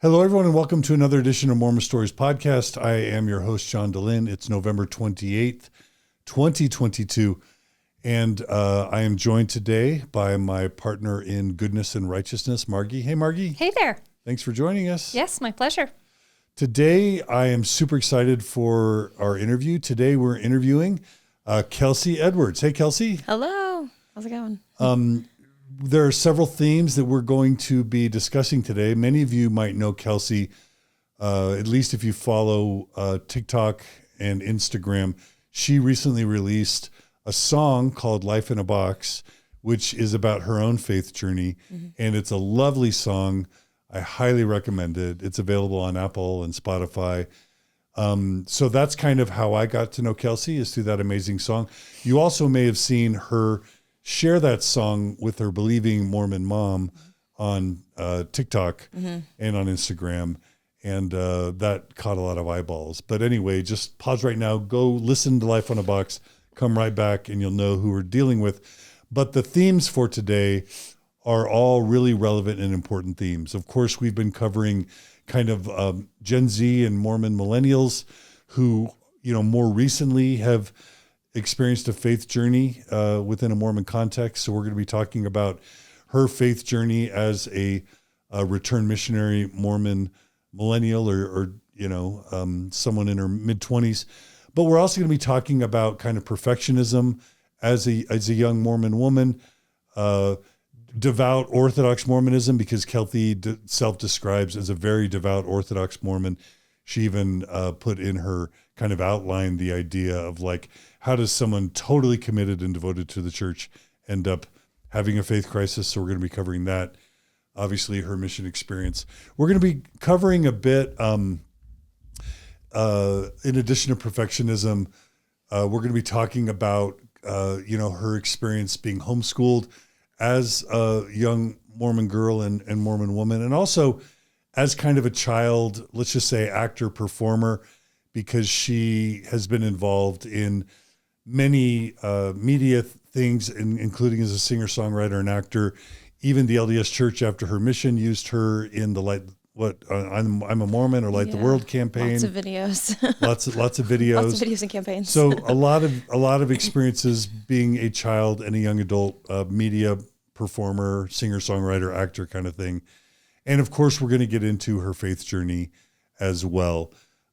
Hello, everyone, and welcome to another edition of Mormon Stories Podcast. I am your host, John DeLynn. It's November 28th, 2022, and I am joined today by my partner in goodness and righteousness, Margie. Hey, Margie. Hey there. Thanks for joining us. Yes, my pleasure. Today, I am super excited for our interview. Today, we're interviewing Kelsey Edwards. Hey, Kelsey. Hello. How's it going? There are several themes that we're going to be discussing today. Many of you might know Kelsey, at least if you follow TikTok and Instagram. She recently released a song called Life in a Box, which is about her own faith journey. Mm-hmm. And it's a lovely song. I highly recommend it. It's available on Apple and Spotify. So that's kind of how I got to know Kelsey, is through that amazing song. You also may have seen her share that song with her believing Mormon mom on TikTok and on Instagram. And that caught a lot of eyeballs. But anyway, just pause right now, go listen to Life on a Box, come right back, and you'll know who we're dealing with. But the themes for today are all really relevant and important themes. Of course, we've been covering kind of Gen Z and Mormon millennials who, more recently have experienced a faith journey within a Mormon context. So we're going to be talking about her faith journey as a returned missionary Mormon millennial or someone in her mid-20s. But we're also going to be talking about kind of perfectionism as a young Mormon woman, devout Orthodox Mormonism, because Kelsey self-describes as a very devout Orthodox Mormon. She even put in her kind of outline the idea of like, how does someone totally committed and devoted to the church end up having a faith crisis? So we're going to be covering that. Obviously, her mission experience. We're going to be covering a bit, in addition to perfectionism, we're going to be talking about, her experience being homeschooled as a young Mormon girl and Mormon woman, and also as kind of a child, let's just say actor, performer, because she has been involved in many media things, including as a singer-songwriter and actor. Even the LDS Church, after her mission, used her in the I'm a Mormon or Light the World campaign. Lots of videos. lots of videos. Lots of videos and campaigns. So a lot of experiences being a child and a young adult media performer, singer-songwriter, actor kind of thing. And of course, we're going to get into her faith journey as well.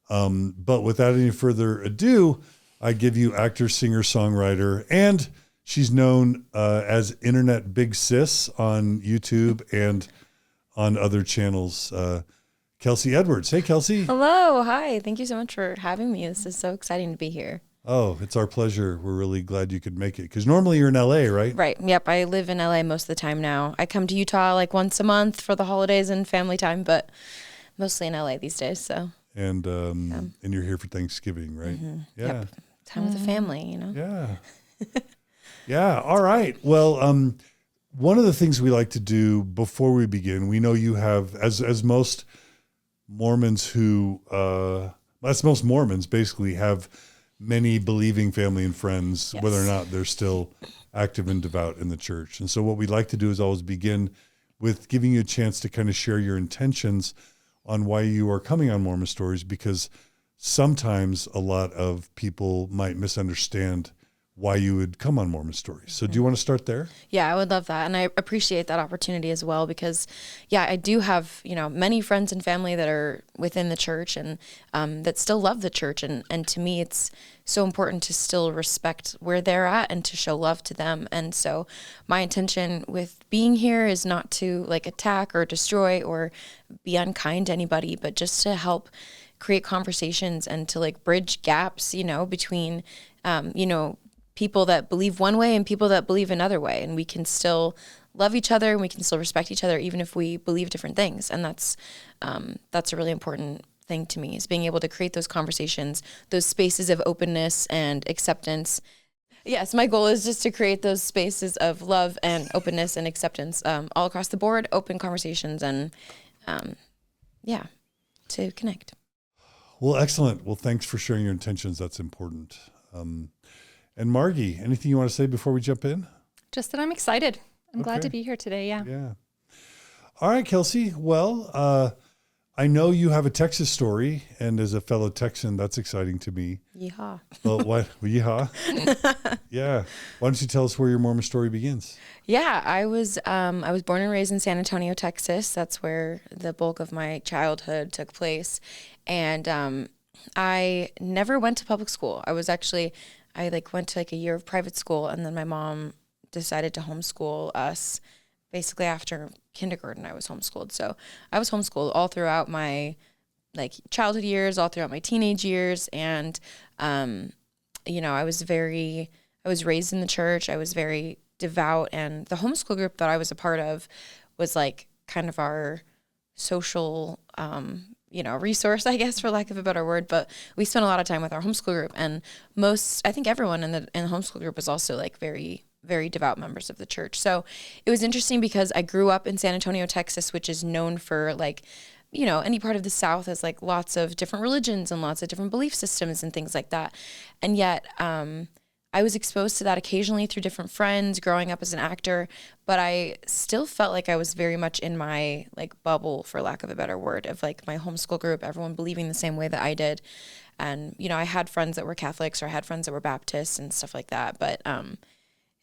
But without any further ado, I give you actor, singer, songwriter, and she's known as Internet Big Sis on YouTube and on other channels. Kelsey Edwards. Hey, Kelsey. Hello. Hi. Thank you so much for having me. This is so exciting to be here. Oh, it's our pleasure. We're really glad you could make it, because normally you're in LA, right? Right. Yep. I live in LA most of the time now. I come to Utah like once a month for the holidays and family time, but mostly in LA these days. So. And and you're here for Thanksgiving, right? Mm-hmm. Yeah. Yep. Time with the family, Yeah. Yeah. All right. Well, one of the things we like to do before we begin, we know you have, as most Mormons who, as most Mormons basically have many believing family and friends, whether or not they're still active and devout in the church. And so what we'd like to do is always begin with giving you a chance to kind of share your intentions on why you are coming on Mormon Stories, because sometimes a lot of people might misunderstand why you would come on Mormon Stories. So do you want to start there? Yeah, I would love that. And I appreciate that opportunity as well, because I do have, many friends and family that are within the church and that still love the church. And to me, it's so important to still respect where they're at and to show love to them. And so my intention with being here is not to like attack or destroy or be unkind to anybody, but just to help create conversations and to like bridge gaps, between, people that believe one way and people that believe another way. And we can still love each other and we can still respect each other, even if we believe different things. And that's a really important thing to me, is being able to create those conversations, those spaces of openness and acceptance. Yes, my goal is just to create those spaces of love and openness and acceptance all across the board, open conversations, and to connect. Well, excellent. Well, thanks for sharing your intentions. That's important. And Margie, anything you want to say before we jump in? Just that I'm excited. I'm glad to be here today. Yeah. Yeah. All right, Kelsey. Well, I know you have a Texas story, and as a fellow Texan, that's exciting to me. Yeehaw. Well, what? Yeehaw. Yeah. Why don't you tell us where your Mormon story begins? Yeah, I was born and raised in San Antonio, Texas. That's where the bulk of my childhood took place. And I never went to public school. I went to a year of private school, and then my mom decided to homeschool us. Basically after kindergarten, I was homeschooled. So I was homeschooled all throughout my childhood years, all throughout my teenage years. And, I was raised in the church. I was very devout. And the homeschool group that I was a part of was kind of our social, resource, I guess, for lack of a better word. But we spent a lot of time with our homeschool group. And I think everyone in the homeschool group was also very, very devout members of the church. So it was interesting because I grew up in San Antonio, Texas, which is known for any part of the South has lots of different religions and lots of different belief systems and things like that. And yet, I was exposed to that occasionally through different friends growing up as an actor, but I still felt like I was very much in my bubble, for lack of a better word, of my homeschool group, everyone believing the same way that I did. And, I had friends that were Catholics, or I had friends that were Baptists and stuff like that. But,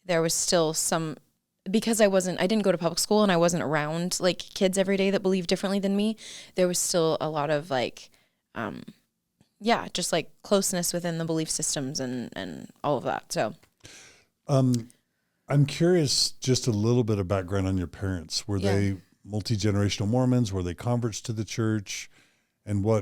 there was still because I didn't go to public school and I wasn't around kids every day that believed differently than me. There was still a lot of closeness within the belief systems and all of that. So, I'm curious, just a little bit of background on your parents. Were they multi-generational Mormons? Were they converts to the church? And how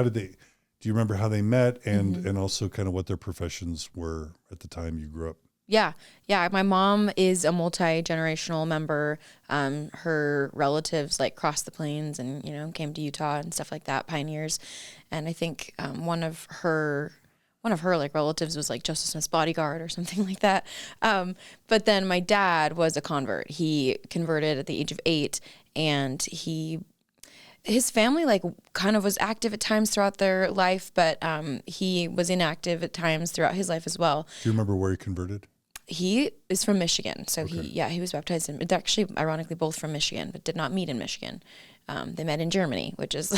did they, do you remember how they met and also kind of what their professions were at the time you grew up? Yeah. My mom is a multi-generational member. Her relatives crossed the plains and, came to Utah and stuff like that, pioneers. And I think one of her relatives was Joseph Smith's bodyguard or something like that. But then my dad was a convert. He converted at the age of 8, and his family kind of was active at times throughout their life, but he was inactive at times throughout his life as well. Do you remember where he converted? He is from Michigan. So okay. he was baptized in, actually, ironically, both from Michigan, but did not meet in Michigan. They met in Germany, which is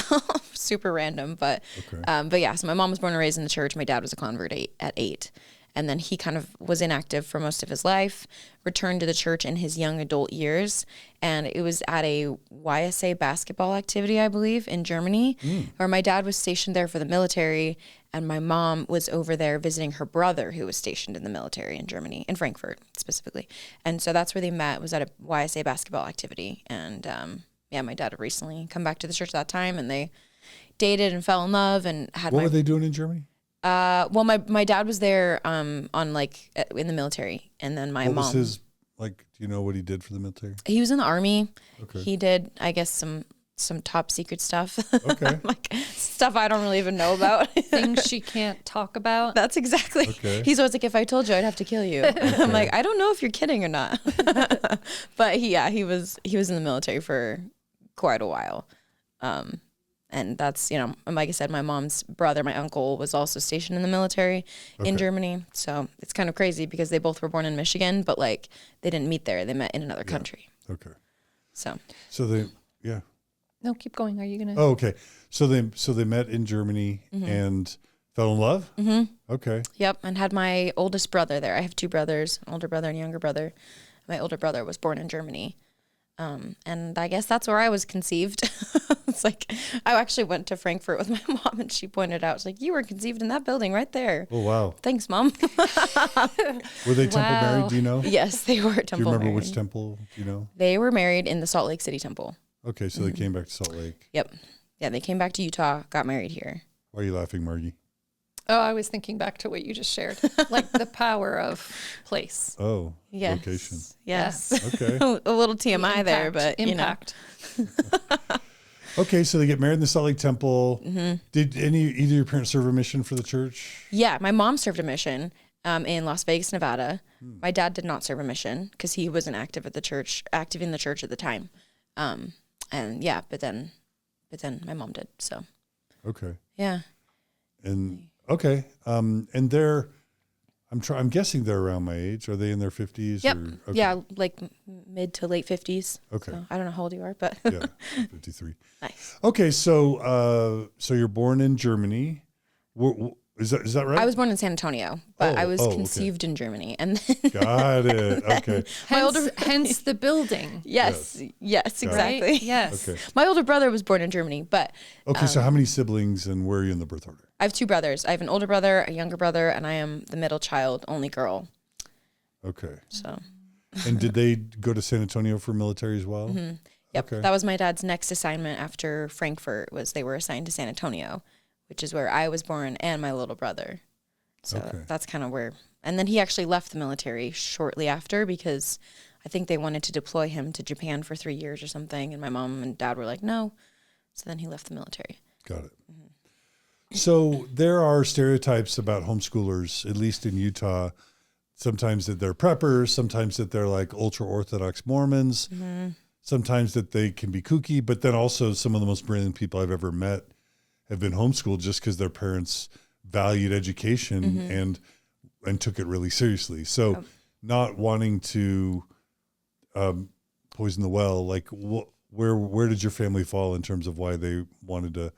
super random. But so my mom was born and raised in the church. My dad was a convert at 8. And then he kind of was inactive for most of his life, returned to the church in his young adult years. And it was at a YSA basketball activity, I believe, in Germany, where my dad was stationed there for the military. And my mom was over there visiting her brother, who was stationed in the military in Germany, in Frankfurt specifically. And so that's where they met, was at a YSA basketball activity. And my dad had recently come back to the church at that time, and they dated and fell in love and had What were they doing in Germany? My dad was there in the military, and then my mom. What was his, do you know what he did for the military? He was in the Army. Okay. He did, I guess, some top secret stuff. Okay. Stuff I don't really even know about. Things she can't talk about. That's exactly. Okay. He's always if I told you, I'd have to kill you. Okay. I'm I don't know if you're kidding or not. But he was in the military for quite a while. And that's, like I said, my mom's brother, my uncle, was also stationed in the military in Germany. So it's kind of crazy because they both were born in Michigan, but they didn't meet there. They met in another country. Okay. So they, No, keep going. Are you going to? Oh, okay. So they met in Germany and fell in love? Mm-hmm. Okay. Yep. And had my oldest brother there. I have 2 brothers, an older brother and a younger brother. My older brother was born in Germany. And I guess that's where I was conceived. It's I actually went to Frankfurt with my mom, and she pointed out, you were conceived in that building right there. Oh, wow. Thanks, Mom. Were they temple married? Do you know? Yes, they were temple married. Do you remember which temple? Do you know? They were married in the Salt Lake City temple. Okay, so they came back to Salt Lake. Yep. Yeah, they came back to Utah, got married here. Why are you laughing, Margie? Oh, I was thinking back to what you just shared, the power of place. Oh, yes. location. Yes. Okay. A little TMI there, but impact. Okay, so they get married in the Salt Lake Temple. Mm-hmm. Did either of your parents serve a mission for the church? Yeah, my mom served a mission in Las Vegas, Nevada. My dad did not serve a mission because he wasn't active in the church at the time. But then my mom did. So. Okay. Yeah. And okay, and there, I'm guessing they're around my age. Are they in their 50s? Yep. Or, okay. Yeah, like mid to late 50s. Okay. So I don't know how old you are, but Yeah, 53. nice. Okay, so you're born in Germany. Is that right? I was born in San Antonio, but I was okay. conceived in Germany, and then Got it. Okay. Hence the building. yes, exactly. Right? Yes. Okay. My older brother was born in Germany, but Okay. So how many siblings and where are you in the birth order? I have two brothers. I have an older brother, a younger brother, and I am the middle child, only girl. Okay. So. And did they go to San Antonio for military as well? Mm-hmm. Yep. Okay. That was my dad's next assignment after Frankfurt. Was they were assigned to San Antonio, which is where I was born, and my little brother. So that's kind of where. And then he actually left the military shortly after because I think they wanted to deploy him to Japan for 3 years or something. And my mom and dad were like, no. So then he left the military. Got it. Mm-hmm. So there are stereotypes about homeschoolers, at least in Utah. Sometimes that they're preppers, sometimes that they're like ultra Orthodox Mormons, sometimes that they can be kooky, but then also some of the most brilliant people I've ever met have been homeschooled just because their parents valued education and took it really seriously. So not wanting to poison the well, like where did your family fall in terms of why they wanted to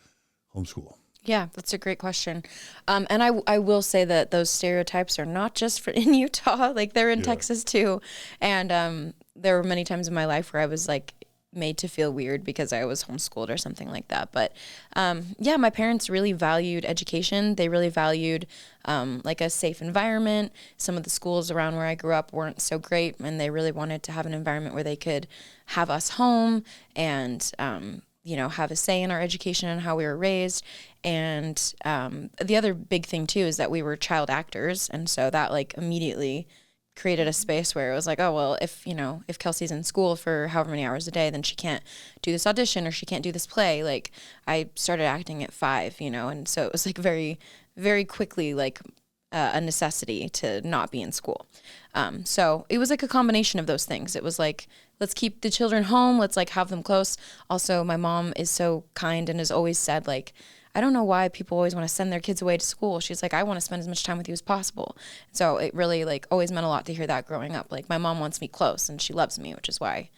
homeschool? Yeah, that's a great question. And I will say that those stereotypes are not just in Utah, like they're in Texas too. And there were many times in my life where I was like made to feel weird because I was homeschooled or something like that. But my parents really valued education. They really valued like a safe environment. Some of the schools around where I grew up weren't so great, and they really wanted to have an environment where they could have us home and have a say in our education and how we were raised. And the other big thing too is that we were child actors, and so that like immediately created a space where it was like, oh well, if Kelsey's in school for however many hours a day, then she can't do this audition or she can't do this play. Like I started acting at 5, and so it was like very, very quickly like a necessity to not be in school. So it was like a combination of those things. It was like, let's keep the children home. Let's like have them close. Also, my mom is so kind and has always said like, I don't know why people always want to send their kids away to school. She's like, I want to spend as much time with you as possible. So it really like always meant a lot to hear that growing up. Like my mom wants me close and she loves me, which is why,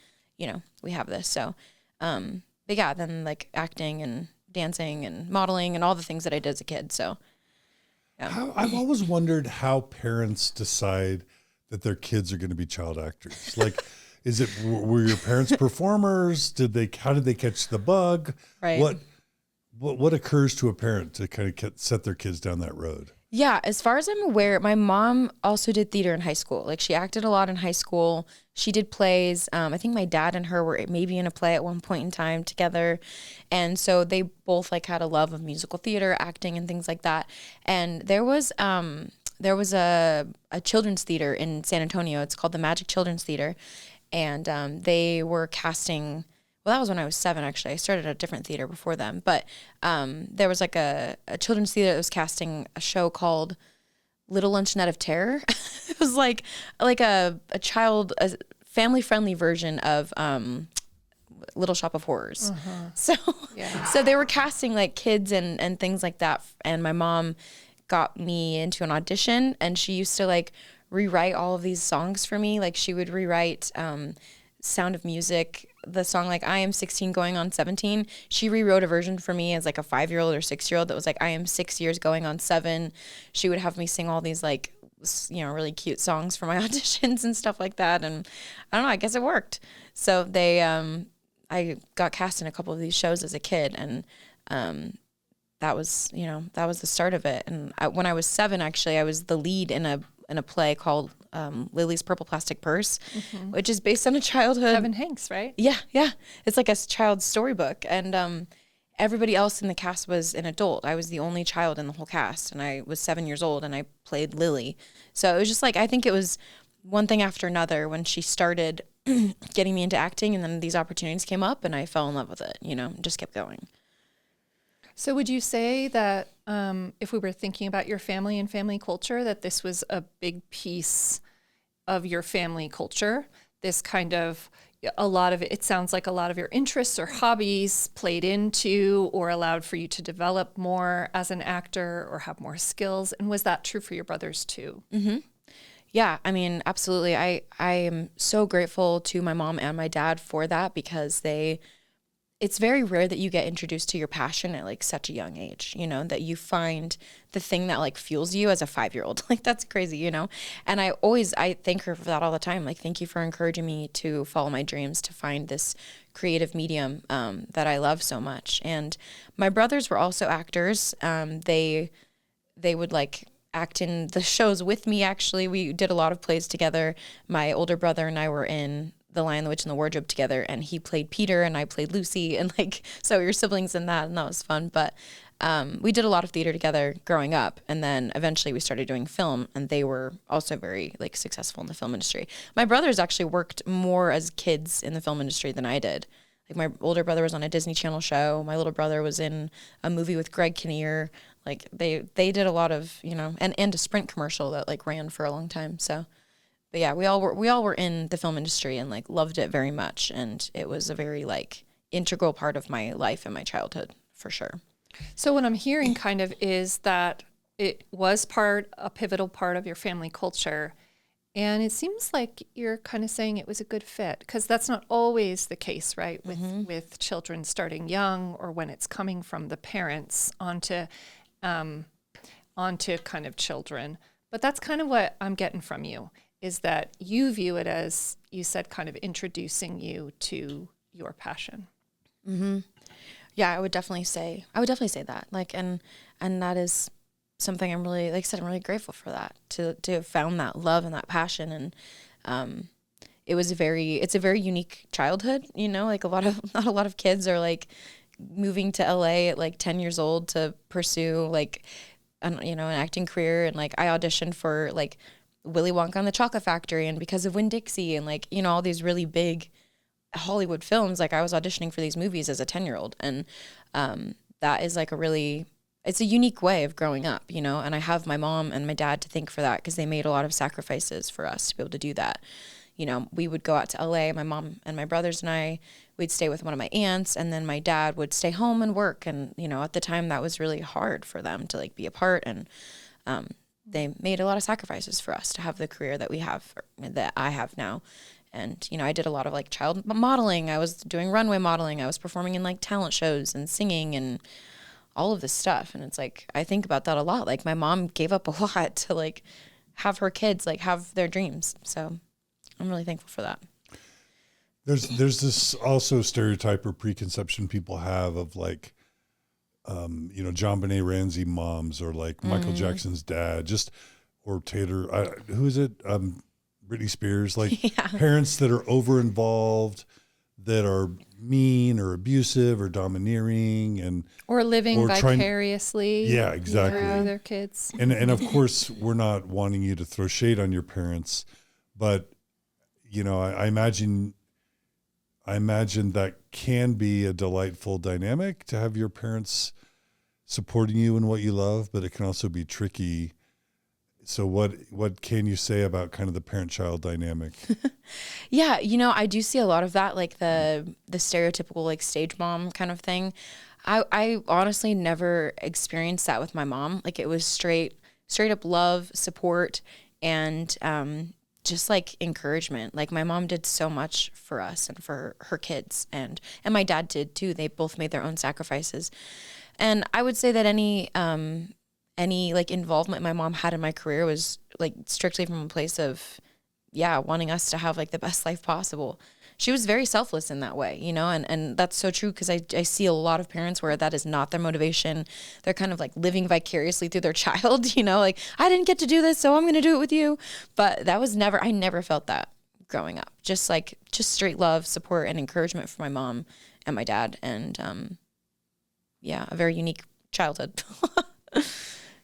we have this. So, but yeah, then like acting and dancing and modeling and all the things that I did as a kid. So yeah. I've always wondered how parents decide that their kids are going to be child actors. Like, were your parents performers? How did they catch the bug? Right. What occurs to a parent to kind of set their kids down that road? Yeah, as far as I'm aware, my mom also did theater in high school. Like she acted a lot in high school. She did plays. I think my dad and her were maybe in a play at one point in time together. And so they both like had a love of musical theater, acting and things like that. And there was a children's theater in San Antonio. It's called the Magic Children's Theater. And they were casting. Well, that was when I was 7, actually. I started at a different theater before them. But there was like a children's theater that was casting a show called Little Luncheonette of Terror. It was like a family-friendly version of Little Shop of Horrors. So they were casting like kids and things like that. And my mom got me into an audition, and she used to like rewrite all of these songs for me. Like she would rewrite Sound of Music, the song like I am 16 going on 17. She rewrote a version for me as like a 5-year-old or 6-year-old that was like I am 6 years going on 7. She would have me sing all these like really cute songs for my auditions and stuff like that, and I don't know, I guess it worked. So they I got cast in a couple of these shows as a kid, and that was the start of it. And when I was 7, actually I was the lead in a play called Lily's Purple Plastic Purse, which is based on a childhood. Kevin Hanks, right? Yeah. It's like a child's storybook. And everybody else in the cast was an adult. I was the only child in the whole cast, and I was 7 years old, and I played Lily. So it was just like, I think it was one thing after another when she started getting me into acting, and then these opportunities came up, and I fell in love with it, just kept going. So would you say that if we were thinking about your family and family culture, that this was a big piece of your family culture, this kind of it sounds like a lot of your interests or hobbies played into or allowed for you to develop more as an actor or have more skills. And was that true for your brothers too? Mm-hmm. Yeah, I mean, absolutely. I am so grateful to my mom and my dad for that, because it's very rare that you get introduced to your passion at like such a young age, that you find the thing that like fuels you as a 5-year-old. Like, that's crazy, And I thank her for that all the time. Like, thank you for encouraging me to follow my dreams, to find this creative medium that I love so much. And my brothers were also actors. They would like act in the shows with me. Actually, we did a lot of plays together. My older brother and I were in The Lion, the Witch, and the Wardrobe together, and he played Peter and I played Lucy, and like, so we were siblings in that, and that was fun. But we did a lot of theater together growing up, and then eventually we started doing film, and they were also very like successful in the film industry. My brothers actually worked more as kids in the film industry than I did. Like, my older brother was on a Disney Channel show. My little brother was in a movie with Greg Kinnear. Like, they did a lot of, and a Sprint commercial that like ran for a long time. So, but yeah, we all were in the film industry and like loved it very much. And it was a very like integral part of my life and my childhood, for sure. So what I'm hearing kind of is that it was a pivotal part of your family culture. And it seems like you're kind of saying it was a good fit, because that's not always the case, right? With children starting young, or when it's coming from the parents onto kind of children. But that's kind of what I'm getting from you, is that you view it as, you said, kind of introducing you to your passion. Mm-hmm. Yeah, I would definitely say that. Like, and that is something I'm really, like I said, I'm really grateful for that, to have found that love and that passion. And it's a very unique childhood, like not a lot of kids are like moving to LA at like 10 years old to pursue like an acting career. And like, I auditioned for like Willy Wonka and the Chocolate Factory, and Because of Winn-Dixie, and like, all these really big Hollywood films. Like, I was auditioning for these movies as a 10-year-old. And that is like it's a unique way of growing up, and I have my mom and my dad to thank for that, because they made a lot of sacrifices for us to be able to do that. We would go out to LA, my mom and my brothers and I, we'd stay with one of my aunts, and then my dad would stay home and work. And, at the time that was really hard for them to like be apart. And they made a lot of sacrifices for us to have the career that we have, or that I have now. And, I did a lot of like child modeling. I was doing runway modeling. I was performing in like talent shows and singing and all of this stuff. And it's like, I think about that a lot. Like, my mom gave up a lot to like have her kids like have their dreams. So I'm really thankful for that. There's this also stereotype or preconception people have of like, John Benet Ramsey moms, or like Michael Jackson's dad, or Taylor, who is it? Britney Spears, like parents that are over involved, that are mean or abusive or domineering, or living vicariously. Yeah, exactly. Through their kids. And of course, we're not wanting you to throw shade on your parents, but I imagine that can be a delightful dynamic, to have your parents supporting you in what you love, but it can also be tricky. So what can you say about kind of the parent-child dynamic? Yeah, I do see a lot of that, like the stereotypical like stage mom kind of thing. I honestly never experienced that with my mom. Like, it was straight up love, support, and just like encouragement. Like, my mom did so much for us and for her kids, and my dad did too. They both made their own sacrifices. And I would say that any like involvement my mom had in my career was like strictly from a place of, wanting us to have like the best life possible. She was very selfless in that way, and that's so true, because I see a lot of parents where that is not their motivation. They're kind of like living vicariously through their child, like, I didn't get to do this, so I'm going to do it with you. But that was I never felt that growing up. Just straight love, support, and encouragement for my mom and my dad. And a very unique childhood.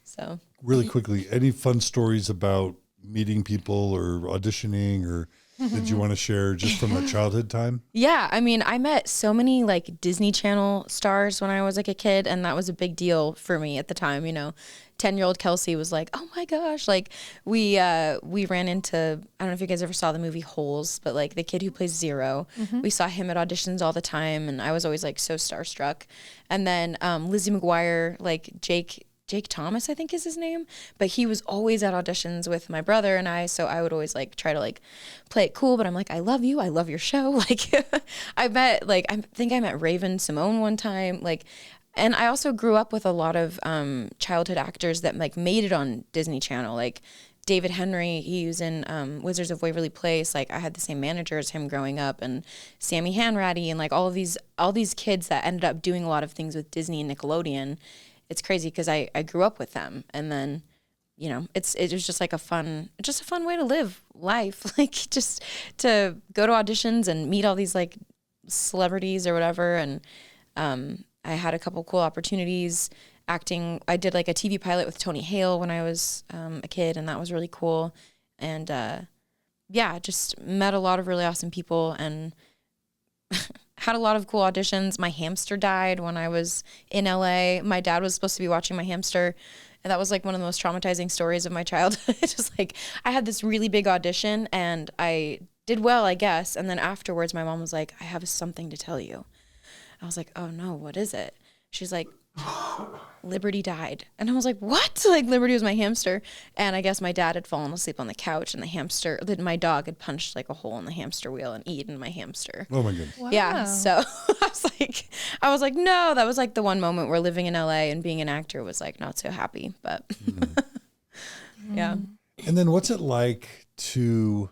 So really quickly, any fun stories about meeting people or auditioning or Did you want to share just from that childhood time? Yeah, I mean, I met so many like Disney Channel stars when I was like a kid, and that was a big deal for me at the time. 10-year-old Kelsey was like, "Oh my gosh!" Like we ran into, I don't know if you guys ever saw the movie Holes, but like the kid who plays Zero, we saw him at auditions all the time, and I was always like so starstruck. And then Lizzie McGuire, like Jake Thomas, I think is his name, but he was always at auditions with my brother and I, so I would always like try to like play it cool, but I'm like, I love you, I love your show. Like I think I met Raven Simone one time, like, and I also grew up with a lot of childhood actors that like made it on Disney Channel, like David Henry, he was in Wizards of Waverly Place. Like I had the same manager as him growing up, and Sammy Hanratty, and like all these kids that ended up doing a lot of things with Disney and Nickelodeon. It's crazy because I grew up with them, and then, it was just like a fun way to live life, like just to go to auditions and meet all these like celebrities or whatever. And I had a couple cool opportunities acting. I did like a TV pilot with Tony Hale when I was a kid, and that was really cool. And just met a lot of really awesome people and had a lot of cool auditions. My hamster died when I was in LA. My dad was supposed to be watching my hamster, and that was like one of the most traumatizing stories of my childhood. Just like I had this really big audition and I did well, I guess. And then afterwards my mom was like, "I have something to tell you." I was like, "Oh no, what is it?" She's like, "Liberty died." And I was like, "What?" Like Liberty was my hamster. And I guess my dad had fallen asleep on the couch, and my dog had punched like a hole in the hamster wheel and eaten my hamster. Oh my goodness. Wow. Yeah. So I was like, no, that was like the one moment where living in LA and being an actor was like not so happy, but yeah. And then what's it like to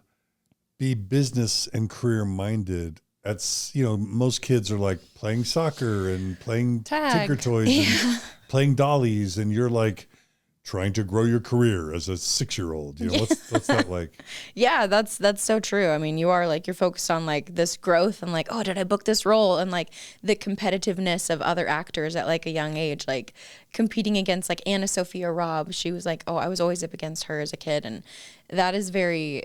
be business and career minded? That's, most kids are like playing soccer and playing Tag. Tinker Toys and playing dollies, and you're like trying to grow your career as a 6-year-old. What's that like? Yeah, that's so true. I mean, you're focused on like this growth and like, oh, did I book this role? And like the competitiveness of other actors at like a young age, like competing against like Anna Sophia Robb. She was like, oh, I was always up against her as a kid. And that is very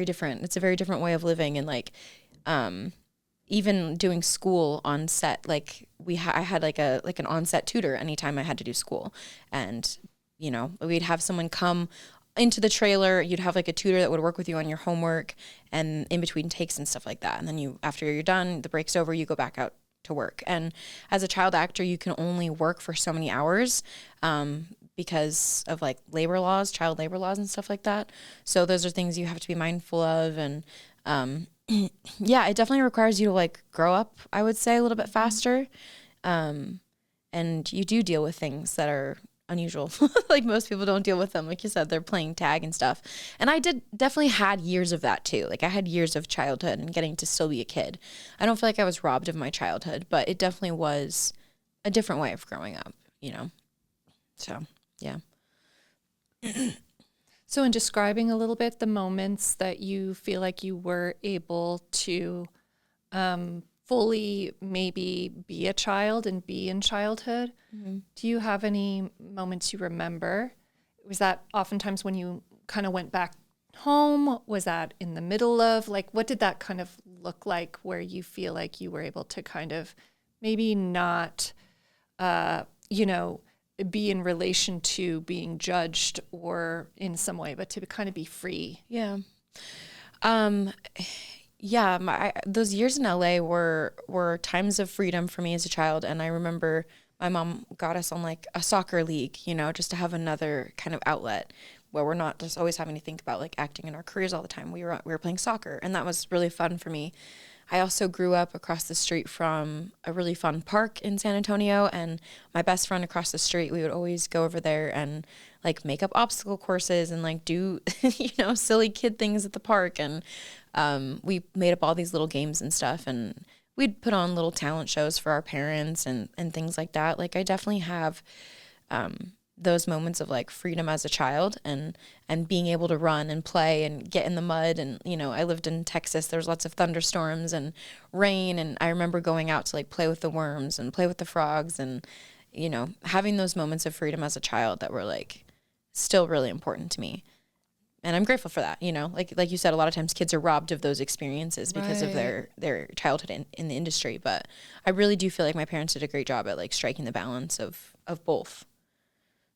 different. It's a very different way of living. And like, even doing school on set, like I had like an on-set tutor anytime I had to do school. And we'd have someone come into the trailer. You'd have like a tutor that would work with you on your homework and in between takes and stuff like that. And then after you're done, the break's over, you go back out to work. And as a child actor, you can only work for so many hours because of like child labor laws and stuff like that. So those are things you have to be mindful of. And yeah, it definitely requires you to like grow up, I would say, a little bit faster. And you do deal with things that are unusual. Like most people don't deal with them. Like you said, they're playing tag and stuff. And I definitely had years of that too. Like I had years of childhood and getting to still be a kid. I don't feel like I was robbed of my childhood, but it definitely was a different way of growing up, So, yeah. So in describing a little bit the moments that you feel like you were able to fully maybe be a child and be in childhood, do you have any moments you remember? Was that oftentimes when you kind of went back home? Was that in the middle of, like, what did that kind of look like where you feel like you were able to kind of maybe not, be in relation to being judged or in some way, but to kind of be free? Yeah. Those years in LA were times of freedom for me as a child. And I remember my mom got us on like a soccer league, just to have another kind of outlet where we're not just always having to think about like acting in our careers all the time. We were playing soccer, and that was really fun for me. I also grew up across the street from a really fun park in San Antonio, and my best friend across the street, we would always go over there and like make up obstacle courses and like do, silly kid things at the park. And we made up all these little games and stuff, and we'd put on little talent shows for our parents and things like that. Like I definitely have those moments of like freedom as a child and being able to run and play and get in the mud. And, I lived in Texas. There was lots of thunderstorms and rain. And I remember going out to like play with the worms and play with the frogs and, having those moments of freedom as a child that were like still really important to me. I'm grateful for that, like you said, a lot of times kids are robbed of those experiences because of their childhood in the industry. But I really do feel like my parents did a great job at like striking the balance of both.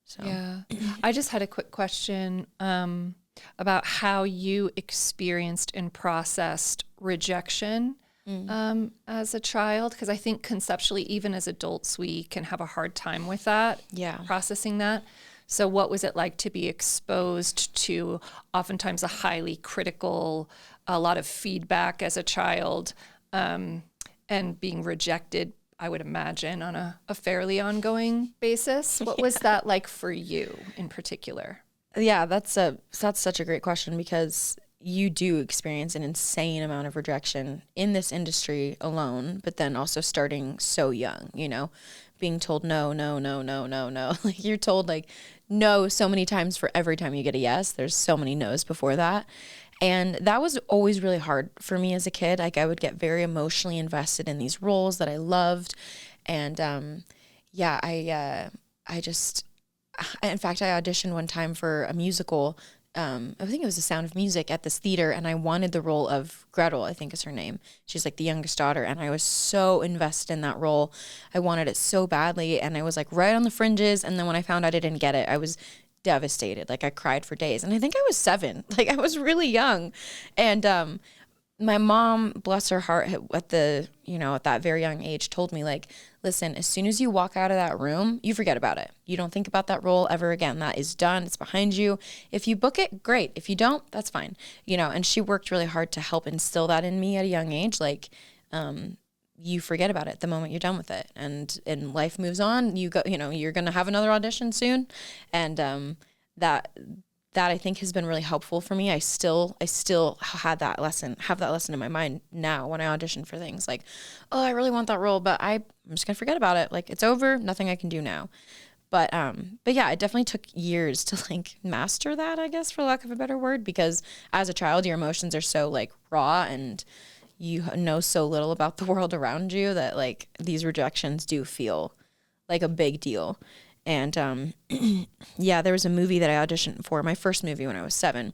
So yeah, I just had a quick question about how you experienced and processed rejection as a child, because I think conceptually, even as adults, we can have a hard time with that, processing that. So what was it like to be exposed to oftentimes a highly critical, a lot of feedback as a child, and being rejected, I would imagine, on a fairly ongoing basis? What was that like for you in particular? Yeah, that's such a great question, because you do experience an insane amount of rejection in this industry alone, but then also starting so young, being told no, no, no, no, no, no. Like you're told like no so many times for every time you get a yes. There's so many no's before that. And that was always really hard for me as a kid. Like I would get very emotionally invested in these roles that I loved. And in fact, I auditioned one time for a musical. I think it was The Sound of Music at this theater, and I wanted the role of Gretel, I think is her name. She's like the youngest daughter, and I was so invested in that role. I wanted it so badly, and I was like right on the fringes, and then when I found out I didn't get it, I was devastated. Like I cried for days, and I think I was 7. Like I was really young. And my mom, bless her heart, at that very young age, told me like, listen, as soon as you walk out of that room, you forget about it. You don't think about that role ever again. That is done. It's behind you. If you book it, great. If you don't, that's fine. And she worked really hard to help instill that in me at a young age. Like, you forget about it the moment you're done with it, and life moves on. You go, you're going to have another audition soon. And, that I think has been really helpful for me. I still have that lesson in my mind now when I audition for things like, oh, I really want that role, but I'm just gonna forget about it. Like it's over, nothing I can do now. But yeah, it definitely took years to like master that, I guess, for lack of a better word, because as a child, your emotions are so like raw and you know so little about the world around you that like these rejections do feel like a big deal. And yeah, there was a movie that I auditioned for, my first movie when I was 7.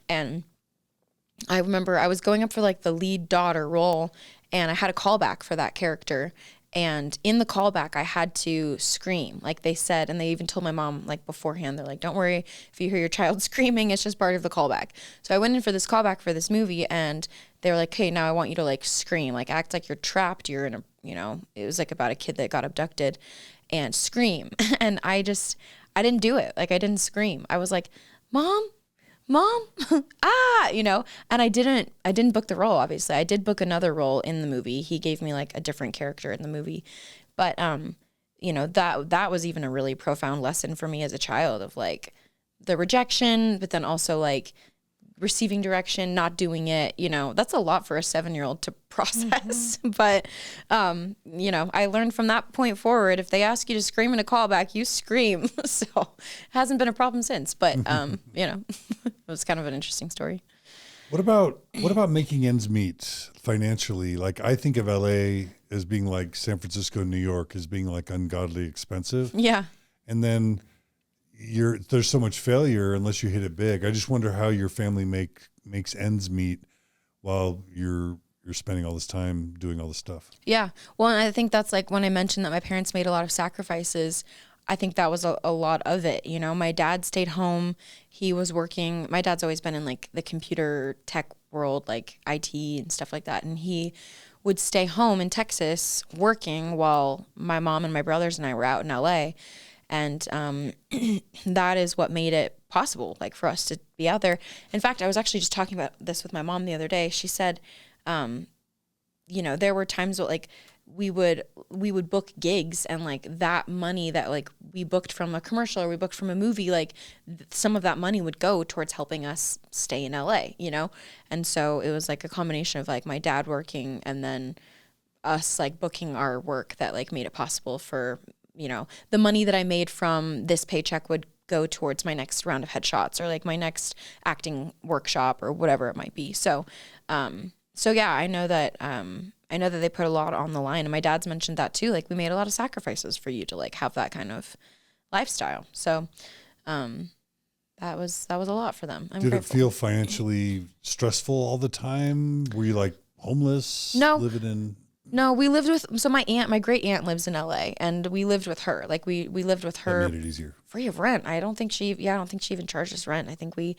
And I remember I was going up for like the lead daughter role, and I had a callback for that character. And in the callback, I had to scream, like they said, and they even told my mom like beforehand, they're like, don't worry if you hear your child screaming, it's just part of the callback. So I went in for this callback for this movie, and they were like, hey, now I want you to like scream, like act like you're trapped. You're in a, it was like about a kid that got abducted, and scream. And I didn't do it. Like I didn't scream. I was like, mom, and I didn't book the role. Obviously I did book another role in the movie. He gave me like a different character in the movie, but that was even a really profound lesson for me as a child of like the rejection, but then also like receiving direction, not doing it, that's a lot for a 7-year-old to process. Mm-hmm. But, I learned from that point forward, if they ask you to scream in a callback, you scream. So it hasn't been a problem since, but, it was kind of an interesting story. What about making ends meet financially? Like I think of LA as being like San Francisco, New York as being like ungodly expensive. Yeah. And then there's so much failure unless you hit it big. I just wonder how your family makes ends meet while you're spending all this time doing all this stuff. Yeah. Well, and I think that's like when I mentioned that my parents made a lot of sacrifices, I think that was a lot of it. My dad stayed home. He was working. My dad's always been in like the computer tech world, like IT and stuff like that. And he would stay home in Texas working while my mom and my brothers and I were out in LA. And that is what made it possible, like for us to be out there. In fact, I was actually just talking about this with my mom the other day. She said, there were times where like we would book gigs, and like that money that like we booked from a commercial or we booked from a movie, like some of that money would go towards helping us stay in LA, And so it was like a combination of like my dad working and then us like booking our work that like made it possible for the money that I made from this paycheck would go towards my next round of headshots or like my next acting workshop or whatever it might be. So yeah, I know that they put a lot on the line, and my dad's mentioned that too. Like we made a lot of sacrifices for you to like have that kind of lifestyle. So, that was a lot for them. I'm Did grateful. it feel financially stressful all the time? Were you like homeless? No. Living in... No, we lived with, so my great aunt lives in LA, and we lived with her. Like we lived with her. That made it easier. Free of rent. I don't think she even charged us rent. I think we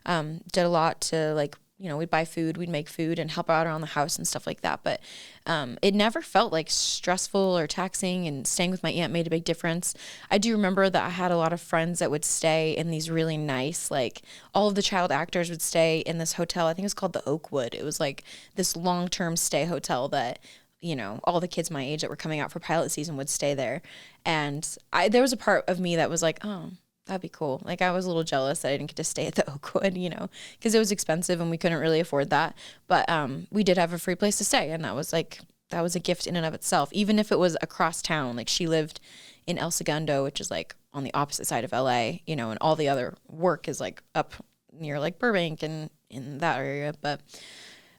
did a lot to, like, you know, we'd buy food, we'd make food and help out around the house and stuff like that. But it never felt like stressful or taxing, and staying with my aunt made a big difference. I do remember that I had a lot of friends that would stay in these really nice, like, all of the child actors would stay in this hotel. I think it was called the Oakwood. It was like this long-term stay hotel that, you know, all the kids my age that were coming out for pilot season would stay there. And there was a part of me that was like, oh, that'd be cool. Like, I was a little jealous that I didn't get to stay at the Oakwood, you know, because it was expensive and we couldn't really afford that. But we did have a free place to stay, and that was a gift in and of itself, even if it was across town. Like, she lived in El Segundo, which is like on the opposite side of LA, you know, and all the other work is like up near like Burbank and in that area. But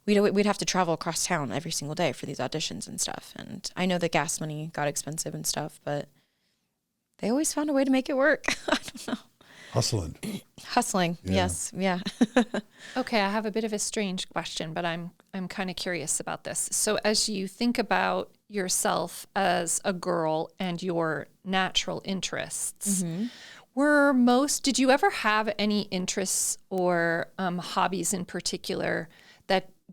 we'd have to travel across town every single day for these auditions and stuff. And I know the gas money got expensive and stuff, but they always found a way to make it work. I don't know. Hustling. Yeah. Yes. Yeah. Okay, I have a bit of a strange question, but I'm kind of curious about this. So as you think about yourself as a girl and your natural interests, did you ever have any interests or hobbies in particular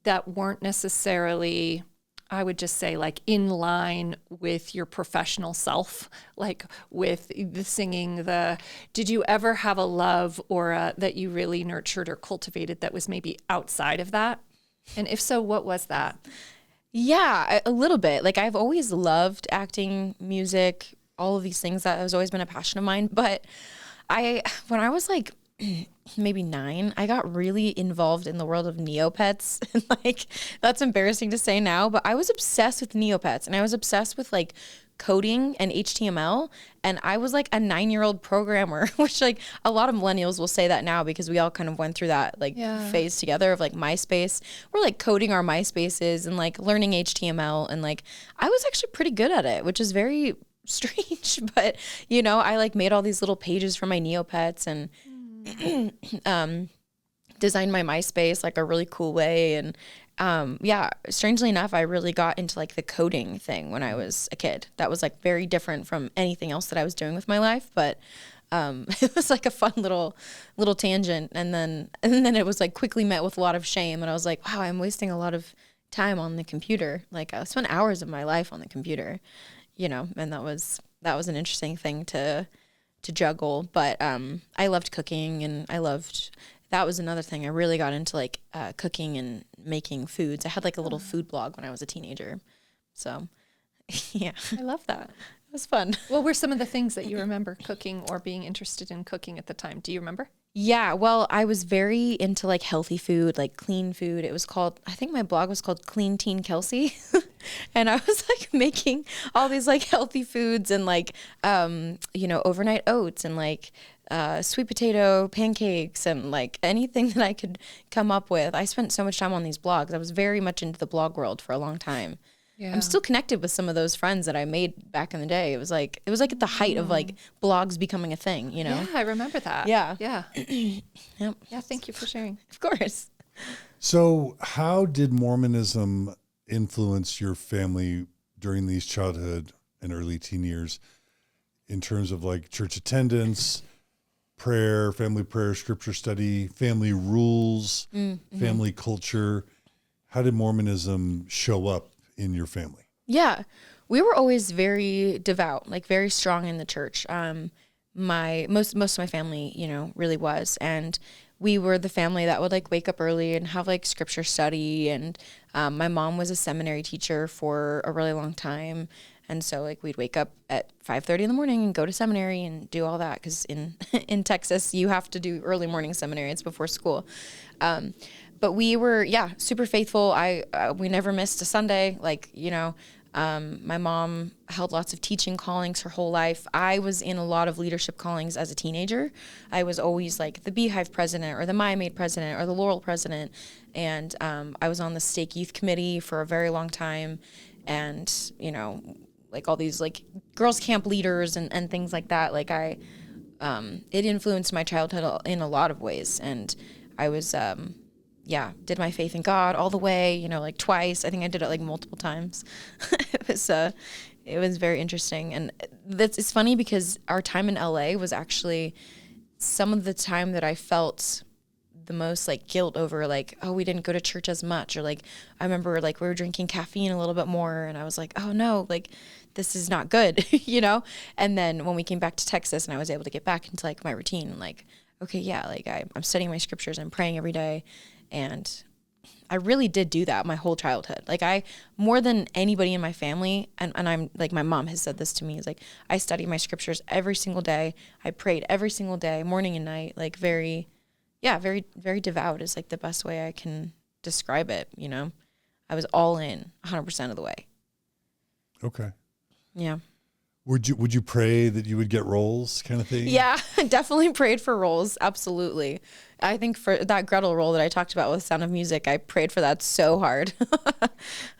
that weren't necessarily, I would just say, like, in line with your professional self, like with the singing, did you ever have a love or that you really nurtured or cultivated that was maybe outside of that? And if so, what was that? Yeah, a little bit. Like, I've always loved acting, music, all of these things. That has always been a passion of mine. But when I was like maybe 9, I got really involved in the world of Neopets. And like, that's embarrassing to say now, but I was obsessed with Neopets, and I was obsessed with like coding and HTML. And I was like a 9-year-old programmer, which like a lot of millennials will say that now, because we all kind of went through that like phase together of like MySpace. We're like coding our MySpaces and like learning HTML. And like, I was actually pretty good at it, which is very strange. But, you know, I like made all these little pages for my Neopets and designed my MySpace like a really cool way. And strangely enough, I really got into like the coding thing when I was a kid. That was like very different from anything else that I was doing with my life, but it was like a fun little tangent. And then it was like quickly met with a lot of shame, and I was like, wow, I'm wasting a lot of time on the computer. Like, I spent hours of my life on the computer, you know. And that was an interesting thing to juggle. But I loved cooking, and that was another thing. I really got into like cooking and making foods. I had like a little food blog when I was a teenager. So yeah. I love that. It was fun. What were some of the things that you remember cooking or being interested in cooking at the time? Do you remember? Yeah, well, I was very into like healthy food, like clean food. It was called, I think my blog was called Clean Teen Kelsey. And I was like making all these like healthy foods and like, you know, overnight oats and like sweet potato pancakes and like anything that I could come up with. I spent so much time on these blogs. I was very much into the blog world for a long time. Yeah. I'm still connected with some of those friends that I made back in the day. It was like at the height of like blogs becoming a thing, you know? Yeah, I remember that. Yeah. Yeah. Yep. Yeah, thank you for sharing. Of course. So how did Mormonism influence your family during these childhood and early teen years in terms of like church attendance, prayer, family prayer, scripture study, family rules, family culture? How did Mormonism show up in your family? Yeah, we were always very devout, like very strong in the church. Most of my family, you know, really was. And we were the family that would like wake up early and have like scripture study. And my mom was a seminary teacher for a really long time. And so like we'd wake up at 5:30 in the morning and go to seminary and do all that. Cause in Texas, you have to do early morning seminary. It's before school. But we were, super faithful. We never missed a Sunday. Like, you know, my mom held lots of teaching callings her whole life. I was in a lot of leadership callings as a teenager. I was always like the Beehive president or the My Maid president or the Laurel president. And I was on the Stake Youth Committee for a very long time. And, you know, like all these like girls camp leaders and things like that. Like it influenced my childhood in a lot of ways. And I was, did my faith in God all the way, like twice. I think I did it like multiple times. It was very interesting. And it's funny because our time in LA was actually some of the time that I felt the most like guilt over like, oh, we didn't go to church as much. Or like, I remember like we were drinking caffeine a little bit more and I was like, oh no, like this is not good, And then when we came back to Texas and I was able to get back into like my routine, like, okay, yeah, like I'm studying my scriptures, I'm praying every day. And I really did do that my whole childhood. Like more than anybody in my family, and I'm like, my mom has said this to me, is like, I studied my scriptures every single day. I prayed every single day, morning and night, like very, very devout is like the best way I can describe it. I was all in 100% of the way. Okay. Yeah. Would you pray that you would get roles kind of thing? Yeah, definitely prayed for roles. Absolutely. I think for that Gretel role that I talked about with Sound of Music, I prayed for that so hard.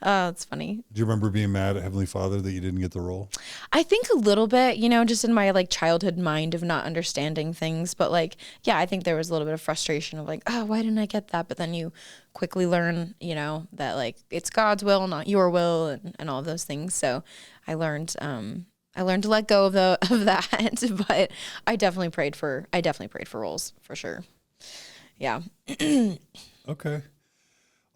Oh, it's funny. Do you remember being mad at Heavenly Father that you didn't get the role? I think a little bit, just in my like childhood mind of not understanding things. But like, yeah, I think there was a little bit of frustration of like, oh, why didn't I get that? But then you quickly learn, that like it's God's will, not your will, and all of those things. So I learned to let go of that, but I definitely prayed for roles for sure. Yeah. Okay.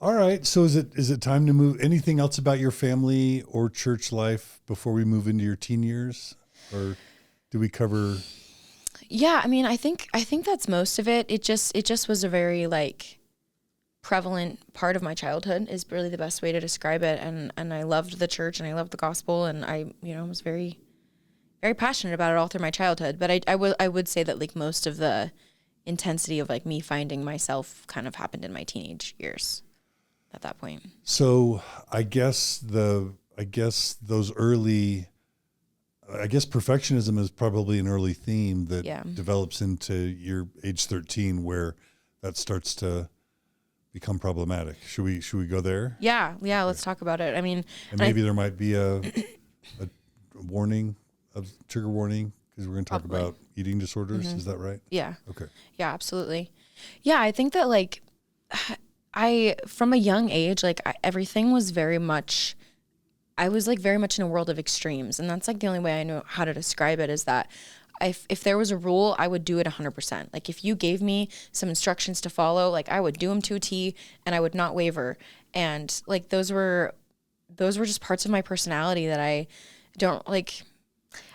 All right. So is it time to move? Anything else about your family or church life before we move into your teen years, or do we cover? Yeah. I mean, I think that's most of it. It just was a very like prevalent part of my childhood is really the best way to describe it. And I loved the church and I loved the gospel and I, was very, very passionate about it all through my childhood. But I would say that like most of the intensity of like me finding myself kind of happened in my teenage years at that point. So I guess perfectionism is probably an early theme that develops into your age 13 where that starts to become problematic. Should we go there? Yeah. Okay. Let's talk about it. I mean, and maybe there might be a warning, a trigger warning, because we're going to talk about eating disorders. Mm-hmm. Is that right? Yeah. Okay. Yeah, absolutely. Yeah, I think that like from a young age, like everything was I was like very much in a world of extremes. And that's like the only way I know how to describe it is that if there was a rule, I would do it 100%. Like if you gave me some instructions to follow, like I would do them to a T and I would not waver. And like those were just parts of my personality that I don't like.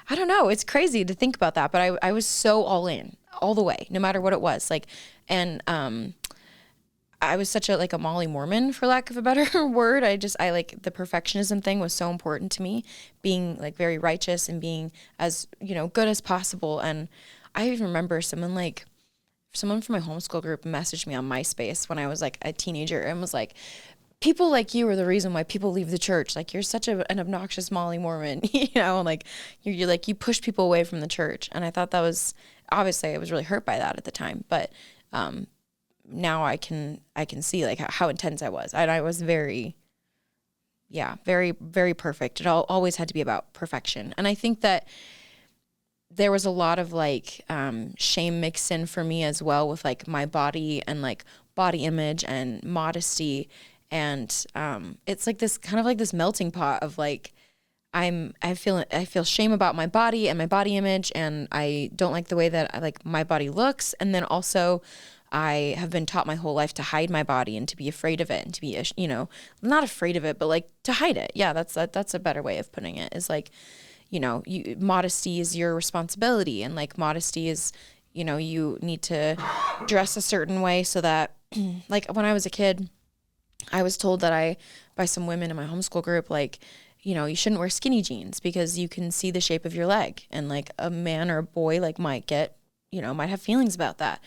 I don't know. It's crazy to think about that, but I was so all in all the way, no matter what it was. Like, and I was such a Molly Mormon, for lack of a better word. I like the perfectionism thing was so important to me, being like very righteous and being as, good as possible. And I even remember someone from my homeschool group messaged me on MySpace when I was like a teenager and was like, people like you are the reason why people leave the church. Like you're such an obnoxious Molly Mormon, like you're like, you push people away from the church. And I thought that was, obviously I was really hurt by that at the time. But now I can see like how intense I was. And I was very, very, very perfect. It always had to be about perfection. And I think that there was a lot of like shame mixed in for me as well with like my body and like body image and modesty. And it's like this kind of like this melting pot of like I feel shame about my body and my body image, and I don't like the way that my body looks. And then also I have been taught my whole life to hide my body and to be afraid of it and to be not afraid of it, but like to hide it. Yeah, that's a better way of putting it, is like, modesty is your responsibility, and like modesty is, you need to dress a certain way so that like when I was a kid, I was told that by some women in my homeschool group, like, you shouldn't wear skinny jeans because you can see the shape of your leg. And like a man or a boy like might have feelings about that.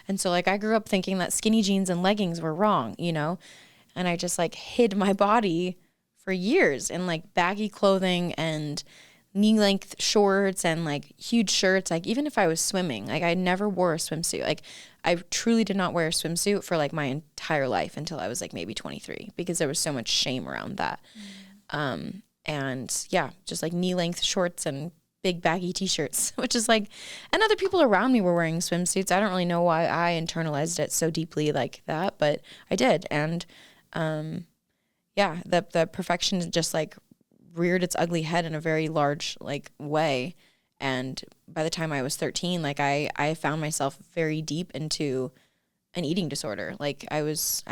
And so like I grew up thinking that skinny jeans and leggings were wrong, and I just like hid my body for years in like baggy clothing and knee length shorts and like huge shirts. Like even if I was swimming, like I never wore a swimsuit. Like I truly did not wear a swimsuit for like my entire life until I was like maybe 23, because there was so much shame around that. And yeah, just like knee length shorts and big baggy t-shirts, which is like, and other people around me were wearing swimsuits. I don't really know why I internalized it so deeply like that, but I did. And the perfection just like reared its ugly head in a very large like way. And by the time I was 13, like I found myself very deep into an eating disorder. Like I was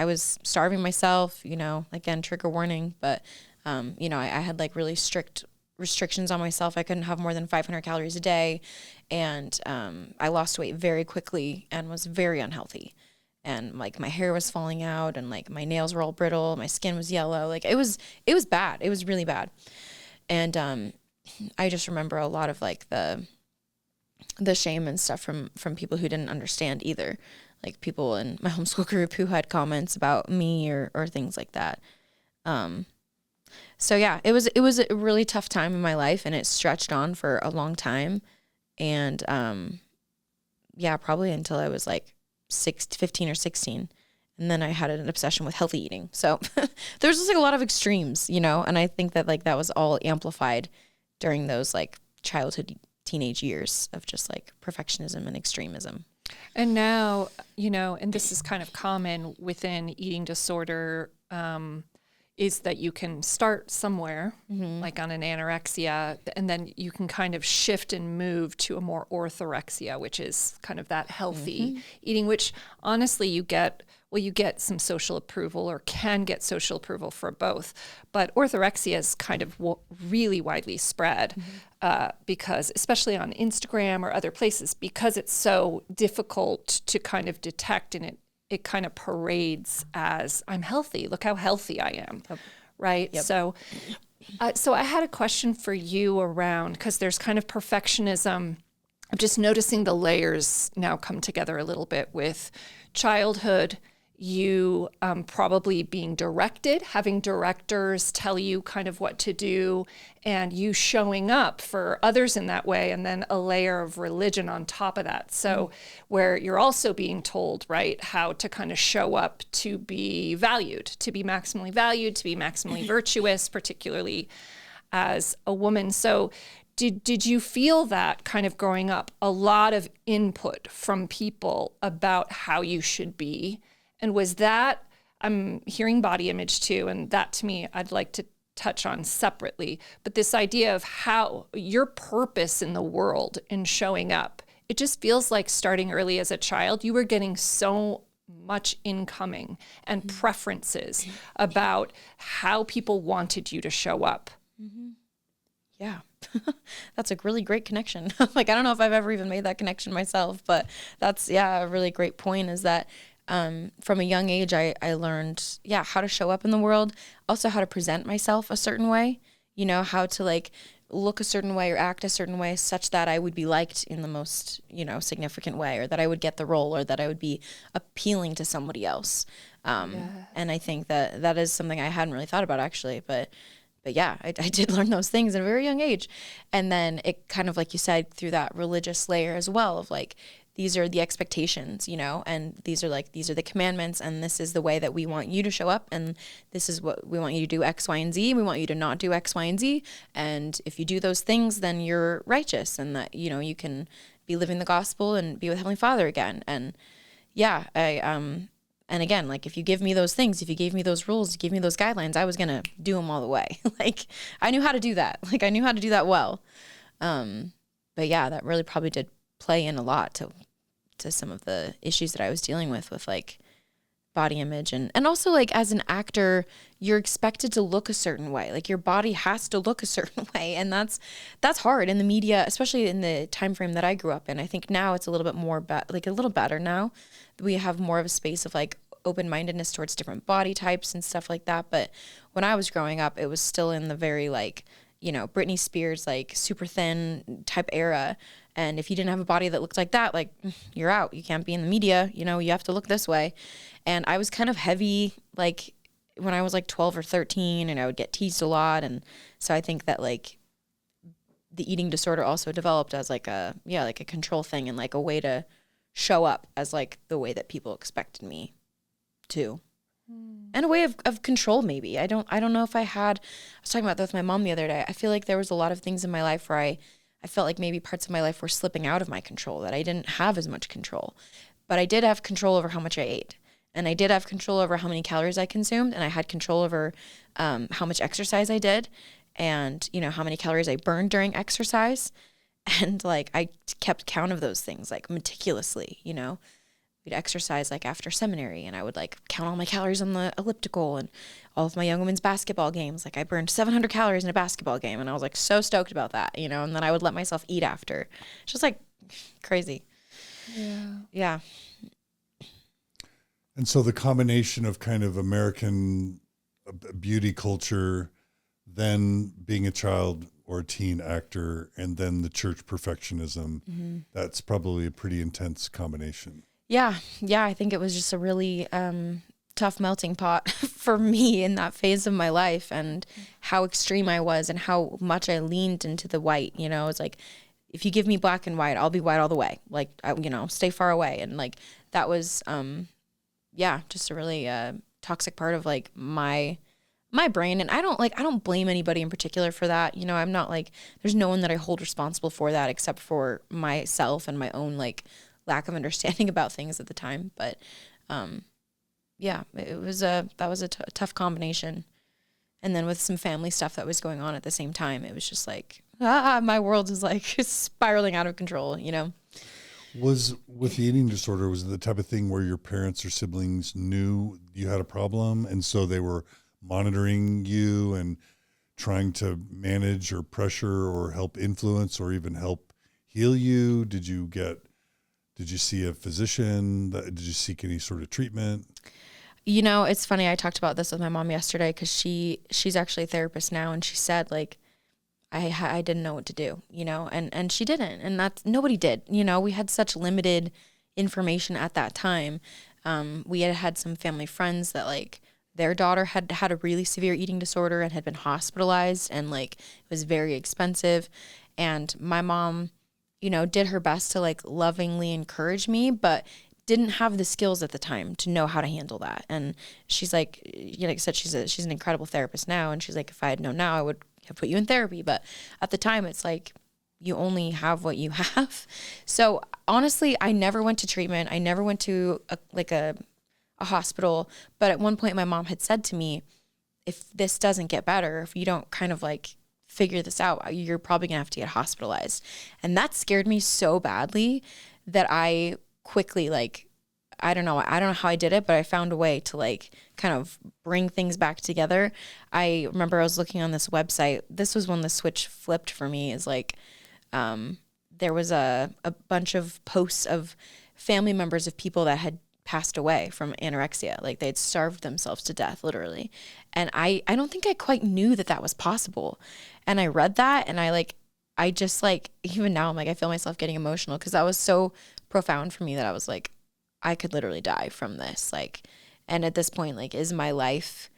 starving myself, you know, again, trigger warning, but you know, I had like really strict restrictions on myself. I couldn't have more than 500 calories a day. And I lost weight very quickly and was very unhealthy. And like my hair was falling out and like my nails were all brittle. My skin was yellow. Like it was bad. It was really bad. And I just remember a lot of like the shame and stuff from people who didn't understand either. Like people in my homeschool group who had comments about me or things like that. So yeah, it was a really tough time in my life, and it stretched on for a long time. And probably until I was like 15 or 16. And then I had an obsession with healthy eating. So there's just like a lot of extremes, you know, and I think that like that was all amplified during those like childhood, teenage years of just like perfectionism and extremism. And now, you know, and this is kind of common within eating disorder, is that you can start somewhere, like on an anorexia, and then you can kind of shift and move to a more orthorexia, which is kind of that healthy eating, which honestly you get some social approval or can get social approval for both. But orthorexia is kind of really widely spread because, especially on Instagram or other places, because it's so difficult to kind of detect, and it kind of parades as I'm healthy. Look how healthy I am, right? Yep. So I had a question for you around, because there's kind of perfectionism. I'm just noticing the layers now come together a little bit with childhood, you probably being directed, having directors tell you kind of what to do, and you showing up for others in that way, and then a layer of religion on top of that. So where you're also being told, right, how to kind of show up to be valued, to be maximally valued, to be maximally virtuous, particularly as a woman. So did you feel that kind of growing up, a lot of input from people about how you should be? And was that, I'm hearing body image too, and that to me, I'd like to touch on separately, but this idea of how your purpose in the world in showing up, it just feels like starting early as a child, you were getting so much incoming and preferences about how people wanted you to show up. Yeah. That's a really great connection. Like, I don't know if I've ever even made that connection myself, but that's, a really great point is that from a young age, I learned, how to show up in the world, also how to present myself a certain way, you know, how to like look a certain way or act a certain way such that I would be liked in the most, significant way, or that I would get the role, or that I would be appealing to somebody else. And I think that is something I hadn't really thought about actually, but yeah, I did learn those things at a very young age. And then it kind of, like you said, through that religious layer as well of like, these are the expectations, and these are the commandments, and this is the way that we want you to show up, and this is what we want you to do, X, Y, and Z. We want you to not do X, Y, and Z. And if you do those things, then you're righteous, and that, you can be living the gospel and be with Heavenly Father again. And and again, like if you give me those things, if you gave me those rules, you give me those guidelines, I was going to do them all the way. Like I knew how to do that. Like I knew how to do that well. But yeah, that really probably did play in a lot to some of the issues that I was dealing with like body image and also like as an actor, you're expected to look a certain way. Like your body has to look a certain way. And that's hard in the media, especially in the time frame that I grew up in. I think now it's a little bit more a little better now. We have more of a space of like open-mindedness towards different body types and stuff like that. But when I was growing up, it was still in the very like, Britney Spears, like super thin type era. And if you didn't have a body that looked like that, like you're out. You can't be in the media, you have to look this way. And I was kind of heavy, like when I was like 12 or 13, and I would get teased a lot. And so I think that like the eating disorder also developed as like a control thing and like a way to show up as like the way that people expected me to. And a way of control, maybe. I don't know if I was talking about that with my mom the other day. I feel like there was a lot of things in my life where I I felt like maybe parts of my life were slipping out of my control, that I didn't have as much control. But I did have control over how much I ate. And I did have control over how many calories I consumed. And I had control over how much exercise I did and, you know, how many calories I burned during exercise. And like, I kept count of those things like meticulously, you know. We'd exercise like after seminary and I would like count all my calories on the elliptical and all of my young women's basketball games. Like I burned 700 calories in a basketball game and I was like so stoked about that, you know, and then I would let myself eat after. It's just like crazy. Yeah. Yeah. And so the combination of kind of American beauty culture, then being a child or a teen actor, and then the church perfectionism, that's probably a pretty intense combination. Yeah. I think it was just a really tough melting pot for me in that phase of my life, and how extreme I was and how much I leaned into the white. You know, it's like, if you give me black and white, I'll be white all the way. Like, you know, stay far away. And like, that was, just a really toxic part of like my brain. And I don't blame anybody in particular for that. You know, I'm not like, there's no one that I hold responsible for that except for myself and my own like lack of understanding about things at the time. But it was that was a tough combination. And then with some family stuff that was going on at the same time, it was just like, my world is like spiraling out of control, you know? Was with the eating disorder, was it the type of thing where your parents or siblings knew you had a problem and so they were monitoring you and trying to manage or pressure or help influence or even help heal you? Did you see a physician? Did you seek any sort of treatment? You know, it's funny. I talked about this with my mom yesterday because she's actually a therapist now, and she said like, I didn't know what to do, you know, and she didn't, and nobody did, you know. We had such limited information at that time. We had some family friends that like their daughter had a really severe eating disorder and had been hospitalized, and like it was very expensive. And my mom, you know, did her best to like lovingly encourage me, but didn't have the skills at the time to know how to handle that. And she's like, you know, like I said, she's an incredible therapist now. And she's like, if I had known now, I would have put you in therapy. But at the time, it's like, you only have what you have. So honestly, I never went to treatment. I never went to a hospital. But at one point, my mom had said to me, if this doesn't get better, if you don't kind of like figure this out, you're probably gonna have to get hospitalized. And that scared me so badly that I quickly, like, I don't know how I did it, but I found a way to like kind of bring things back together. I remember I was looking on this website. This was when the switch flipped for me, is like, there was a bunch of posts of family members of people that had passed away from anorexia. Like they'd starved themselves to death, literally. And I don't think I quite knew that was possible. And I read that, and I just like, even now I'm like, I feel myself getting emotional because that was so profound for me that I was like, I could literally die from this. Like, and at this point, like, is my life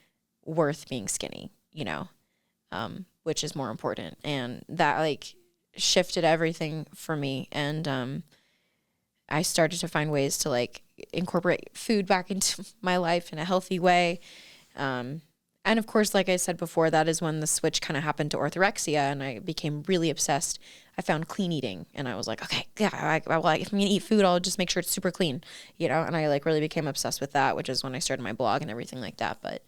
worth being skinny, you know, which is more important. And that like shifted everything for me. And I started to find ways to like incorporate food back into my life in a healthy way. And of course, like I said before, that is when the switch kind of happened to orthorexia, and I became really obsessed. I found clean eating, and I was like, okay, yeah, if I'm gonna eat food, I'll just make sure it's super clean, you know. And I like really became obsessed with that, which is when I started my blog and everything like that. But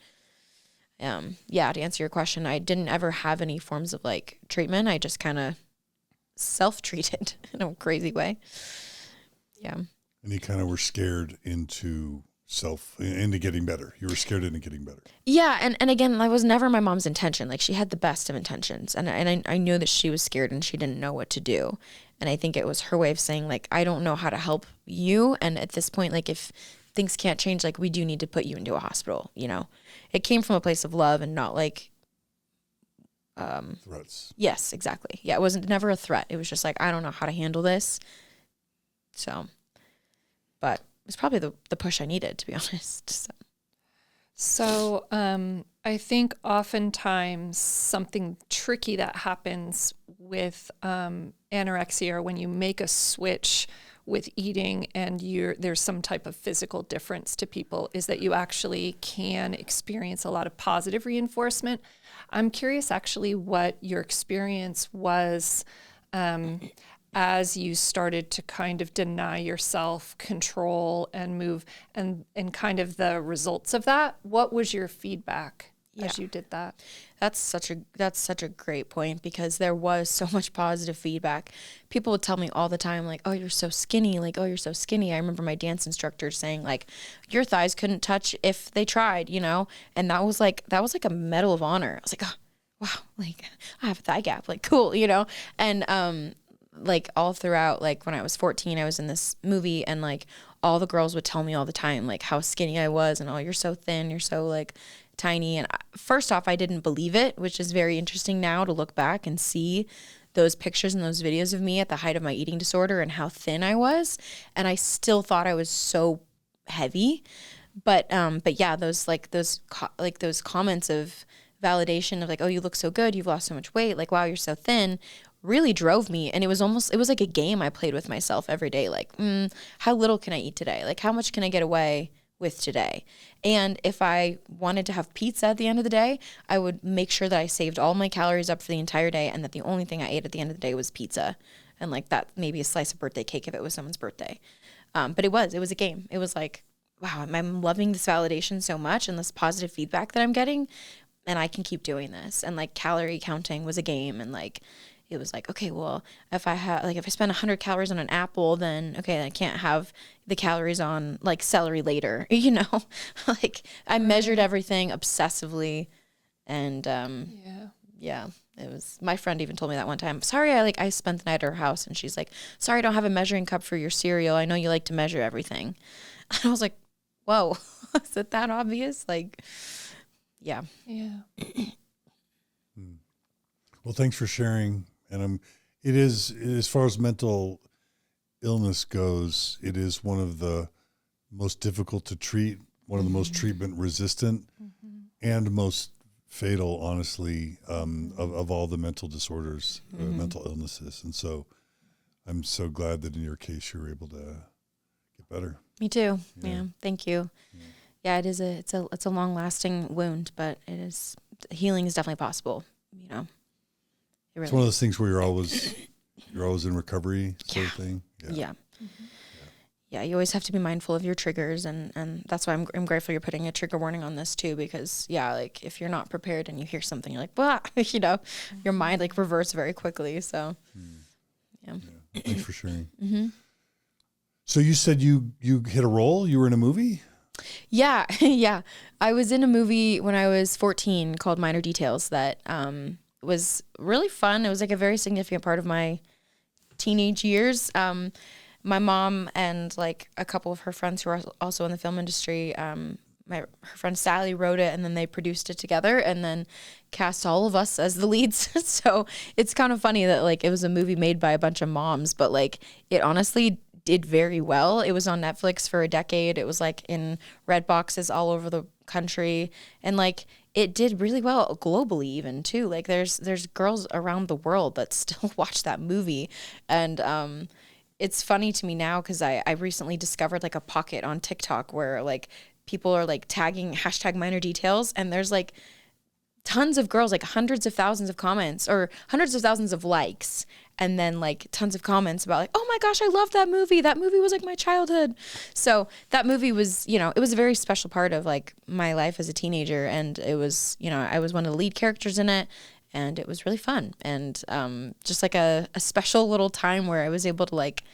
yeah, to answer your question, I didn't ever have any forms of like treatment. I just kind of self-treated in a crazy way. Yeah. And you kind of were scared into getting better. You were scared into getting better. Yeah. And again, that was never my mom's intention. Like, she had the best of intentions. And I knew that she was scared and she didn't know what to do. And I think it was her way of saying, like, I don't know how to help you. And at this point, like, if things can't change, like, we do need to put you into a hospital, you know. It came from a place of love and not like threats. Yes, exactly. Yeah, it wasn't never a threat. It was just like, I don't know how to handle this. So, but it was probably the push I needed, to be honest. So I think oftentimes something tricky that happens with anorexia, or when you make a switch with eating and there's some type of physical difference to people, is that you actually can experience a lot of positive reinforcement. I'm curious actually what your experience was as you started to kind of deny yourself control and move and kind of the results of that? What was your feedback as you did that? That's such a great point, because there was so much positive feedback. People would tell me all the time, like, oh, you're so skinny. Like, oh, you're so skinny. I remember my dance instructor saying, like, your thighs couldn't touch if they tried, you know? And that was like a medal of honor. I was like, oh, wow, like I have a thigh gap, like cool, you know? And, like all throughout, like when I was 14, I was in this movie, and like all the girls would tell me all the time, like how skinny I was, and oh, you're so thin, you're so like tiny. And first off, I didn't believe it, which is very interesting now to look back and see those pictures and those videos of me at the height of my eating disorder and how thin I was. And I still thought I was so heavy. But yeah, those comments of validation of like, oh, you look so good, you've lost so much weight, like, wow, you're so thin, really drove me. And it was like a game I played with myself every day. Like, how little can I eat today? Like, how much can I get away with today? And if I wanted to have pizza at the end of the day, I would make sure that I saved all my calories up for the entire day, and that the only thing I ate at the end of the day was pizza. And like that, maybe a slice of birthday cake if it was someone's birthday. But it was a game. It was like, wow, I'm loving this validation so much and this positive feedback that I'm getting, and I can keep doing this. And like calorie counting was a game, and like it was like, okay, well, if I spend 100 calories on an apple, then okay, I can't have the calories on like celery later, you know? Like I measured everything obsessively, and yeah, it was, my friend even told me that one time, sorry, I spent the night at her house, and she's like, sorry, I don't have a measuring cup for your cereal. I know you like to measure everything. And I was like, whoa, is it that obvious? Like, yeah. Yeah. Well, thanks for sharing. And it is, as far as mental illness goes, it is one of the most difficult to treat, one of the most treatment resistant, and most fatal, honestly, of all the mental disorders, mental illnesses. And so I'm so glad that in your case, you were able to get better. Me too. Yeah. Thank you. Yeah, it is it's a long lasting wound, but healing is definitely possible, you know. It's one of those things where you're always in recovery sort of thing. Yeah. Yeah, you always have to be mindful of your triggers, and that's why I'm grateful you're putting a trigger warning on this too, because like if you're not prepared and you hear something, you're like, bah, you know, your mind like reverts very quickly. So yeah. Thanks for sharing. So you said you hit a role, you were in a movie? Yeah. Yeah. I was in a movie when I was 14 called Minor Details that was really fun. It was like a very significant part of my teenage years. My mom and like a couple of her friends who are also in the film industry, her friend Sally wrote it, and then they produced it together and then cast all of us as the leads. So it's kind of funny that like it was a movie made by a bunch of moms, but like it honestly did very well. It was on Netflix for a decade. It was like in red boxes all over the country, and like it did really well globally even too. Like there's girls around the world that still watch that movie. And it's funny to me now because I recently discovered like a pocket on TikTok where like people are like tagging #minor-details, and there's like tons of girls, like hundreds of thousands of comments or hundreds of thousands of likes, and then like tons of comments about like, oh my gosh, I loved that movie. That movie was like my childhood. So that movie was, you know, it was a very special part of like my life as a teenager. And it was, you know, I was one of the lead characters in it, and it was really fun. And just like a special little time where I was able to like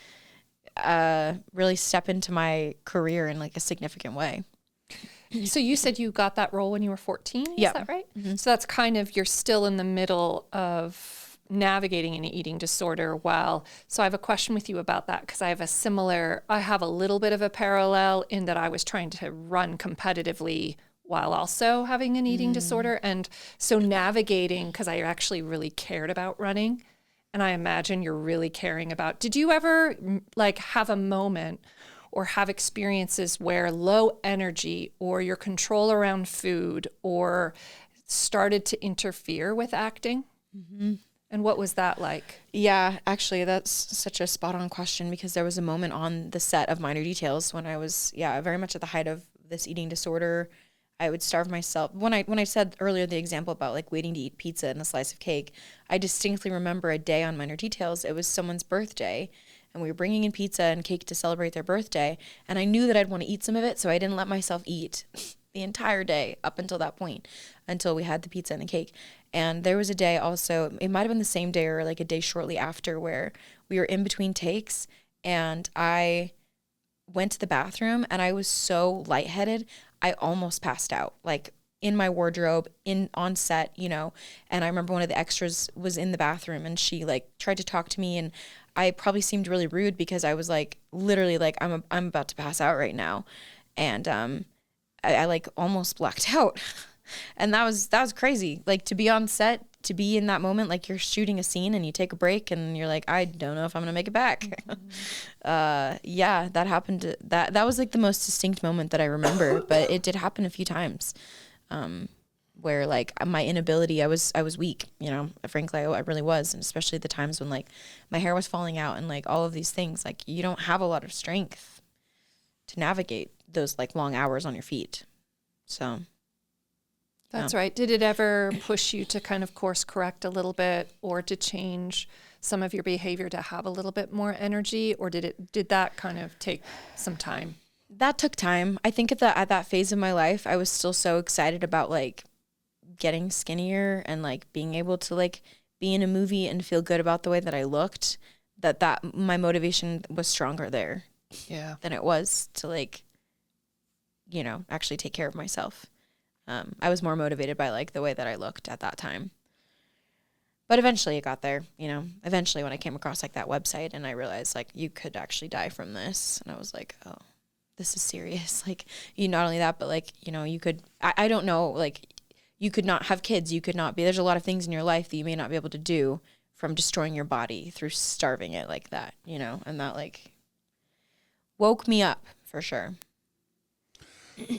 really step into my career in like a significant way. So you said you got that role when you were 14, Yeah. Is that right? So that's kind of, you're still in the middle of navigating an eating disorder so I have a question with you about that, because I have a little bit of a parallel in that I was trying to run competitively while also having an eating disorder. And so navigating, because I actually really cared about running, and I imagine you're really caring about, did you ever like have a moment or have experiences where low energy or your control around food or started to interfere with acting? And what was that like? Yeah, actually, that's such a spot on question, because there was a moment on the set of Minor Details when I was, very much at the height of this eating disorder. I would starve myself. When I said earlier the example about like waiting to eat pizza and a slice of cake, I distinctly remember a day on Minor Details. It was someone's birthday, and we were bringing in pizza and cake to celebrate their birthday, and I knew that I'd want to eat some of it, so I didn't let myself eat the entire day up until that point, until we had the pizza and the cake. And there was a day also, it might have been the same day or like a day shortly after, where we were in between takes, and I went to the bathroom, and I was so lightheaded, I almost passed out, like in my wardrobe, on set, you know. And I remember one of the extras was in the bathroom, and she like tried to talk to me, and I probably seemed really rude because I was like literally like I'm about to pass out right now, and I like almost blacked out, and that was that like to be on set, to be in that moment, like you're shooting a scene and you take a break and you're like, I don't know if I'm gonna make it back. Yeah, that happened. That was like the most distinct moment that I remember, but it did happen a few times, where like my inability, I was weak, you know, frankly, I really was. And especially the times when like my hair was falling out and like all of these things, like you don't have a lot of strength to navigate those like long hours on your feet. So. That's right. Did it ever push you to kind of course correct a little bit, or to change some of your behavior to have a little bit more energy, or did that kind of take some time? That took time. I think at that phase of my life, I was still so excited about like getting skinnier and like being able to like be in a movie and feel good about the way that I looked, that my motivation was stronger there. Yeah. Than it was to like, you know, actually take care of myself. I was more motivated by like the way that I looked at that time. But eventually it got there, you know. Eventually when I came across like that website and I realized like you could actually die from this, and I was like, oh, this is serious. Like, you not only that, but like, you know, you could, I don't know, like you could not have kids, you could not be, there's a lot of things in your life that you may not be able to do from destroying your body through starving it like that, you know. And that like woke me up for sure.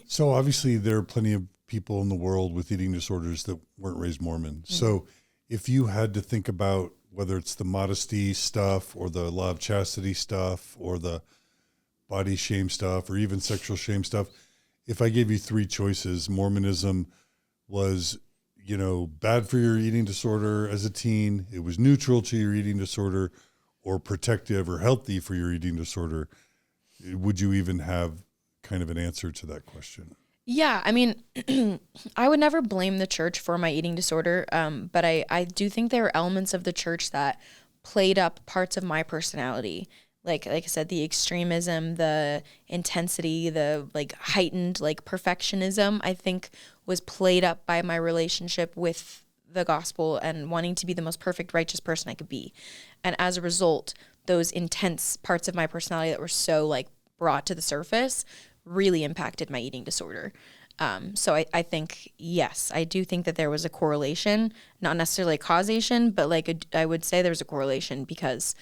So obviously there are plenty of people in the world with eating disorders that weren't raised Mormon. Mm-hmm. So if you had to think about whether it's the modesty stuff or the law of chastity stuff or the body shame stuff or even sexual shame stuff, if I gave you three choices, Mormonism was, you know, bad for your eating disorder as a teen, it was neutral to your eating disorder, or protective or healthy for your eating disorder, would you even have kind of an answer to that question? Yeah, I mean, I would never blame the church for my eating disorder, but I do think there are elements of the church that played up parts of my personality. Like I said, the extremism, the intensity, the like heightened like perfectionism, I think was played up by my relationship with the gospel and wanting to be the most perfect, righteous person I could be. And as a result, those intense parts of my personality that were so like brought to the surface really impacted my eating disorder. So I think, yes, I do think that there was a correlation, not necessarily a causation, but like I would say there's a correlation because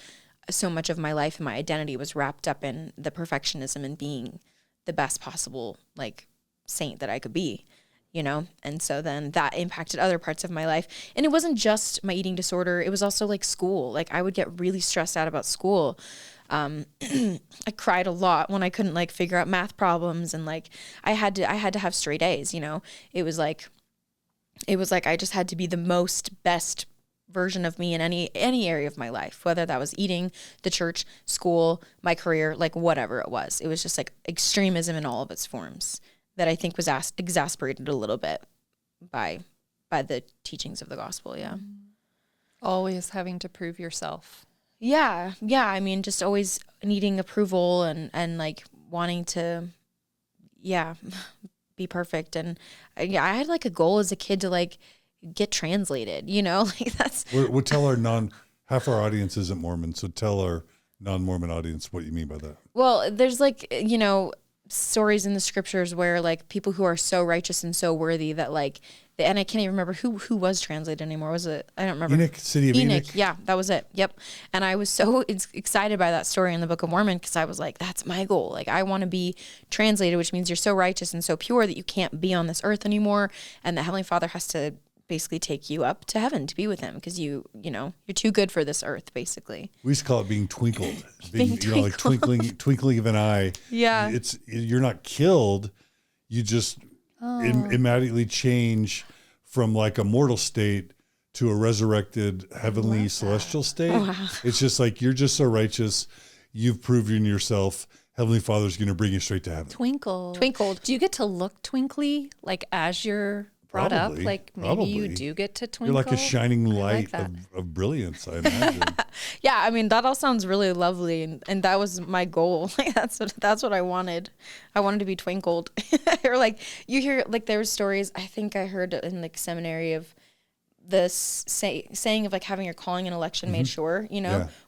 so much of my life and my identity was wrapped up in the perfectionism and being the best possible like saint that I could be, you know? And so then that impacted other parts of my life. And it wasn't just my eating disorder. It was also like school. Like I would get really stressed out about school. I cried a lot when I couldn't like figure out math problems, and like I had to have straight A's, you know. It was like I just had to be the most best version of me in any area of my life, whether that was eating, the church, school, my career, like whatever it was. It was just like extremism in all of its forms that I think was exasperated a little bit by the teachings of the gospel. Yeah. Always having to prove yourself. Yeah. I mean, just always needing approval and like wanting to, be perfect. And yeah, I had like a goal as a kid to like get translated, you know, like that's. We'll tell half our audience isn't Mormon, so tell our non-Mormon audience what you mean by that. Well, there's like, you know, stories in the scriptures where like people who are so righteous and so worthy that like, and I can't even remember who was translated anymore. Was it? I don't remember. Enoch, city of Enoch. Yeah, that was it. Yep. And I was so excited by that story in the Book of Mormon because I was like, that's my goal. Like I want to be translated, which means you're so righteous and so pure that you can't be on this earth anymore, and the Heavenly Father has to basically take you up to heaven to be with him because you know you're too good for this earth, basically. We used to call it being twinkled. You know, like twinkling of an eye. Yeah. You're not killed. You just immediately change from like a mortal state to a resurrected heavenly celestial state. Wow. It's just like, you're just so righteous. You've proven yourself. Heavenly Father's going to bring you straight to heaven. Twinkled. Do you get to look twinkly, like as you're brought up? Like maybe you do get to twinkle? You're like a shining light of brilliance, I imagine. Yeah, I mean, that all sounds really lovely. And that was my goal. Like, that's what I wanted. I wanted to be twinkled. Or like, you hear, like, there were stories, I think I heard in like seminary of this saying of like having your calling and election made sure,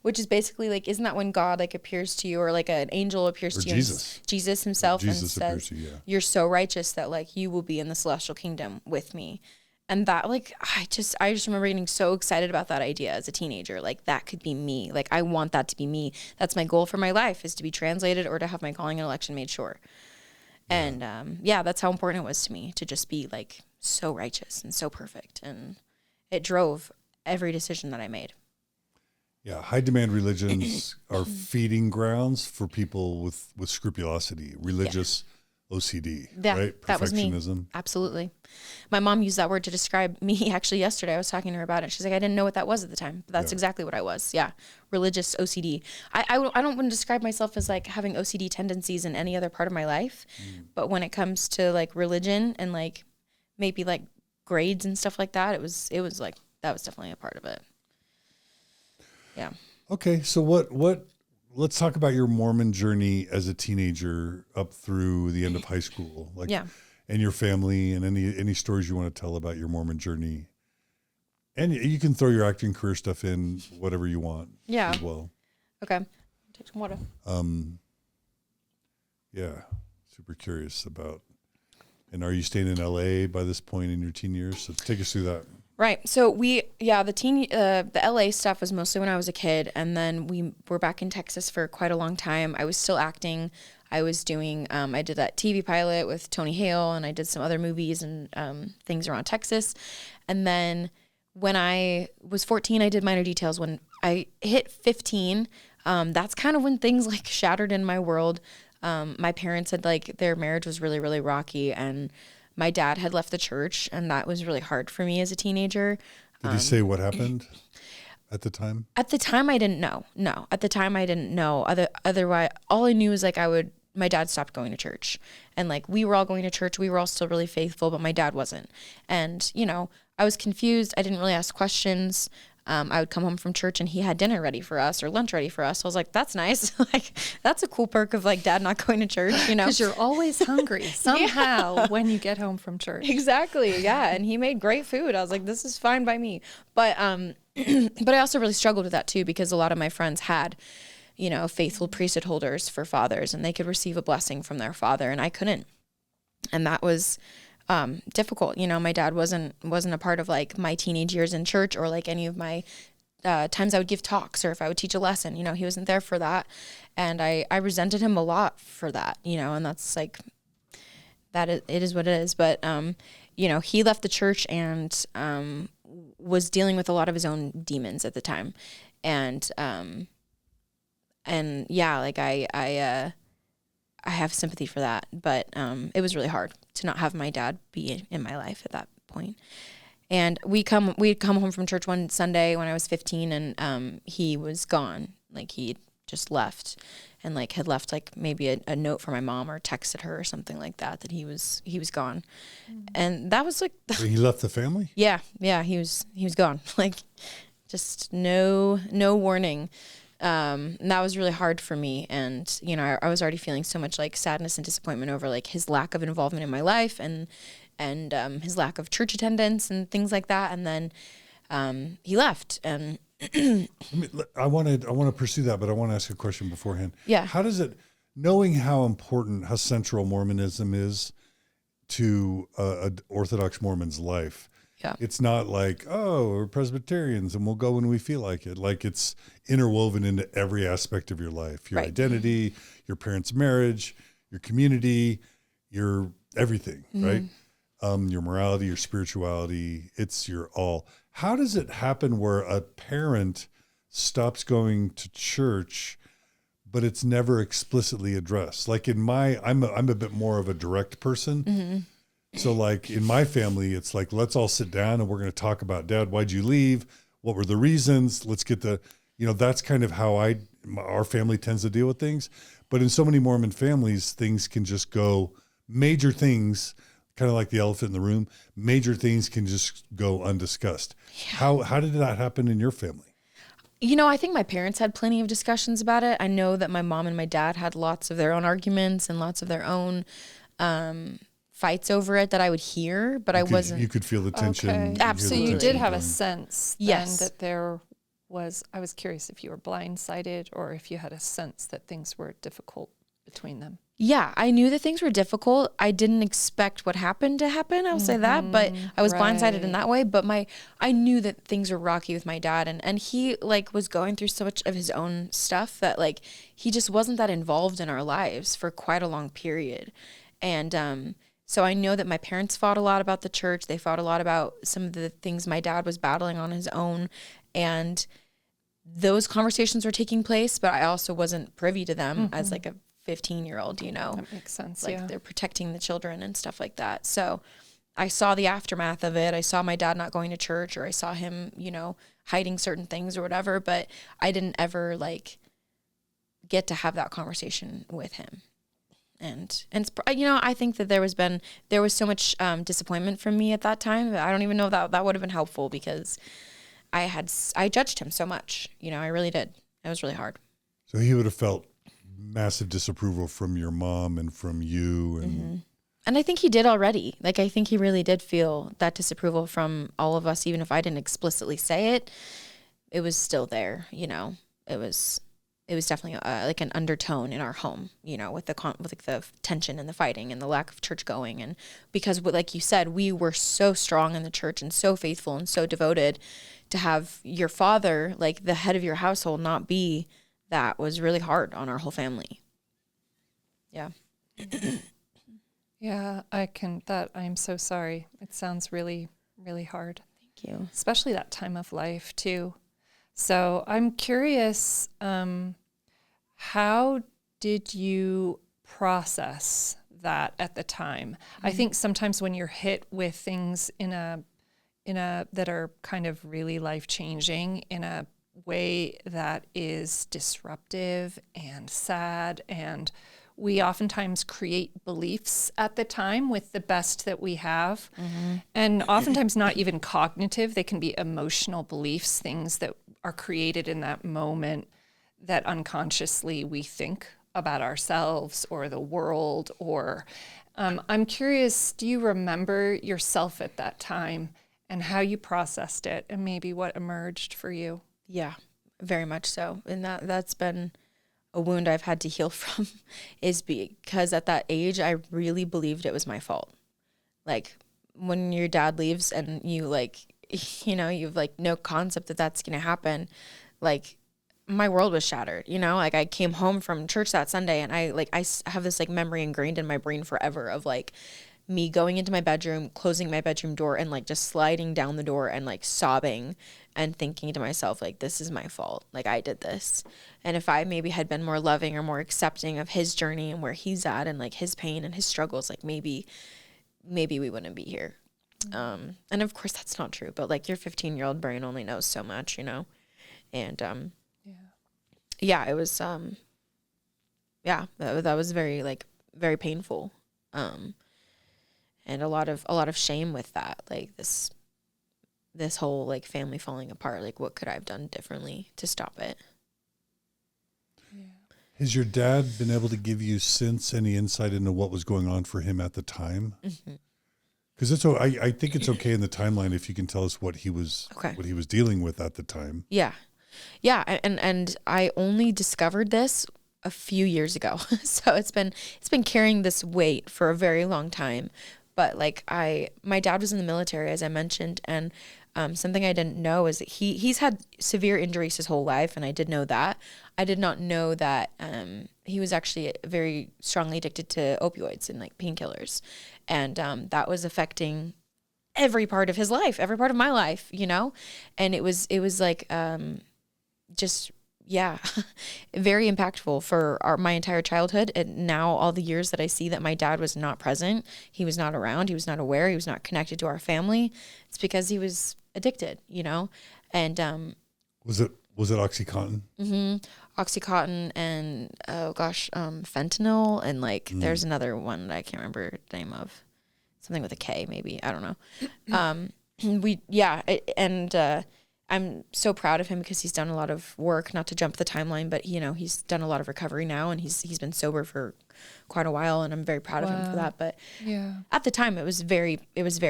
which is basically like, isn't that when God like appears to you, or like an angel appears to you, Jesus himself, Jesus and says, you're so righteous that like you will be in the celestial kingdom with me. And that, like, I just remember getting so excited about that idea as a teenager. Like, that could be me. Like, I want that to be me. That's my goal for my life, is to be translated or to have my calling and election made sure. And that's how important it was to me to just be like so righteous and so perfect. And it drove every decision that I made. Yeah, high demand religions are feeding grounds for people with scrupulosity, religious OCD, right? Perfectionism. That was me. Absolutely. My mom used that word to describe me actually yesterday. I was talking to her about it. She's like, I didn't know what that was at the time, but that's exactly what I was. Yeah. Religious OCD. I don't want to describe myself as like having OCD tendencies in any other part of my life. But when it comes to like religion and like maybe like grades and stuff like that, it was like, that was definitely a part of it. Yeah. Okay. So let's talk about your Mormon journey as a teenager up through the end of high school, and your family, and any stories you want to tell about your Mormon journey. And you can throw your acting career stuff in, whatever you want. Yeah. As well. Okay. Take some water. Yeah. Super curious about. And are you staying in LA by this point in your teen years? So take us through that. Right. So the LA stuff was mostly when I was a kid, and then we were back in Texas for quite a long time. I was still acting. I was doing, I did that TV pilot with Tony Hale, and I did some other movies and things around Texas. And then when I was 14, I did Minor Details. When I hit 15, that's kind of when things like shattered in my world. My parents had their marriage was really, really rocky, and my dad had left the church, and that was really hard for me as a teenager. Did he say what happened at the time? At the time, I didn't know. No, at the time, I didn't know. Otherwise, all I knew was my dad stopped going to church, and we were all going to church. We were all still really faithful, but my dad wasn't. And, I was confused. I didn't really ask questions. I would come home from church and he had dinner ready for us or lunch ready for us. So I was like, that's nice. That's a cool perk of dad not going to church, Because you're always hungry somehow when you get home from church. Exactly. Yeah. And he made great food. I was like, this is fine by me. But, but I also really struggled with that too, because a lot of my friends had, faithful priesthood holders for fathers, and they could receive a blessing from their father, and I couldn't. And that was difficult. My dad wasn't a part of my teenage years in church or any of my times I would give talks or if I would teach a lesson. He wasn't there for that, and I resented him a lot for that. And that's it is what it is. But he left the church and was dealing with a lot of his own demons at the time, and yeah, I have sympathy for that, but it was really hard to not have my dad be in my life at that point. And we'd come home from church one Sunday when I was 15, and he was gone. He just left, and had left maybe a note for my mom or texted her or something like that he was gone. And that was So he left the family? Yeah, he was gone. Just no warning. And that was really hard for me. And, I was already feeling so much sadness and disappointment over his lack of involvement in my life and his lack of church attendance and things like that. And then he left. And I want to pursue that, but I want to ask a question beforehand. Yeah. How does it, knowing how central Mormonism is to an Orthodox Mormon's life, yeah. It's not we're Presbyterians and we'll go when we feel like it. It's interwoven into every aspect of your life, your identity, your parents' marriage, your community, your everything, right? Your morality, your spirituality, it's your all. How does it happen where a parent stops going to church, but it's never explicitly addressed? I'm a bit more of a direct person. So like in my family, it's like, let's all sit down and we're going to talk about, Dad, why'd you leave? What were the reasons? Let's get that's kind of how our family tends to deal with things. But in so many Mormon families, things can just go, major things, kind of like the elephant in the room, major things can just go undiscussed. Yeah. How did that happen in your family? I think my parents had plenty of discussions about it. I know that my mom and my dad had lots of their own arguments and lots of their own fights over it that I would hear, but You could feel the tension. Okay. Absolutely. So you did have a sense yes. then that there was, I was curious if you were blindsided or if you had a sense that things were difficult between them. Yeah, I knew that things were difficult. I didn't expect what happened to happen. I'll say that, but I was blindsided in that way. But I knew that things were rocky with my dad, and he was going through so much of his own stuff that he just wasn't that involved in our lives for quite a long period. And so I know that my parents fought a lot about the church. They fought a lot about some of the things my dad was battling on his own, and those conversations were taking place. But I also wasn't privy to them as a 15-year-old, That makes sense. They're protecting the children and stuff like that. So I saw the aftermath of it. I saw my dad not going to church, or I saw him, hiding certain things or whatever, but I didn't ever get to have that conversation with him. And I think that there was so much disappointment from me at that time. I don't even know that would have been helpful, because I judged him so much. I really did. It was really hard. So he would have felt massive disapproval from your mom and from you. And I think he did already. I think he really did feel that disapproval from all of us, even if I didn't explicitly say it. It was still there, It was definitely an undertone in our home, with the tension and the fighting and the lack of church going. And because, like you said, we were so strong in the church and so faithful and so devoted, to have your father, the head of your household, not be, that was really hard on our whole family. Yeah. Yeah, I'm so sorry. It sounds really, really hard. Thank you. Especially that time of life too. So I'm curious, how did you process that at the time? I think sometimes when you're hit with things in a that are kind of really life-changing in a way that is disruptive and sad, and we oftentimes create beliefs at the time with the best that we have, and oftentimes not even cognitive. They can be emotional beliefs, things that are created in that moment that unconsciously we think about ourselves or the world. Or I'm curious, do you remember yourself at that time and how you processed it and maybe what emerged for you? Yeah, very much so. And that's been a wound I've had to heal from, is because at that age, I really believed it was my fault. When your dad leaves and you you've no concept that that's going to happen, my world was shattered, I came home from church that Sunday, and I have this memory ingrained in my brain forever of me going into my bedroom, closing my bedroom door, and just sliding down the door and sobbing and thinking to myself, this is my fault. I did this. And if I maybe had been more loving or more accepting of his journey and where he's at and his pain and his struggles, maybe we wouldn't be here. And of course that's not true, but your 15-year-old brain only knows so much, And yeah, it was that was very very painful. And a lot of shame with that, this whole family falling apart. What could I have done differently to stop it? Yeah. Has your dad been able to give you any insight into what was going on for him at the time? Because I think it's okay in the timeline if you can tell us what he was dealing with at the time. Yeah, and I only discovered this a few years ago, so it's been carrying this weight for a very long time. But my dad was in the military, as I mentioned, and something I didn't know is that he's had severe injuries his whole life, and I did know that. I did not know that he was actually very strongly addicted to opioids and painkillers, and that was affecting every part of his life, every part of my life, And it was just yeah, very impactful for my entire childhood. And now all the years that I see that my dad was not present, he was not around, he was not aware, he was not connected to our family. It's because he was addicted, you know? And, Was it OxyContin? Oxycontin and, fentanyl. And like, there's another one that I can't remember the name of, something with a K, maybe. I don't know. I'm so proud of him because he's done a lot of work, not to jump the timeline, but you know, he's done a lot of recovery now, and he's been sober for quite a while, and I'm very proud of him for that. But at the time it was very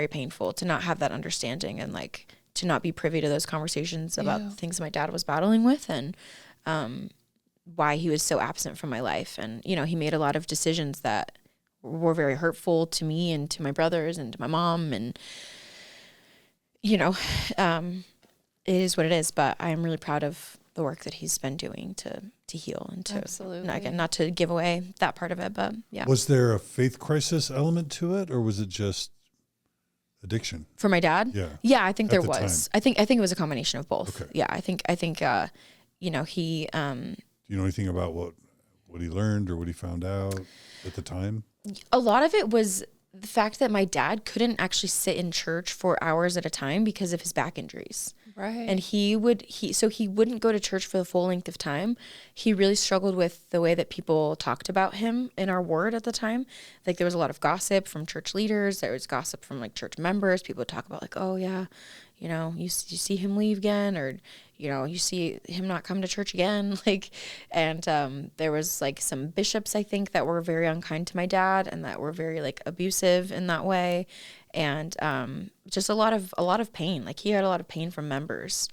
painful to not have that understanding, and like to not be privy to those conversations about the things my dad was battling with, and why he was so absent from my life. And you know, he made a lot of decisions that were very hurtful to me and to my brothers and to my mom, and you know, it is what it is, but I'm really proud of the work that he's been doing to heal and to, not to give away that part of it, but yeah. Was there a faith crisis element to it, or was it just addiction? For my dad? Yeah. Yeah, I think there was. I think it was a combination of both. Okay. Yeah, I think you know, he Do you know anything about what he learned or what he found out at the time? A lot of it was the fact that my dad couldn't actually sit in church for hours at a time because of his back injuries. Right. And he wouldn't go to church for the full length of time. He really struggled with the way that people talked about him in our ward at the time. Like there was a lot of gossip from church leaders. There was gossip from like church members. People would talk about like, oh yeah, you know, you see him leave again, or, you know, you see him not come to church again. Like, and there was like some bishops, I think, that were very unkind to my dad and that were very like abusive in that way. And just a lot of pain. Like he had a lot of pain from members.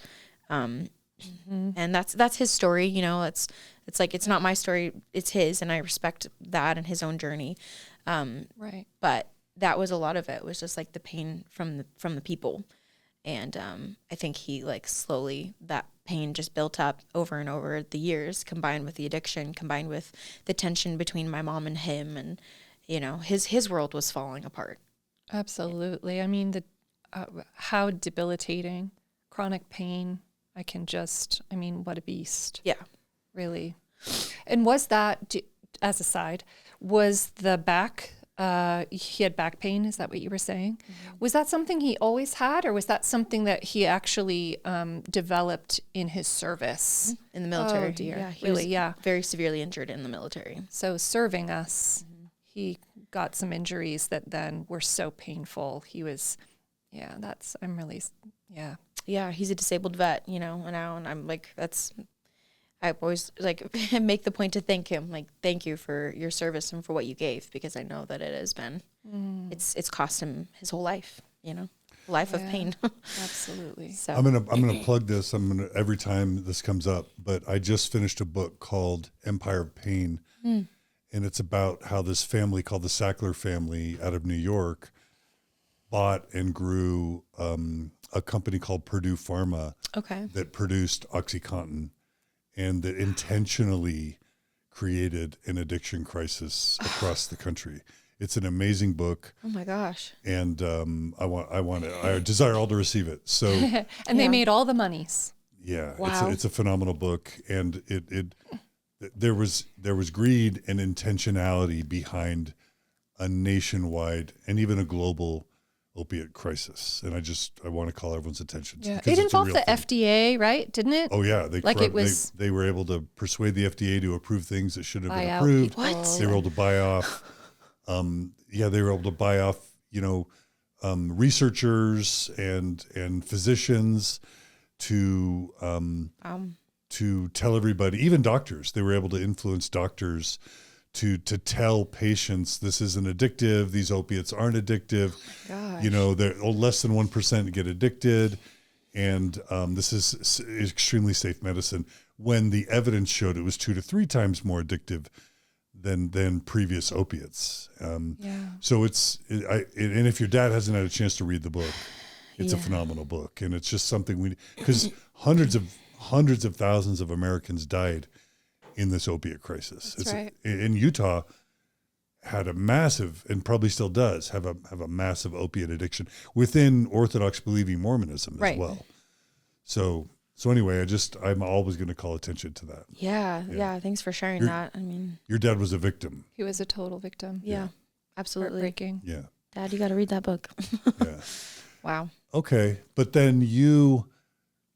And that's his story, you know. It's like, it's not my story, it's his, and I respect that and his own journey. Right. But that was a lot of it, was just like the pain from the people. And I think he like slowly, that pain just built up over and over the years, combined with the addiction, combined with the tension between my mom and him, and you know, his world was falling apart. Absolutely. I mean, how debilitating, chronic pain. What a beast. Yeah. Really. And was that, as a side, was the back, he had back pain, is that what you were saying? Mm-hmm. Was that something he always had, or was that something that he actually developed in his service? In the military. Oh, dear. Yeah, he really, was very severely injured in the military. So serving us, he got some injuries that then were so painful. He was, Yeah, he's a disabled vet, you know, now, and I'm like, I always like make the point to thank him, like, thank you for your service and for what you gave, because I know that it has been, it's cost him his whole life, you know, life of pain. Absolutely. So I'm gonna plug this. Every time this comes up, but I just finished a book called Empire of Pain, and it's about how this family called the Sackler family out of New York bought and grew a company called Purdue Pharma that produced OxyContin, and that intentionally created an addiction crisis across the country. It's an amazing book. Oh my gosh! And I desire all to receive it. So and they made all the monies. Yeah, wow. It's a phenomenal book, and there was greed and intentionality behind a nationwide and even a global opiate crisis, and I want to call everyone's attention to it. It involved the FDA, right? Didn't it? Oh yeah, they were able to persuade the FDA to approve things that should have been approved. What? They were able to buy off. They were able to buy off, you know, researchers and physicians to tell everybody, even doctors. They were able to influence doctors to tell patients this isn't addictive, these opiates aren't addictive. Gosh. You know, they're less than 1% get addicted, and this is extremely safe medicine, when the evidence showed it was 2 to 3 times more addictive than previous opiates. So and if your dad hasn't had a chance to read the book, it's a phenomenal book, and it's just something because hundreds of thousands of Americans died in this opiate crisis. That's right. In Utah, had a massive, and probably still does have a massive opiate addiction within Orthodox believing Mormonism as well. So So anyway, I'm always going to call attention to that. Yeah. Thanks for sharing that. I mean, your dad was a victim. He was a total victim. Yeah. Absolutely. Heartbreaking. Yeah. Dad, you got to read that book. Yeah. Wow. Okay. But then you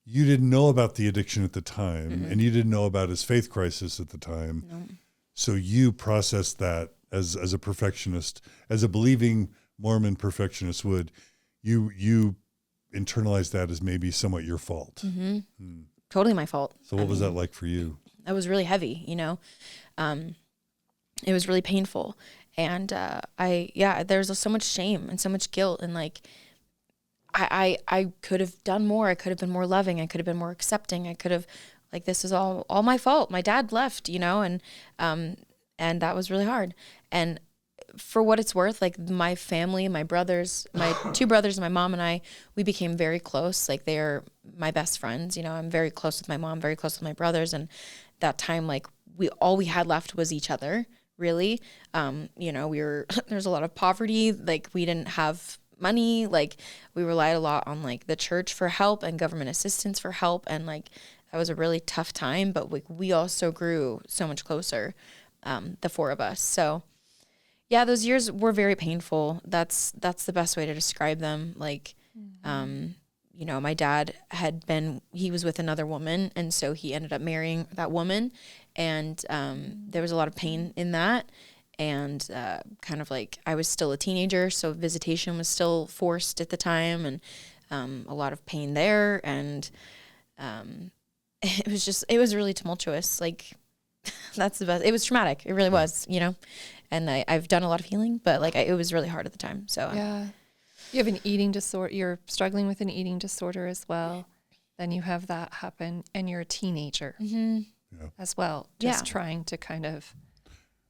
didn't know about the addiction at the time, and you didn't know about his faith crisis at the time. No. So you processed that as a perfectionist, as a believing Mormon perfectionist would. You internalized that as maybe somewhat your fault. Totally my fault. So what was that like for you? It was really heavy, you know. It was really painful. And there's so much shame and so much guilt, and like I could have done more. I could have been more loving. I could have been more accepting. I could have, like, this is all my fault. My dad left, you know, and that was really hard. And for what it's worth, like, my family, my brothers, my two brothers and my mom and I, we became very close. Like, they are my best friends. You know, I'm very close with my mom, very close with my brothers. And that time, like, all we had left was each other, really. You know, there's a lot of poverty. Like, we didn't have money. Like, we relied a lot on, like, the church for help and government assistance for help. And, like, that was a really tough time, but, like, we also grew so much closer, the four of us. So yeah, those years were very painful. That's the best way to describe them. Like, you know, my dad he was with another woman, and so he ended up marrying that woman, and there was a lot of pain in that, and kind of like, I was still a teenager, so visitation was still forced at the time, and a lot of pain there, and it was really tumultuous. Like, that's the best. It was traumatic. It really was, you know. And I've done a lot of healing, but, like, it was really hard at the time. So yeah, you have an eating disorder. You're struggling with an eating disorder as well. Then you have that happen, and you're a teenager as well. Just trying to kind of,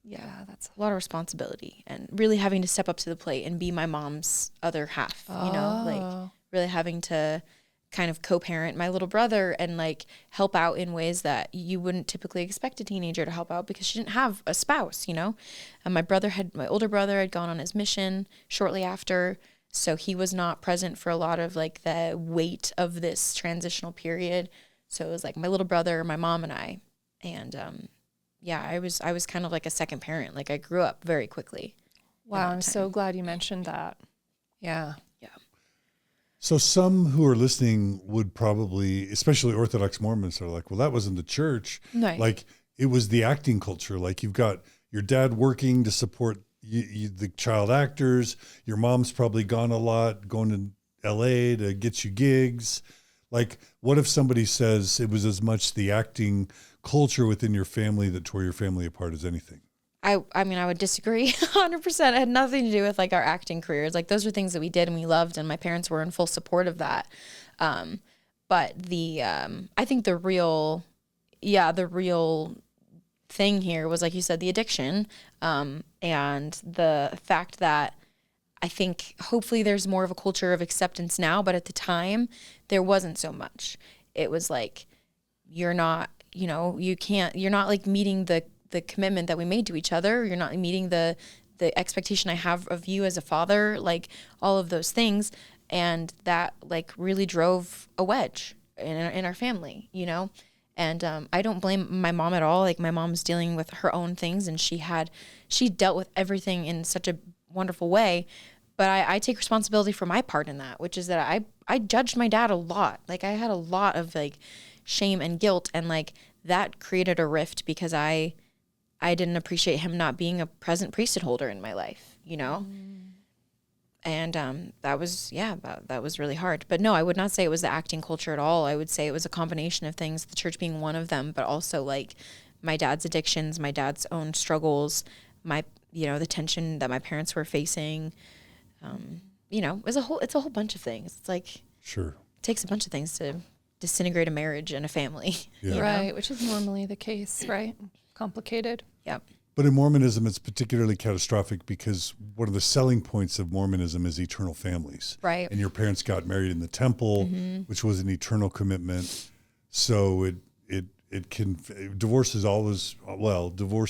that's a lot of responsibility, and really having to step up to the plate and be my mom's other half. You know, like, really having to kind of co-parent my little brother and, like, help out in ways that you wouldn't typically expect a teenager to help out, because she didn't have a spouse, you know. And my older brother had gone on his mission shortly after, so he was not present for a lot of, like, the weight of this transitional period. So it was like my little brother, my mom, and I. And I was kind of like a second parent. Like, I grew up very quickly. Wow, I'm so glad you mentioned that. Yeah. So some who are listening would probably, especially Orthodox Mormons, are like, well, that wasn't the church. Right. Like, it was the acting culture. Like, you've got your dad working to support the child actors. Your mom's probably gone a lot, going to LA to get you gigs. Like, what if somebody says it was as much the acting culture within your family that tore your family apart as anything? I mean, I would disagree 100%. It had nothing to do with, like, our acting careers. Like, those were things that we did and we loved, and my parents were in full support of that. But I think the real thing here was, like you said, the addiction, and the fact that I think hopefully there's more of a culture of acceptance now, but at the time there wasn't so much. It was like, you're not, you know, you're not, like, meeting the commitment that we made to each other. You're not meeting the expectation I have of you as a father, like, all of those things. And that, like, really drove a wedge in our family, you know? And I don't blame my mom at all. Like, my mom's dealing with her own things, and she dealt with everything in such a wonderful way. But I take responsibility for my part in that, which is that I judged my dad a lot. Like, I had a lot of, like, shame and guilt, and, like, that created a rift because I didn't appreciate him not being a present priesthood holder in my life, you know? And that was really hard. But no, I would not say it was the acting culture at all. I would say it was a combination of things, the church being one of them, but also, like, my dad's addictions, my dad's own struggles, the tension that my parents were facing. You know, it's a whole bunch of things. It's like, sure, it takes a bunch of things to disintegrate a marriage and a family. Yeah. Right, which is normally the case, right? Complicated. Yep. But in Mormonism, it's particularly catastrophic because one of the selling points of Mormonism is eternal families. Right. And your parents got married in the temple, which was an eternal commitment. So divorce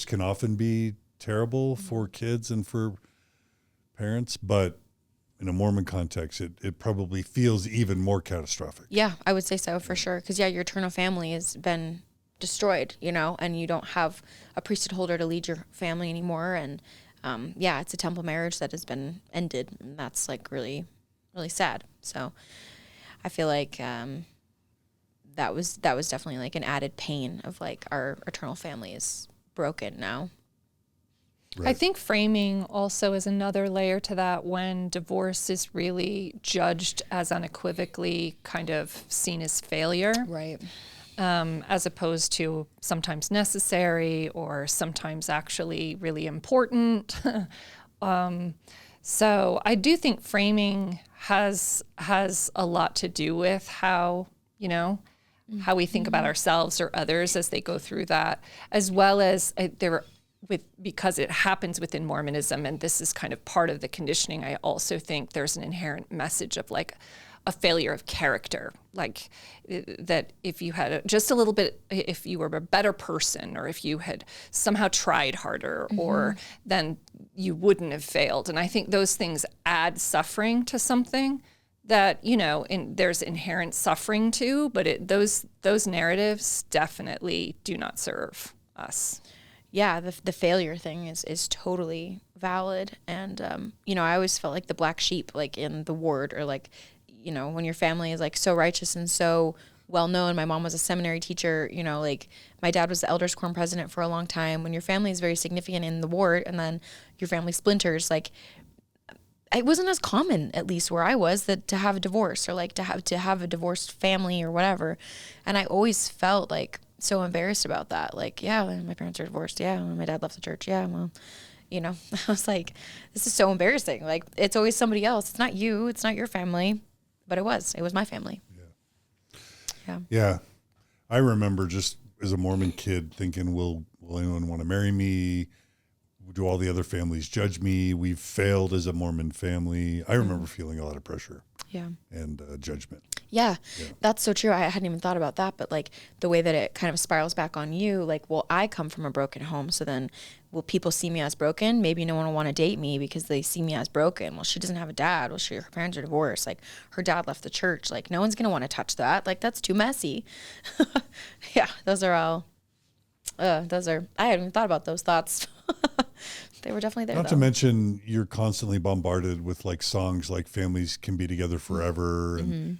can often be terrible for kids and for parents, but in a Mormon context, it probably feels even more catastrophic. Yeah, I would say so for sure. Because your eternal family has been destroyed, and you don't have a priesthood holder to lead your family anymore. And it's a temple marriage that has been ended, and that's like really, really sad. So I feel like that was definitely like an added pain of like our eternal family is broken now. Right. I think framing also is another layer to that, when divorce is really judged as unequivocally kind of seen as failure. Right. As opposed to sometimes necessary or sometimes actually really important. So I do think framing has a lot to do with how, how we think about ourselves or others as they go through that, as well as because it happens within Mormonism, and this is kind of part of the conditioning. I also think there's an inherent message of like a failure of character, like that if you had just a little bit, if you were a better person, or if you had somehow tried harder, or then you wouldn't have failed. And I think those things add suffering to something that, there's inherent suffering to, but those narratives definitely do not serve us. Yeah, the failure thing is totally valid. And, I always felt like the black sheep, like in the ward, or like, when your family is like so righteous and so well known. My mom was a seminary teacher, like my dad was the elders quorum president for a long time. When your family is very significant in the ward and then your family splinters, like it wasn't as common, at least where I was, that to have a divorce, or like to have a divorced family or whatever. And I always felt like so embarrassed about that. Like, yeah, my parents are divorced. Yeah, my dad left the church. Yeah, well, I was like, this is so embarrassing. Like, it's always somebody else. It's not you. It's not your family. But it was my family. Yeah. I remember just as a Mormon kid thinking, will anyone want to marry me? Do all the other families judge me? We've failed as a Mormon family. I remember feeling a lot of pressure. Yeah. And judgment. Yeah, that's so true. I hadn't even thought about that, but like the way that it kind of spirals back on you, like, well, I come from a broken home, so then will people see me as broken? Maybe no one will want to date me because they see me as broken. Well, she doesn't have a dad. Well, her parents are divorced. Like, her dad left the church. Like, no one's going to want to touch that. Like, that's too messy. Yeah, those are all, I hadn't even thought about those thoughts. They were definitely there. Not to mention, you're constantly bombarded with like songs like "Families Can Be Together Forever" and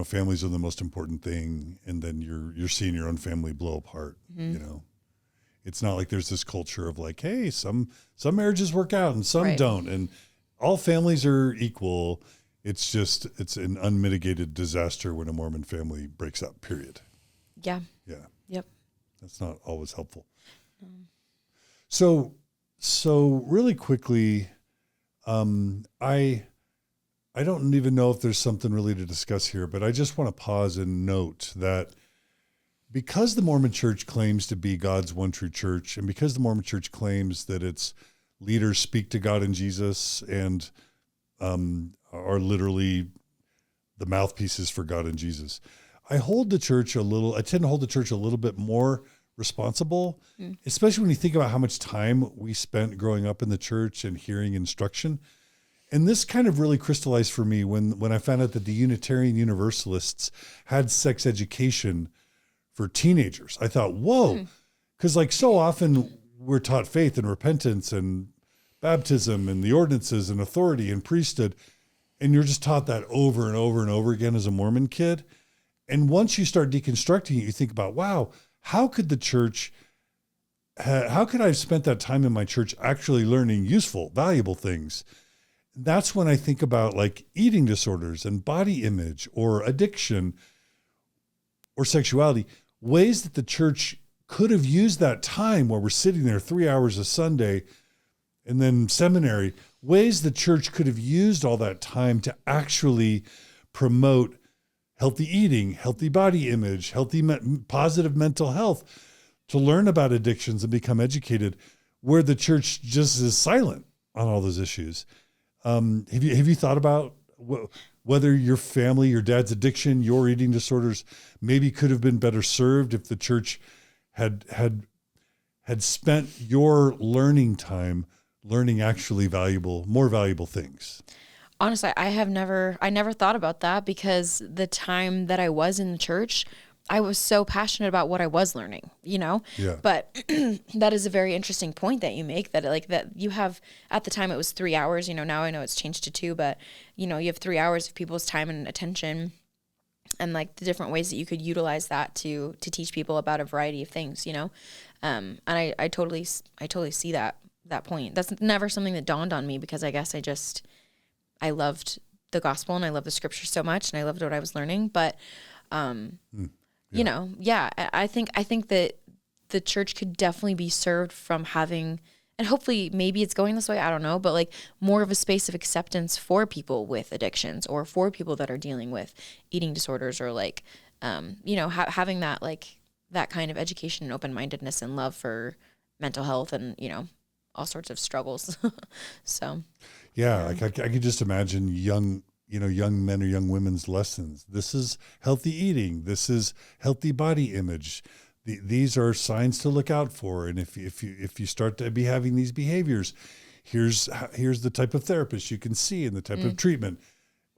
families are the most important thing, and then you're seeing your own family blow apart. It's not like there's this culture of like, hey, some marriages work out and some don't, and all families are equal. It's an unmitigated disaster when a Mormon family breaks up. Period. Yeah. Yeah. Yep. That's not always helpful. So really quickly, I don't even know if there's something really to discuss here, but I just want to pause and note that because the Mormon Church claims to be God's one true church, and because the Mormon Church claims that its leaders speak to God and Jesus and are literally the mouthpieces for God and Jesus, I tend to hold the church a little bit more responsible, especially when you think about how much time we spent growing up in the church and hearing instruction. And this kind of really crystallized for me when I found out that the Unitarian Universalists had sex education for teenagers. I thought, whoa, because like so often we're taught faith and repentance and baptism and the ordinances and authority and priesthood, and you're just taught that over and over and over again as a Mormon kid. And once you start deconstructing it, you think about, wow, how could I have spent that time in my church actually learning useful, valuable things? That's when I think about like eating disorders and body image or addiction or sexuality, ways that the church could have used that time while we're sitting there 3 hours a Sunday and then seminary, ways the church could have used all that time to actually promote healthy eating, healthy body image, positive mental health, to learn about addictions and become educated, where the church just is silent on all those issues. Have you thought about whether your family, your dad's addiction, your eating disorders maybe could have been better served if the church had spent your learning time learning actually more valuable things? Honestly, I never thought about that, because the time that I was in the church, I was so passionate about what I was learning, Yeah. But that is a very interesting point that you make, that like that you have, at the time it was 3 hours, now I know it's changed to 2, but you have 3 hours of people's time and attention, and like the different ways that you could utilize that to teach people about a variety of things, and I totally see that point. That's never something that dawned on me, because I guess I loved the gospel and I loved the scripture so much, and I loved what I was learning. But, I think that the church could definitely be served from having, and hopefully maybe it's going this way, I don't know, but like more of a space of acceptance for people with addictions, or for people that are dealing with eating disorders, or like, having that, like that kind of education and open-mindedness and love for mental health and, all sorts of struggles. So. Yeah. Like I could just imagine young men or young women's lessons. This is healthy eating. This is healthy body image. These are signs to look out for. And if you start to be having these behaviors, here's the type of therapist you can see and the type of treatment.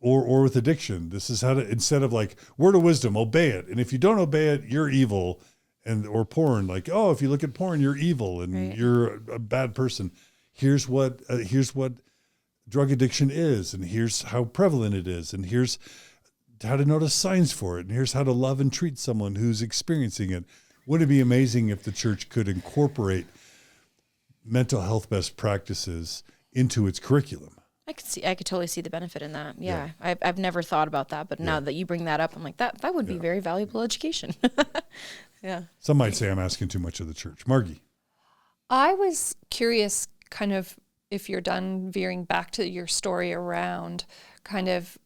Or with addiction, this is how to, instead of like word of wisdom, obey it. And if you don't obey it, you're evil. Or porn, like, oh, if you look at porn, you're evil and you're a bad person. Here's what drug addiction is, and here's how prevalent it is, and here's how to notice signs for it, and here's how to love and treat someone who's experiencing it. Wouldn't it be amazing if the church could incorporate mental health best practices into its curriculum? I could totally see the benefit in that. Yeah. I've never thought about that, but now that you bring that up, I'm like, that would be very valuable education. Yeah. Some might say I'm asking too much of the church. Margie. I was curious, kind of, if you're done veering back to your story around kind of,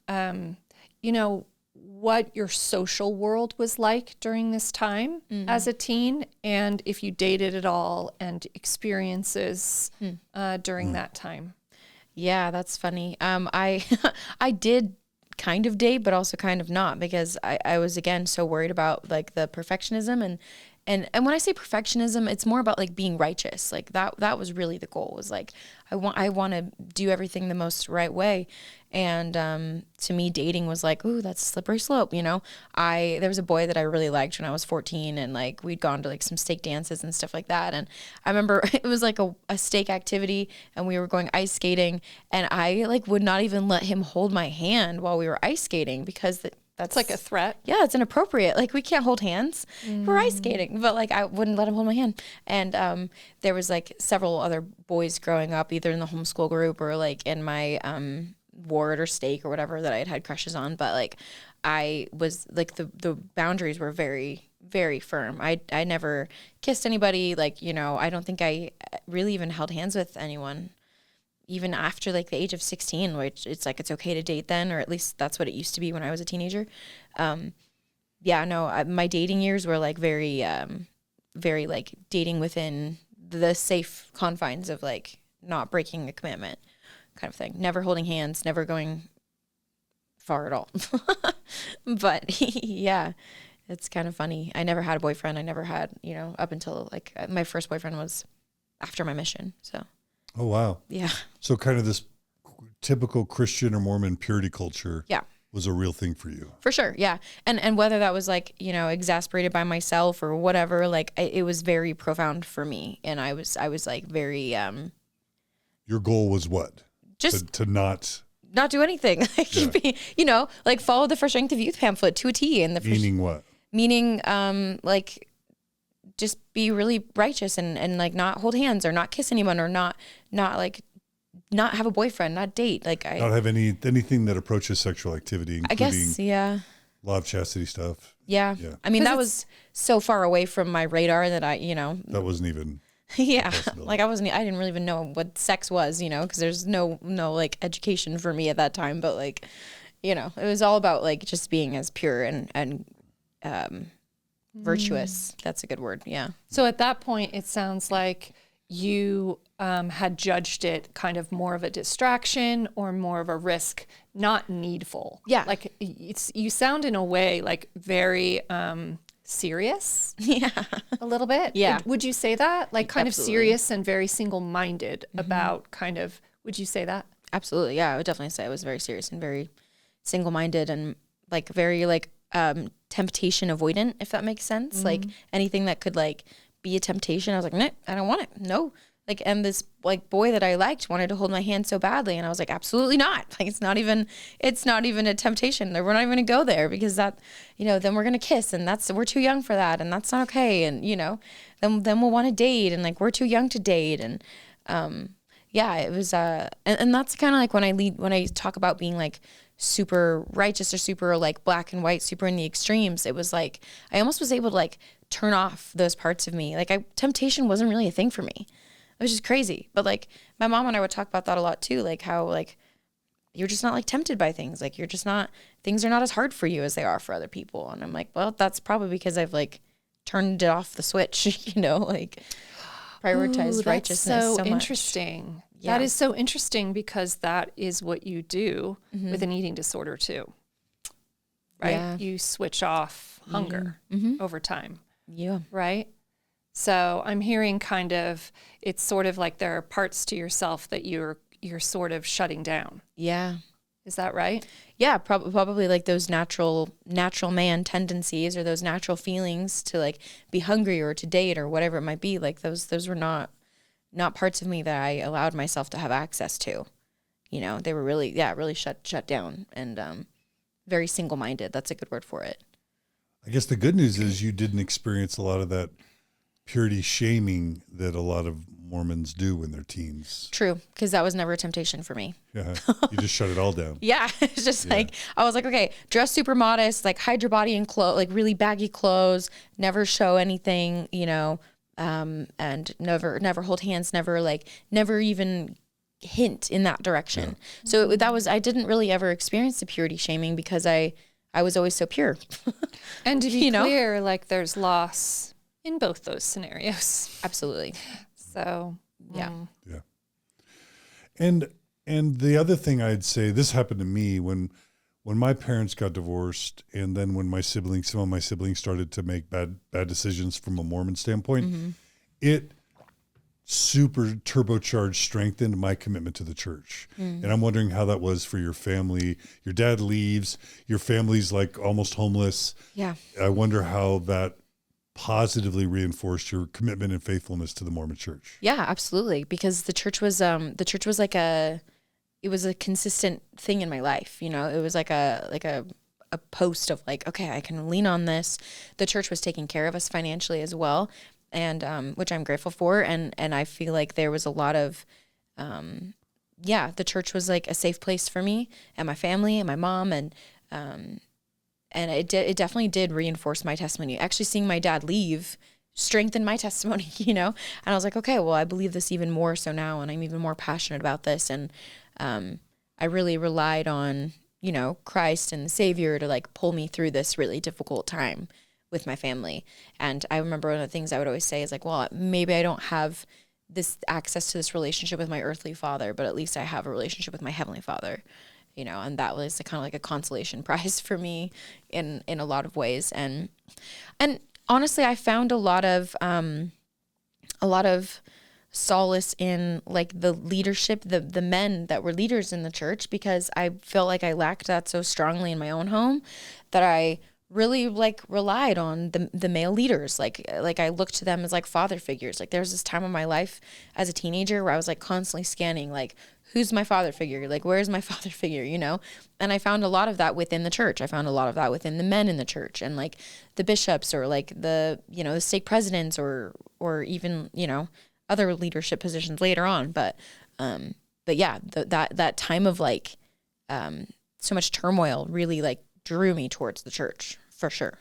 what your social world was like during this time as a teen, and if you dated at all, and experiences during that time. Yeah, that's funny. I did kind of date, but also kind of not, because I was, again, so worried about like the perfectionism, and when I say perfectionism, it's more about like being righteous. Like that was really the goal, was like, I want to do everything the most right way. And to me, dating was like, ooh, that's a slippery slope. There was a boy that I really liked when I was 14, and like we'd gone to like some stake dances and stuff like that. And I remember it was like a stake activity, and we were going ice skating, and I like would not even let him hold my hand while we were ice skating, because that's like a threat. Yeah, it's inappropriate. Like, we can't hold hands. We're ice skating. But like, I wouldn't let him hold my hand. And there was like several other boys growing up, either in the homeschool group or like in my ward or stake or whatever, that I had crushes on. But like, I was like, the boundaries were very, very firm. I never kissed anybody. Like, I don't think I really even held hands with anyone, even after like the age of 16, which it's like, it's okay to date then, or at least that's what it used to be when I was a teenager. My dating years were like very, very like dating within the safe confines of like not breaking a commitment kind of thing. Never holding hands, never going far at all. But yeah, it's kind of funny. I never had a boyfriend. I never had, up until like my first boyfriend was after my mission. So. Oh, wow. Yeah. So kind of this typical Christian or Mormon purity culture was a real thing for you. For sure. Yeah. And whether that was like, exasperated by myself or whatever, like it was very profound for me. And I was like very, your goal was what? Just to not do anything. Like follow the For Strength of Youth pamphlet to a T. And meaning what? Meaning, like, just be really righteous and like not hold hands or not kiss anyone or not have a boyfriend, not date. Like not have anything that approaches sexual activity, including I guess, yeah. law of chastity stuff. Yeah. I mean, that was so far away from my radar that that wasn't even. Yeah. Like I didn't really even know what sex was, because there's no like education for me at that time. But like, it was all about like just being as pure and virtuous. That's a good word. Yeah. So at that point, it sounds like you had judged it kind of more of a distraction or more of a risk, not needful. Yeah. Like you sound in a way like very serious. Yeah. A little bit. Yeah. Would you say that? Like kind Absolutely. of serious and very single-minded about kind of, would you say that? Absolutely. Yeah. I would definitely say I was very serious and very single-minded and like very like temptation avoidant, if that makes sense. Like anything that could like be a temptation, I was like, no, I don't want it. No. Like, and this like boy that I liked wanted to hold my hand so badly. And I was like, absolutely not. Like, it's not even a temptation. We're not even gonna go there because that, then we're gonna kiss and we're too young for that. And that's not okay. And, then we'll want to date and like, we're too young to date. And, yeah, it was, and that's kind of like when I talk about being like super righteous or super like black and white, super in the extremes, it was like, I almost was able to like turn off those parts of me. Like temptation wasn't really a thing for me. It was just crazy. But like my mom and I would talk about that a lot too. Like how like, you're just not like tempted by things. Like you're just not, things are not as hard for you as they are for other people. And I'm like, well, that's probably because I've like turned it off the switch, like prioritized righteousness so much. Interesting. Yeah. That is so interesting because that is what you do with an eating disorder too, right? Yeah. You switch off hunger over time. Yeah. Right? So I'm hearing kind of, it's sort of like there are parts to yourself that you're sort of shutting down. Yeah. Is that right? Yeah, probably like those natural man tendencies or those natural feelings to like be hungry or to date or whatever it might be. Like those were not parts of me that I allowed myself to have access to. They were really shut down and very single-minded. That's a good word for it. I guess the good news is you didn't experience a lot of that purity shaming that a lot of Mormons do when they're teens. True, because that was never a temptation for me. Yeah, you just shut it all down. Yeah, it's just like, I was like, okay, dress super modest, like hide your body in clothes, like really baggy clothes, never show anything, and never hold hands, never even hint in that direction. Yeah. So I didn't really ever experience the purity shaming because I was always so pure. And to be clear, like there's loss in both those scenarios. Absolutely. So, yeah. Yeah. And the other thing I'd say, this happened to me when my parents got divorced, and then when some of my siblings started to make bad decisions from a Mormon standpoint, it super turbocharged, strengthened my commitment to the church. And I'm wondering how that was for your family. Your dad leaves, your family's like almost homeless. Yeah. I wonder how that positively reinforced your commitment and faithfulness to the Mormon church. Yeah, absolutely. Because the church was like it was a consistent thing in my life. It was like a post of like, okay, I can lean on this. The church was taking care of us financially as well. And, which I'm grateful for. And I feel like there was a lot of, the church was like a safe place for me and my family and my mom. And it definitely did reinforce my testimony. Actually seeing my dad leave strengthened my testimony, and I was like, okay, well, I believe this even more so now. And I'm even more passionate about this. And, I really relied on, Christ and the Savior to like pull me through this really difficult time with my family. And I remember one of the things I would always say is like, well, maybe I don't have this access to this relationship with my earthly father, but at least I have a relationship with my heavenly father, and that was kind of like a consolation prize for me in a lot of ways. And honestly, I found a lot of solace in like the leadership, the men that were leaders in the church, because I felt like I lacked that so strongly in my own home that I really like relied on the male leaders. Like I looked to them as like father figures. Like there was this time in my life as a teenager where I was like constantly scanning, like, who's my father figure? Like, where's my father figure, And I found a lot of that within the church. I found a lot of that within the men in the church and like the bishops or like the stake presidents or even, other leadership positions later on. But yeah, that time of like, so much turmoil really like drew me towards the church for sure.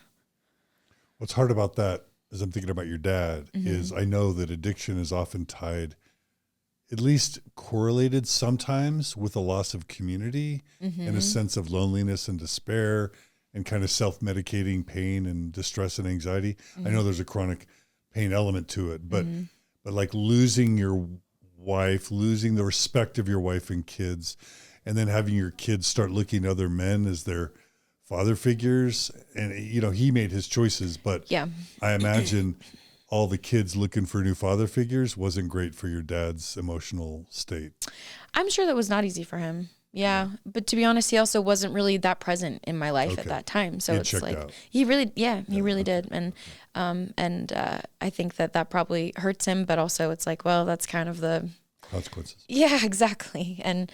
What's hard about that, as I'm thinking about your dad, is I know that addiction is often tied, at least correlated sometimes, with a loss of community and a sense of loneliness and despair and kind of self-medicating pain and distress and anxiety. I know there's a chronic pain element to it, but like losing your wife, losing the respect of your wife and kids, and then having your kids start looking at other men as their father figures. And, he made his choices, but yeah, I imagine all the kids looking for new father figures wasn't great for your dad's emotional state. I'm sure that was not easy for him. Yeah. But to be honest, he also wasn't really that present in my life at that time. So it's like, out. He really did. And, I think that probably hurts him, but also it's like, well, that's kind of the consequences. Yeah, exactly. And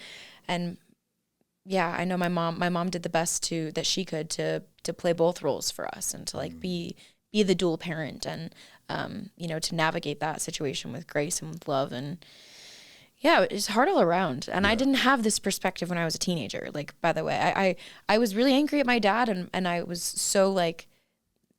yeah, I know my mom did the best that she could to play both roles for us and to like be the dual parent and, to navigate that situation with grace and with love. And yeah, it's hard all around. And I didn't have this perspective when I was a teenager. Like, by the way, I was really angry at my dad and I was so like,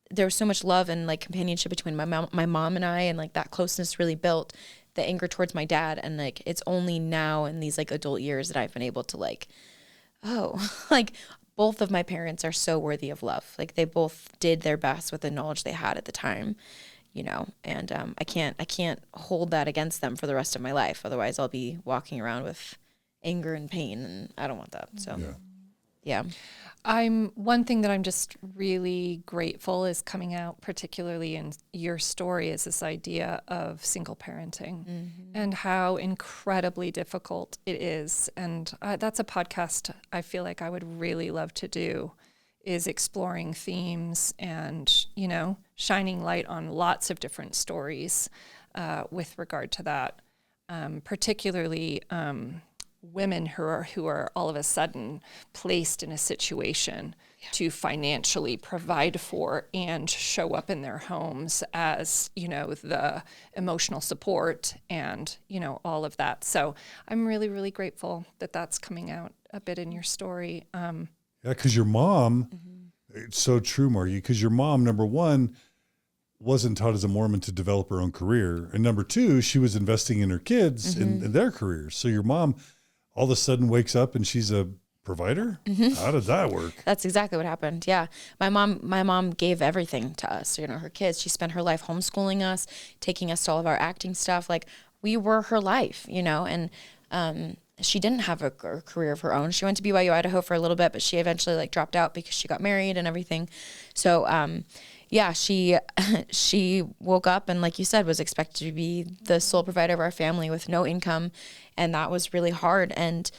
there was so much love and like companionship between my mom and I, and like that closeness really built the anger towards my dad. And like, it's only now in these like adult years that I've been able to like, like both of my parents are so worthy of love. Like they both did their best with the knowledge they had at the time, and I can't hold that against them for the rest of my life. Otherwise I'll be walking around with anger and pain, and I don't want that. So yeah. One thing that I'm just really grateful is coming out, particularly in your story, is this idea of single parenting and how incredibly difficult it is. And that's a podcast I feel like I would really love to do, is exploring themes and, shining light on lots of different stories with regard to that, particularly women who are all of a sudden placed in a situation to financially provide for and show up in their homes as, the emotional support and, all of that. So I'm really, really grateful that that's coming out a bit in your story. Yeah, because your mom, it's so true, Margie, because your mom, number one, wasn't taught as a Mormon to develop her own career. And number two, she was investing in her kids in their careers. So your mom all of a sudden wakes up and she's a provider? How did that work? That's exactly what happened. Yeah. My mom gave everything to us, her kids. She spent her life homeschooling us, taking us to all of our acting stuff. Like we were her life, and she didn't have a career of her own. She went to BYU Idaho for a little bit, but she eventually like dropped out because she got married and everything. So, she woke up and, like you said, was expected to be the sole provider of our family with no income. And that was really hard. And,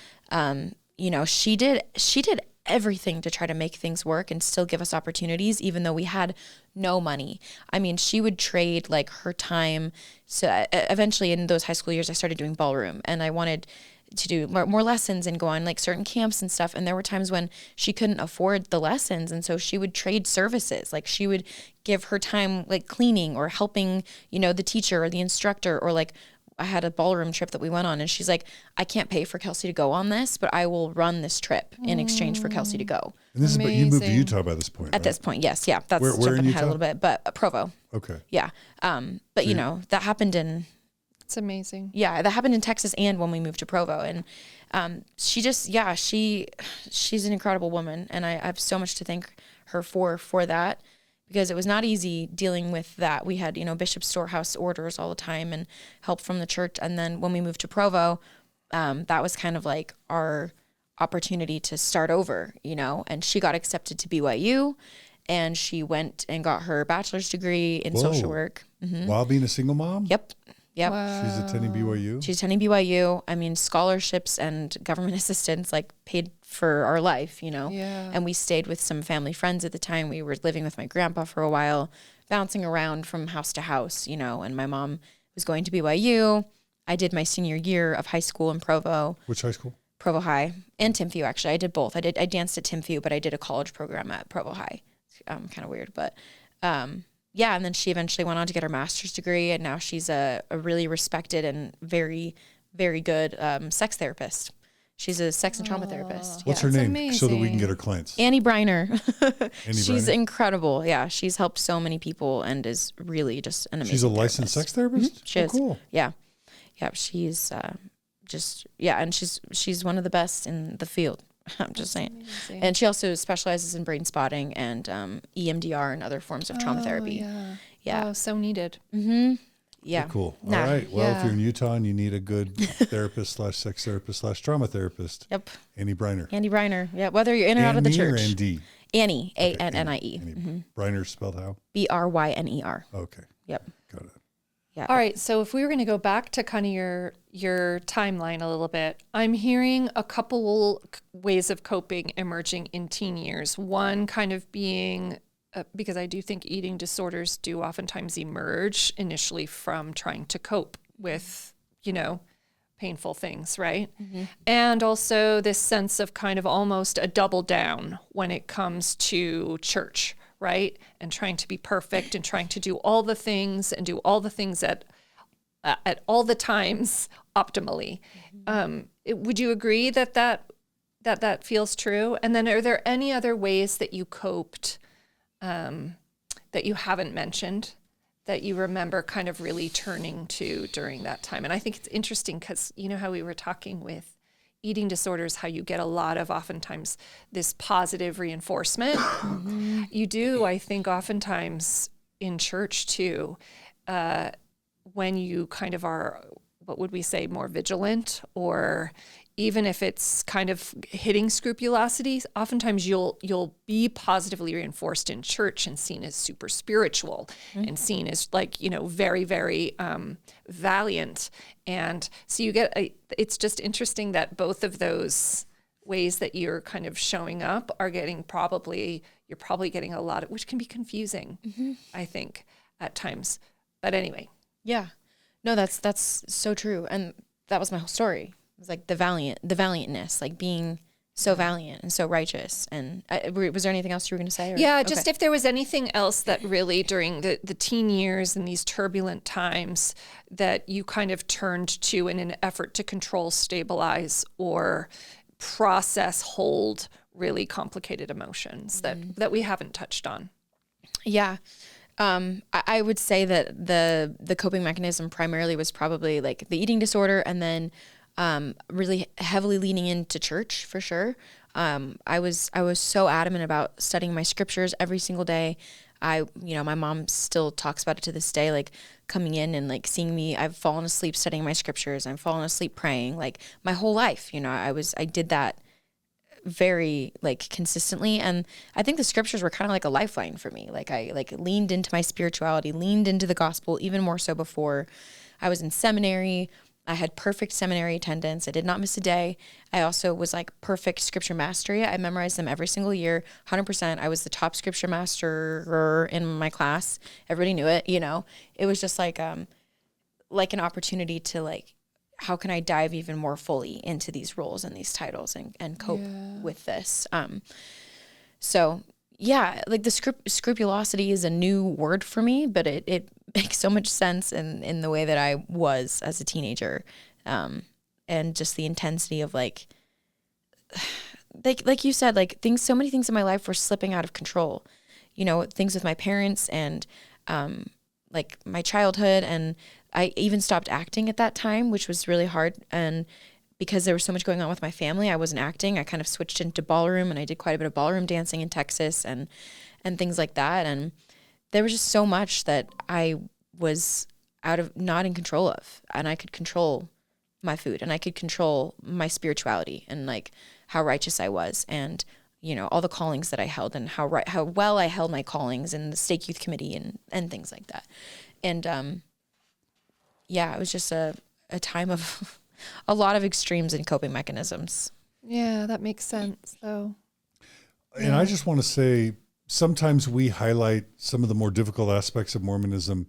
she did everything to try to make things work and still give us opportunities, even though we had no money. I mean, she would trade like her time. So eventually in those high school years, I started doing ballroom, and I wanted to do more lessons and go on like certain camps and stuff. And there were times when she couldn't afford the lessons. And so she would trade services. Like she would give her time like cleaning or helping, the teacher or the instructor, or like I had a ballroom trip that we went on, and she's like, I can't pay for Kelsey to go on this, but I will run this trip in exchange for Kelsey to go. And this but you moved to Utah by this point, At this point, yes. Yeah. That's where jumping ahead a little bit, but Provo. Okay. Yeah. But so that happened in... It's amazing. Yeah, that happened in Texas and when we moved to Provo. And she just, she's an incredible woman. And I have so much to thank her for that, because it was not easy dealing with that. We had, Bishop's Storehouse orders all the time and help from the church. And then when we moved to Provo, that was kind of like our opportunity to start over, and she got accepted to BYU, and she went and got her bachelor's degree in social work. While being a single mom? Yep. Wow. She's attending BYU? She's attending BYU. I mean, scholarships and government assistance like paid for our life, Yeah. And we stayed with some family friends at the time. We were living with my grandpa for a while, bouncing around from house to house, and my mom was going to BYU. I did my senior year of high school in Provo. Which high school? Provo High and Timview, actually. I did both. I danced at Timview, but I did a college program at Provo High. Kind of weird, but yeah, and then she eventually went on to get her master's degree, and now she's a really respected and very, very good sex therapist. She's a sex and trauma therapist. What's her name? So that we can get her clients. Annie Briner. She's Briner? incredible. Yeah, she's helped so many people and is really just an amazing She's a licensed sex therapist? She is. Cool. Yeah. Yeah, she's and she's one of the best in the field. I'm just saying. Amazing. And she also specializes in brain spotting and EMDR and other forms of trauma therapy. Yeah. Oh, so needed. Mm-hmm. Yeah. Very cool. All right. Well, if you're in Utah and you need a good therapist / sex therapist / trauma therapist. Yep. Annie Briner. Annie Briner. Yeah. Whether you're in or out of the church. Or Andy? Annie. Annie. Briner spelled how? Bryner. Okay. Yep. Got it. Yeah. All right. So if we were going to go back to kind of your timeline a little bit, I'm hearing a couple ways of coping emerging in teen years. One kind of being, because I do think eating disorders do oftentimes emerge initially from trying to cope with, painful things, right? Mm-hmm. And also this sense of kind of almost a double down when it comes to church, right? And trying to be perfect and trying to do all the things and do all the things at all the times optimally. Would you agree that feels true? And then are there any other ways that you coped that you haven't mentioned that you remember kind of really turning to during that time? And I think it's interesting because you know how we were talking with eating disorders, how you get a lot of oftentimes this positive reinforcement. Mm-hmm. You do, I think, oftentimes in church too, when you kind of are, what would we say, more vigilant, or even if it's kind of hitting scrupulosity, oftentimes you'll be positively reinforced in church and seen as super spiritual, mm-hmm. and seen as like, very, very valiant. And so you get, it's just interesting that both of those ways that you're kind of showing up are getting you're probably getting a lot of, which can be confusing, mm-hmm. I think, at times. But anyway. Yeah. No, that's so true. And that was my whole story. It was like the valiantness, like being so valiant and so righteous. And was there anything else you were going to say? Or? Yeah, just if there was anything else that really during the teen years and these turbulent times that you kind of turned to in an effort to control, stabilize, or process, hold really complicated emotions mm-hmm. that we haven't touched on. Yeah. I would say that the coping mechanism primarily was probably like the eating disorder, and then really heavily leaning into church for sure. I was so adamant about studying my scriptures every single day. My mom still talks about it to this day, like coming in and like seeing me, I've fallen asleep studying my scriptures. I've fallen asleep praying, like my whole life, I did that very like consistently. And I think the scriptures were kind of like a lifeline for me. Like I leaned into my spirituality, leaned into the gospel, even more so before I was in seminary. I had perfect seminary attendance. I did not miss a day. I also was like perfect scripture mastery. I memorized them every single year, 100%. I was the top scripture master in my class. Everybody knew it, It was just like an opportunity to how can I dive even more fully into these roles and these titles and cope with this? So yeah, like the scrupulosity is a new word for me, but it makes so much sense in the way that I was as a teenager. And just the intensity of like you said, like so many things in my life were slipping out of control, things with my parents and, like my childhood. And I even stopped acting at that time, which was really hard. And because there was so much going on with my family, I wasn't acting. I kind of switched into ballroom, and I did quite a bit of ballroom dancing in Texas and things like that. And there was just so much that I was not in control of, and I could control my food, and I could control my spirituality and like how righteous I was, and all the callings that I held, and how well I held my callings in the stake youth committee and things like that. And it was just a time of a lot of extremes and coping mechanisms. Yeah, that makes sense though. And I just want to say, sometimes we highlight some of the more difficult aspects of Mormonism,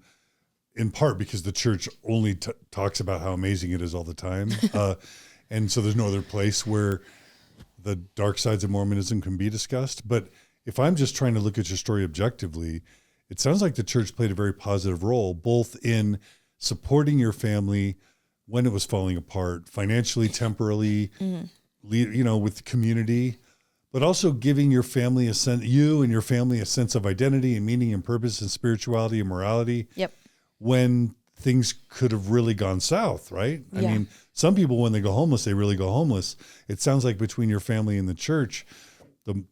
in part because the church only talks about how amazing it is all the time. And so there's no other place where the dark sides of Mormonism can be discussed. But if I'm just trying to look at your story objectively, it sounds like the church played a very positive role, both in supporting your family when it was falling apart, financially, temporarily, mm-hmm. With the community, but also giving your family you and your family a sense of identity and meaning and purpose and spirituality and morality. Yep. When things could have really gone south, right? Yeah. I mean, some people, when they go homeless, they really go homeless. It sounds like between your family and the church, the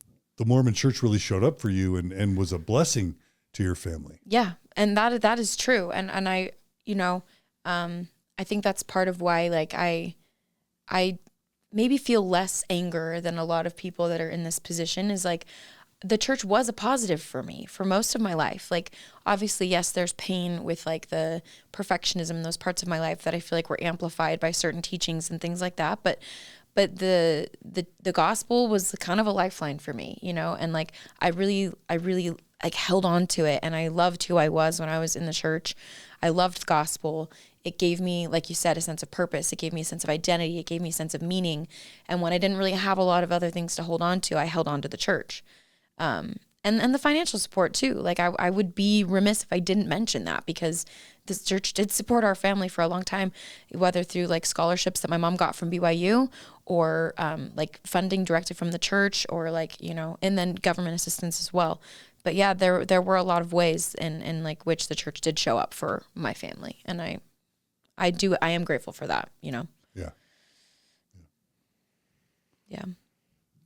Mormon church really showed up for you and was a blessing to your family. Yeah. And that is true. And I, I think that's part of why, like, I maybe feel less anger than a lot of people that are in this position, is like the church was a positive for me for most of my life. Like, obviously, yes, there's pain with like the perfectionism, those parts of my life that I feel like were amplified by certain teachings and things like that. But the gospel was kind of a lifeline for me, you know, and like, I really like held on to it, and I loved who I was when I was in the church. I loved the gospel. It gave me, like you said, a sense of purpose. It gave me a sense of identity. It gave me a sense of meaning. And when I didn't really have a lot of other things to hold on to, I held on to the church. And the financial support too. Like I would be remiss if I didn't mention that, because this church did support our family for a long time, whether through like scholarships that my mom got from BYU, or like funding directly from the church, or like, you know, and then government assistance as well. But yeah, there were a lot of ways in like which the church did show up for my family. And I am grateful for that, you know? Yeah. Yeah.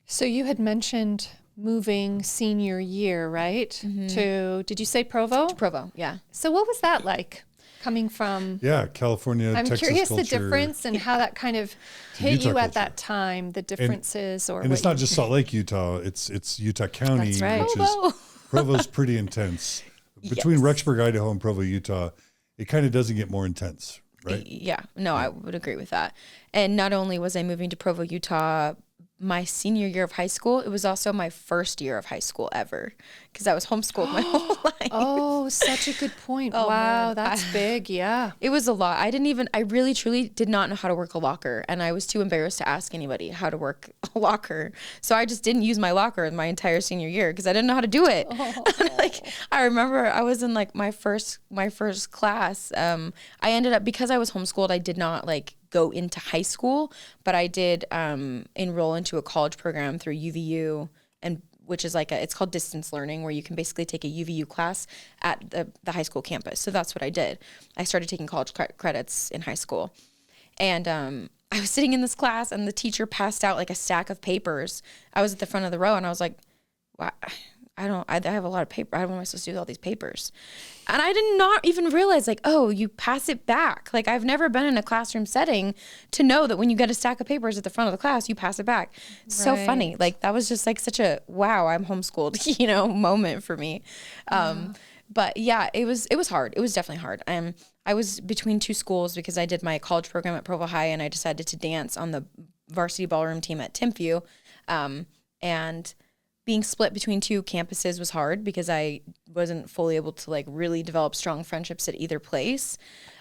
So you had mentioned moving senior year, right? To, did you say Provo? Provo, yeah. So what was that like coming from? Yeah, California, I'm Texas curious culture. the difference and how that kind of hit Utah you at culture. that time, the differences, And it's not just Salt Lake, Utah. It's Utah County, That's right. which is Provo's pretty intense. Between Rexburg, Idaho, and Provo, Utah, it kind of doesn't get more intense, right? Yeah, no, I would agree with that. And not only was I moving to Provo, Utah, my senior year of high school, it was also my first year of high school ever, because I was homeschooled my whole life. Oh, such a good point. Oh, wow, man. that's big. Yeah. It was a lot. I really, truly did not know how to work a locker. And I was too embarrassed to ask anybody how to work a locker. So I just didn't use my locker my entire senior year because I didn't know how to do it. Like, I remember I was in like my first class. I ended up, because I was homeschooled, I did not like go into high school, but I did enroll into a college program through UVU, and which is like it's called distance learning, where you can basically take a UVU class at the high school campus. So that's what I did. I started taking college credits in high school. And I was sitting in this class, and the teacher passed out like a stack of papers. I was at the front of the row, and I was like, wow, I have a lot of paper. What am I supposed to do with all these papers? And I did not even realize, like, oh, you pass it back. Like, I've never been in a classroom setting to know that when you get a stack of papers at the front of the class, you pass it back. Right. So funny. Like, that was just like such a, wow, I'm homeschooled, you know, moment for me. But yeah, it was hard. It was definitely hard. I was between two schools because I did my college program at Provo High, and I decided to dance on the varsity ballroom team at Timpview. And being split between two campuses was hard because I wasn't fully able to like really develop strong friendships at either place.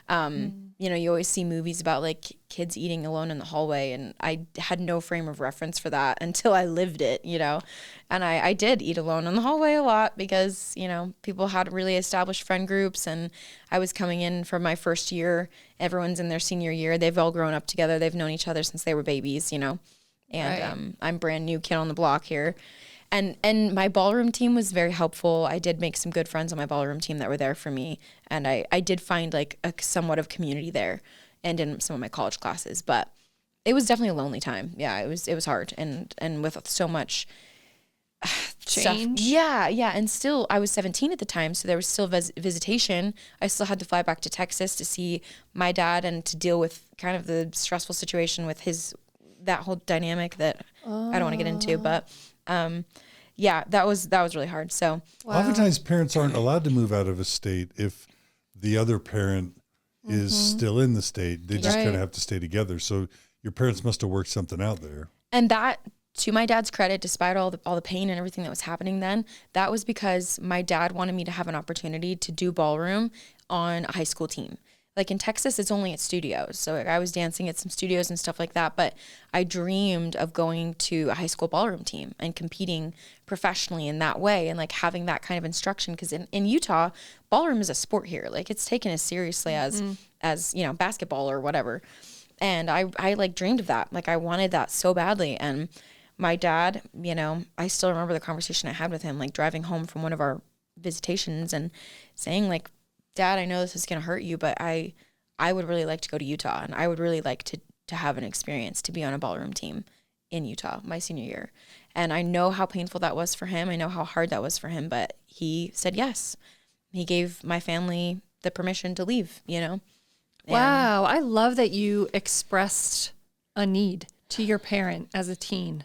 You know, you always see movies about like kids eating alone in the hallway, and I had no frame of reference for that until I lived it, you know. And I did eat alone in the hallway a lot because, you know, people had really established friend groups, and I was coming in for my first year. Everyone's in their senior year. They've all grown up together. They've known each other since they were babies, you know. And I'm brand new kid on the block here. And my ballroom team was very helpful. I did make some good friends on my ballroom team that were there for me. And I did find like a somewhat of community there and in some of my college classes. But it was definitely a lonely time. Yeah, it was hard. And with so much change. Stuff. Yeah. And still, I was 17 at the time, so there was still visitation. I still had to fly back to Texas to see my dad and to deal with kind of the stressful situation with that whole dynamic that I don't want to get into. But yeah, that was really hard. So oftentimes parents aren't allowed to move out of a state if the other parent is still in the state. They just kind of have to stay together. So your parents must have worked something out there. And that, to my dad's credit, despite all the pain and everything that was happening then, that was because my dad wanted me to have an opportunity to do ballroom on a high school team. Like in Texas, it's only at studios. So like, I was dancing at some studios and stuff like that. But I dreamed of going to a high school ballroom team and competing professionally in that way and like having that kind of instruction. Because in Utah, ballroom is a sport here. Like it's taken as seriously as you know, basketball or whatever. And I like dreamed of that. Like I wanted that so badly. And my dad, you know, I still remember the conversation I had with him, like driving home from one of our visitations and saying like, Dad, I know this is going to hurt you, but I would really like to go to Utah, and I would really like to have an experience to be on a ballroom team in Utah my senior year. And I know how painful that was for him. I know how hard that was for him, but he said yes. He gave my family the permission to leave, you know? Wow. I love that you expressed a need to your parent as a teen.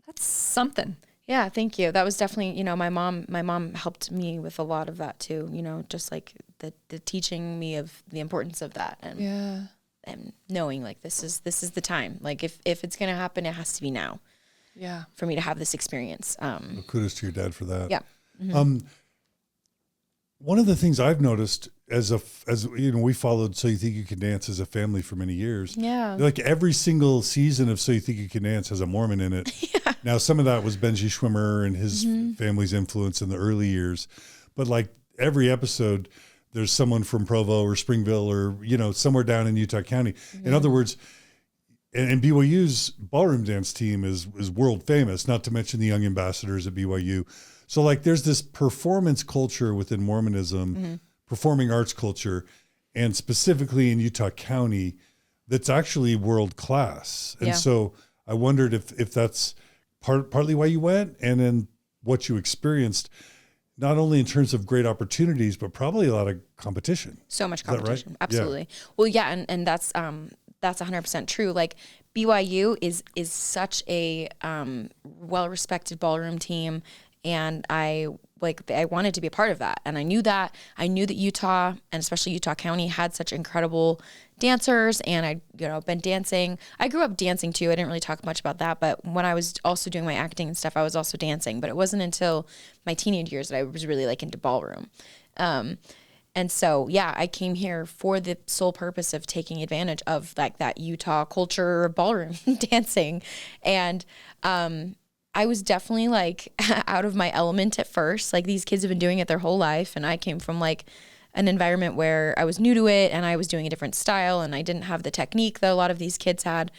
That's something. Yeah, thank you. That was definitely, my mom helped me with a lot of that too, just like the teaching me of the importance of that and knowing like this is the time. Like if it's going to happen, it has to be now. Yeah. For me to have this experience. Well, kudos to your dad for that. Yeah. Mm-hmm. One of the things I've noticed as we followed So You Think You Can Dance as a family for many years. Yeah. Like every single season of So You Think You Can Dance has a Mormon in it. Yeah. Now, some of that was Benji Schwimmer and his family's influence in the early years. But like every episode, there's someone from Provo or Springville or, somewhere down in Utah County. Mm-hmm. In other words, and BYU's ballroom dance team is world famous, not to mention the young ambassadors at BYU. So like there's this performance culture within Mormonism, performing arts culture, and specifically in Utah County, that's actually world class. And so I wondered if that's partly why you went, and then what you experienced, not only in terms of great opportunities, but probably a lot of competition. So much competition. Right? Absolutely. Yeah. Well, yeah. And that's 100% true. Like BYU is such a well-respected ballroom team. And I wanted to be a part of that. And I knew that Utah, and especially Utah County, had such incredible dancers. And I'd been dancing. I grew up dancing too. I didn't really talk much about that. But when I was also doing my acting and stuff, I was also dancing. But it wasn't until my teenage years that I was really like into ballroom. And so, yeah, I came here for the sole purpose of taking advantage of like that Utah culture, ballroom dancing. And, I was definitely like out of my element at first. Like these kids have been doing it their whole life. And I came from like an environment where I was new to it and I was doing a different style and I didn't have the technique that a lot of these kids had.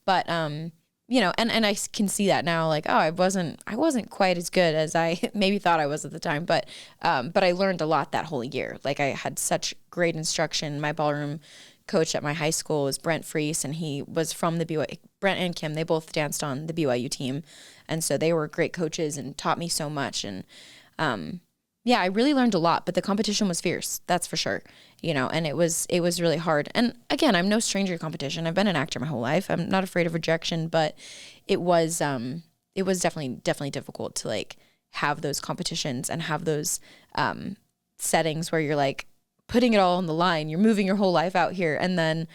But, and I can see that now, like, oh, I wasn't quite as good as I maybe thought I was at the time. But I learned a lot that whole year. Like I had such great instruction. My ballroom coach at my high school was Brent Freese, and he was from the BYU. Brent and Kim, they both danced on the BYU team, and so they were great coaches and taught me so much. And I really learned a lot. But the competition was fierce, that's for sure. And it was really hard. And again, I'm no stranger to competition. I've been an actor my whole life. I'm not afraid of rejection, but it was definitely difficult to like have those competitions and have those settings where you're like putting it all on the line. You're moving your whole life out here, and then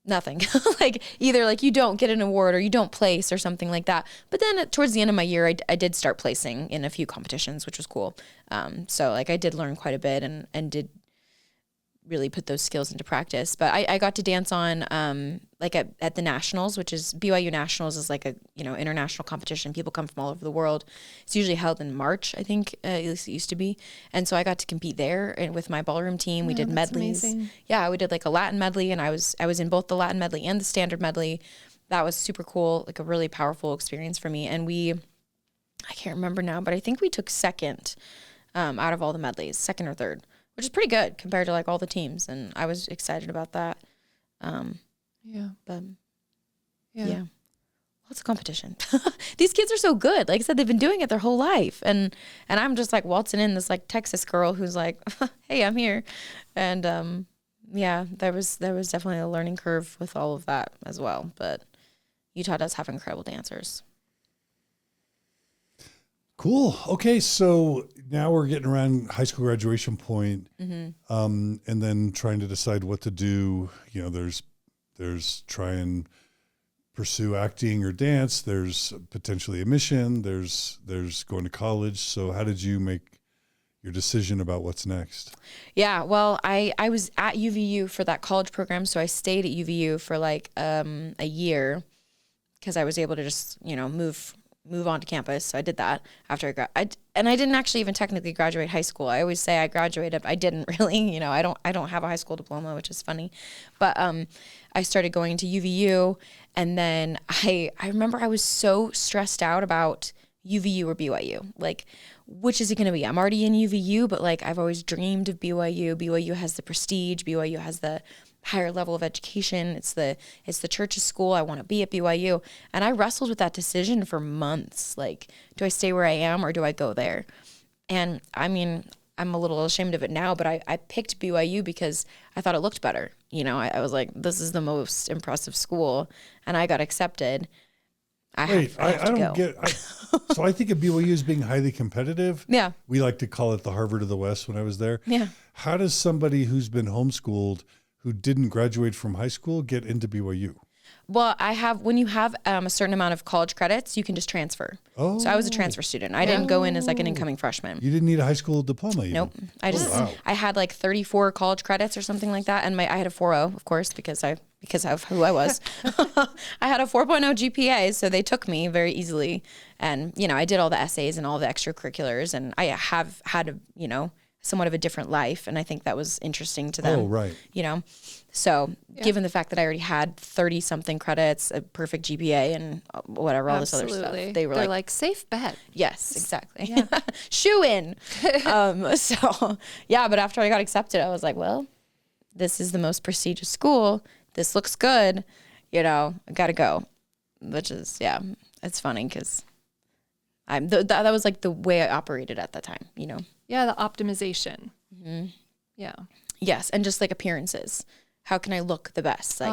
nothing. Like either like you don't get an award or you don't place or something like that. But then towards the end of my year, I did start placing in a few competitions, which was cool. So like I did learn quite a bit and did really put those skills into practice. But I got to dance on like at the Nationals, which is BYU Nationals is like a international competition. People come from all over the world. It's usually held in March, I think, at least it used to be. And so I got to compete there and with my ballroom team. We did medleys. Amazing. Yeah, we did like a Latin medley, and I was in both the Latin medley and the standard medley. That was super cool, like a really powerful experience for me. And I can't remember now, but I think we took second out of all the medleys, second or third, which is pretty good compared to like all the teams. And I was excited about that. But lots of competition. These kids are so good. Like I said, they've been doing it their whole life. And I'm just like waltzing in this like Texas girl who's like, hey, I'm here. And, there was definitely a learning curve with all of that as well. But Utah does have incredible dancers. Cool. Okay, so now we're getting around high school graduation point, and then trying to decide what to do. There's try and pursue acting or dance. There's potentially a mission. There's going to college. So how did you make your decision about what's next? Yeah, well, I was at UVU for that college program, so I stayed at UVU for like a year because I was able to just move on to campus. So I did that after I didn't actually even technically graduate high school. I always say I graduated. I didn't really, I don't have a high school diploma, which is funny. But I started going to UVU, and then I remember I was so stressed out about UVU or BYU. Like, which is it going to be? I'm already in UVU, but like I've always dreamed of BYU. BYU has the prestige. BYU has the higher level of education. It's the church's school. I want to be at BYU. And I wrestled with that decision for months. Like, do I stay where I am or do I go there? And I mean, I'm a little ashamed of it now, but I picked BYU because I thought it looked better. I was like, this is the most impressive school, and I got accepted. I Wait, have I to don't go. get. So I think of BYU as being highly competitive. Yeah. We like to call it the Harvard of the West when I was there. Yeah. How does somebody who's been homeschooled, who didn't graduate from high school, get into BYU? Well, when you have a certain amount of college credits, you can just transfer. Oh. So I was a transfer student. I didn't go in as like an incoming freshman. You didn't need a high school diploma even? Nope. Wow. I had like 34 college credits or something like that. And I had a 4.0, of course, because of who I was. I had a 4.0 GPA, so they took me very easily. And, I did all the essays and all the extracurriculars, and I have had somewhat of a different life. And I think that was interesting to them. Oh, right. So given the fact that I already had 30 something credits, a perfect GPA and whatever, all this other stuff, They're like safe bet. yes, exactly. Yeah. Shoe in. So yeah, but after I got accepted, I was like, well, this is the most prestigious school. This looks good. I got to go, which is, yeah, it's funny because that was like the way I operated at that time, Yeah, the optimization. Mm-hmm. Yeah. Yes, and just like appearances. How can I look the best? Like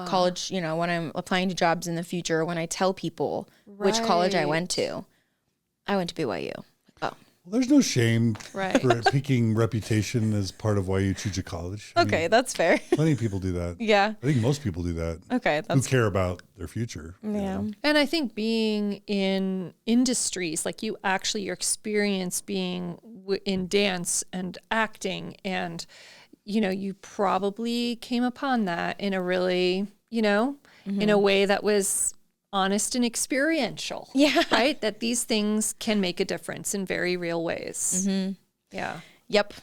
college, when I'm applying to jobs in the future, when I tell people which college I went to BYU. Oh. Well, there's no shame Right. for picking reputation as part of why you choose a college. I Okay, mean, that's fair. plenty of people do that. Yeah. I think most people do that. Okay, Who care about their future. yeah. And I think being in industries, like your experience being in dance and acting, and, you probably came upon that in a really, in a way that was honest and experiential. Yeah. Right? That these things can make a difference in very real ways. Mm-hmm. Yeah. Yep.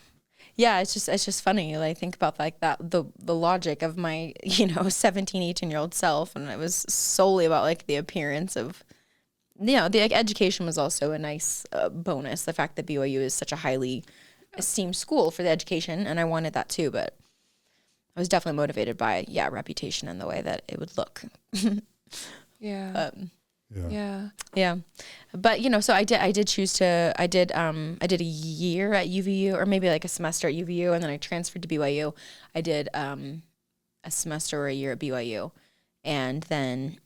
Yeah, it's just funny. I think about like that, the logic of my, 17, 18-year-old self. And it was solely about like the appearance of, the education was also a nice bonus. The fact that BYU is such a highly esteemed school for the education. And I wanted that too, but I was definitely motivated by, reputation and the way that it would look. Yeah. Yeah. But, so I did choose to, I did a year at UVU, or maybe like a semester at UVU, and then I transferred to BYU. I did a semester or a year at BYU. And then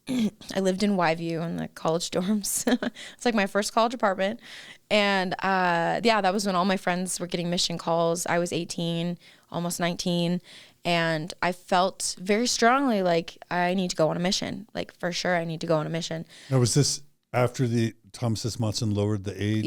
I lived in YView in the college dorms. It's like my first college apartment. And that was when all my friends were getting mission calls. I was 18, almost 19. And I felt very strongly like I need to go on a mission. Like for sure, I need to go on a mission. Now, was this after the Thomas S. Monson lowered the age?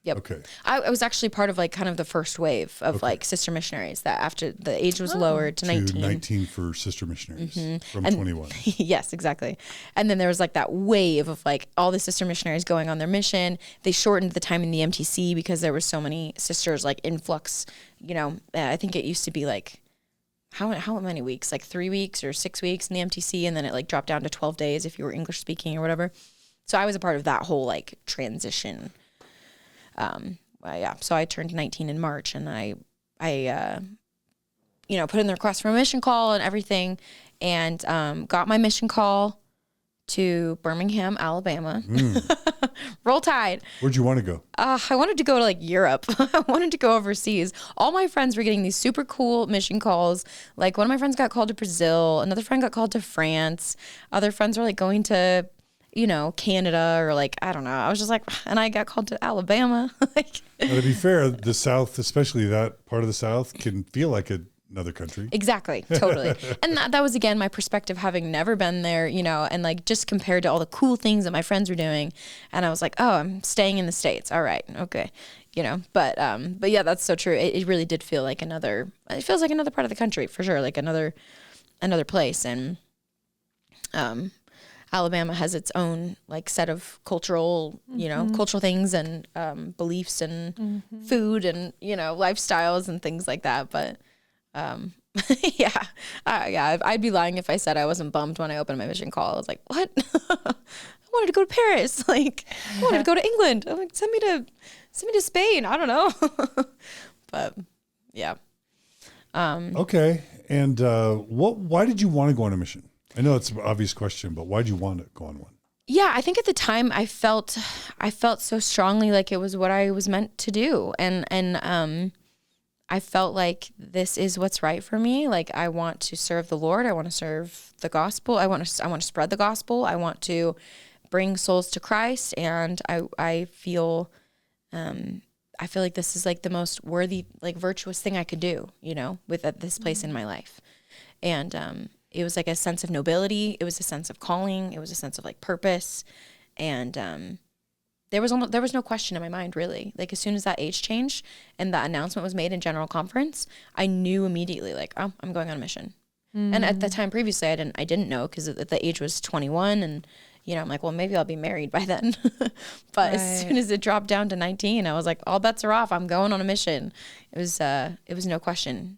Yep. Okay. I was actually part of like kind of the first wave of like sister missionaries that after the age was lowered to 19. 19 for sister missionaries from 21. Yes, exactly. And then there was like that wave of like all the sister missionaries going on their mission. They shortened the time in the MTC because there were so many sisters, like influx. I think it used to be like, how many weeks? Like 3 weeks or 6 weeks in the MTC, and then it like dropped down to 12 days if you were English speaking or whatever. So I was a part of that whole like transition. So I turned 19 in March, and I put in the request for a mission call and everything, and got my mission call to Birmingham, Alabama. Roll Tide. Where'd you want to go? I wanted to go to like Europe. I wanted to go overseas. All my friends were getting these super cool mission calls. Like one of my friends got called to Brazil. Another friend got called to France. Other friends were like going to, Canada, or like, I don't know. I was just like, and I got called to Alabama. Now, to be fair, the South, especially that part of the South, can feel like another country. Exactly. Totally. And that was, again, my perspective, having never been there, and like just compared to all the cool things that my friends were doing. And I was like, oh, I'm staying in the States. All right. Okay. But yeah, that's so true. It really did feel like it feels like another part of the country for sure. Like another place. And, Alabama has its own like set of cultural things and beliefs and food and lifestyles and things like that. But I'd be lying if I said I wasn't bummed when I opened my mission call. I was like, what? I wanted to go to Paris. Like, I wanted to go to England. I'm like, send me to Spain. I don't know. But yeah. Okay. And why did you want to go on a mission? I know it's an obvious question, but why did you want to go on one? Yeah, I think at the time I felt so strongly like it was what I was meant to do. And I felt like this is what's right for me. Like I want to serve the Lord. I want to serve the gospel. I want to spread the gospel. I want to bring souls to Christ. And I feel like this is like the most worthy, like virtuous thing I could do, you know, with at this place in my life. And it was like a sense of nobility. It was a sense of calling. It was a sense of like purpose. And there was no question in my mind, really. Like as soon as that age changed and that announcement was made in general conference, I knew immediately, like, oh, I'm going on a mission. And at the time previously, I didn't know, because the age was 21, and you know, I'm like, well, maybe I'll be married by then. But as soon as it dropped down to 19, I was like, all bets are off. I'm going on a mission. It was no question,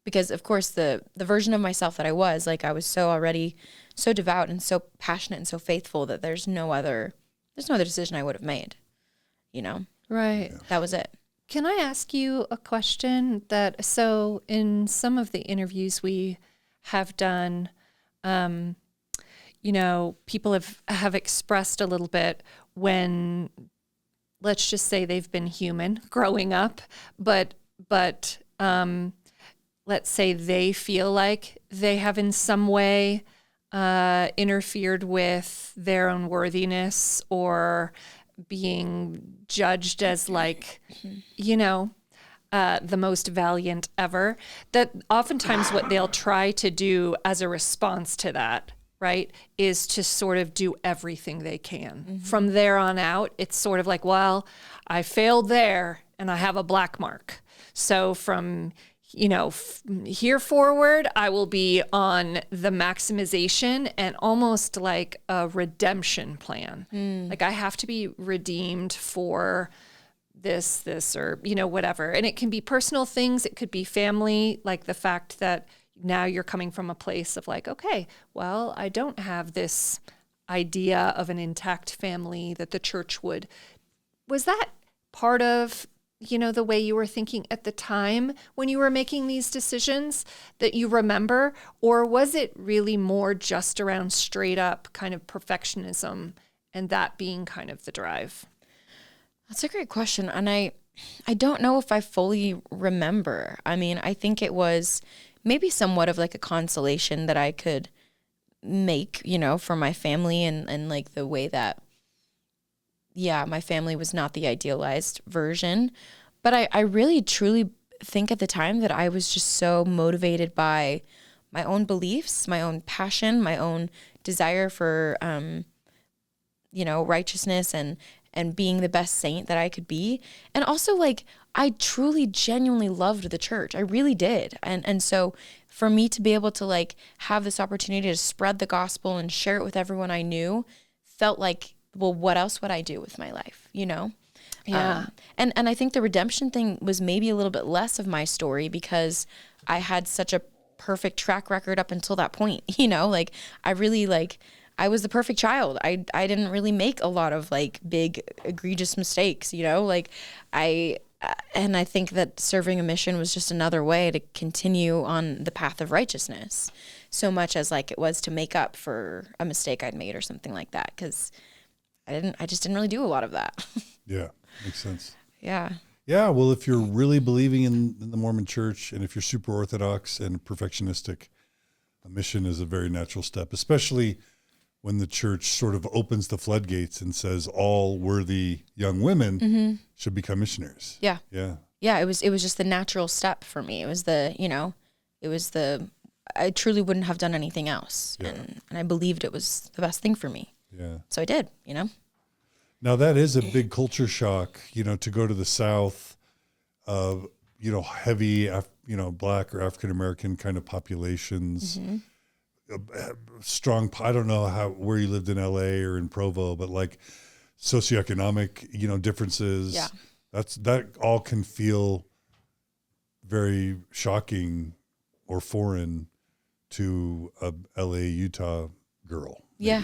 because of course the version of myself that I was, like, I was already so devout and so passionate and so faithful that there's no other decision I would have made, you know? Right. That was it. Can I ask you a question so in some of the interviews we have done, you know, people have expressed a little bit when, let's just say they've been human growing up, but let's say they feel like they have in some way interfered with their own worthiness, or being judged as like, you know, the most valiant ever, that oftentimes what they'll try to do as a response to that, right, is to sort of do everything they can. From there on out, it's sort of like, well, I failed there and I have a black mark. So from, you know, here forward, I will be on the maximization and almost like a redemption plan. Like I have to be redeemed for this, or, you know, whatever. And it can be personal things. It could be family, like the fact that now you're coming from a place of like, okay, well, I don't have this idea of an intact family that the church would. Was that part of, you know, the way you were thinking at the time when you were making these decisions that you remember? Or was it really more just around straight up kind of perfectionism and that being kind of the drive? That's a great question. And I don't know if I fully remember. I mean, I think it was maybe somewhat of like a consolation that I could make, you know, for my family, and like the way that, yeah, my family was not the idealized version. But I really truly think at the time that I was just so motivated by my own beliefs, my own passion, my own desire for, you know, righteousness and being the best saint that I could be. And also, like, I truly, genuinely loved the church. I really did. And so for me to be able to, like, have this opportunity to spread the gospel and share it with everyone I knew felt like, well, what else would I do with my life, you know? Yeah. And I think the redemption thing was maybe a little bit less of my story, because I had such a perfect track record up until that point, you know? Like, I really, like, I was the perfect child. I didn't really make a lot of like big egregious mistakes, you know, like and I think that serving a mission was just another way to continue on the path of righteousness, so much as like it was to make up for a mistake I'd made or something like that. 'Cause I just didn't really do a lot of that. Yeah. Makes sense. Yeah. Yeah. Well, if you're really believing in the Mormon church, and if you're super orthodox and perfectionistic, a mission is a very natural step, especially when the church sort of opens the floodgates and says all worthy young women should become missionaries. Yeah. Yeah. Yeah. It was just the natural step for me. It was I truly wouldn't have done anything else. Yeah. And I believed it was the best thing for me. Yeah. So I did, you know? Now that is a big culture shock, you know, to go to the South, you know, heavy, you know, Black or African-American kind of populations, strong, I don't know where you lived in LA or in Provo, but like socioeconomic, you know, differences. Yeah. That all can feel very shocking or foreign to a LA, Utah girl. Maybe. Yeah.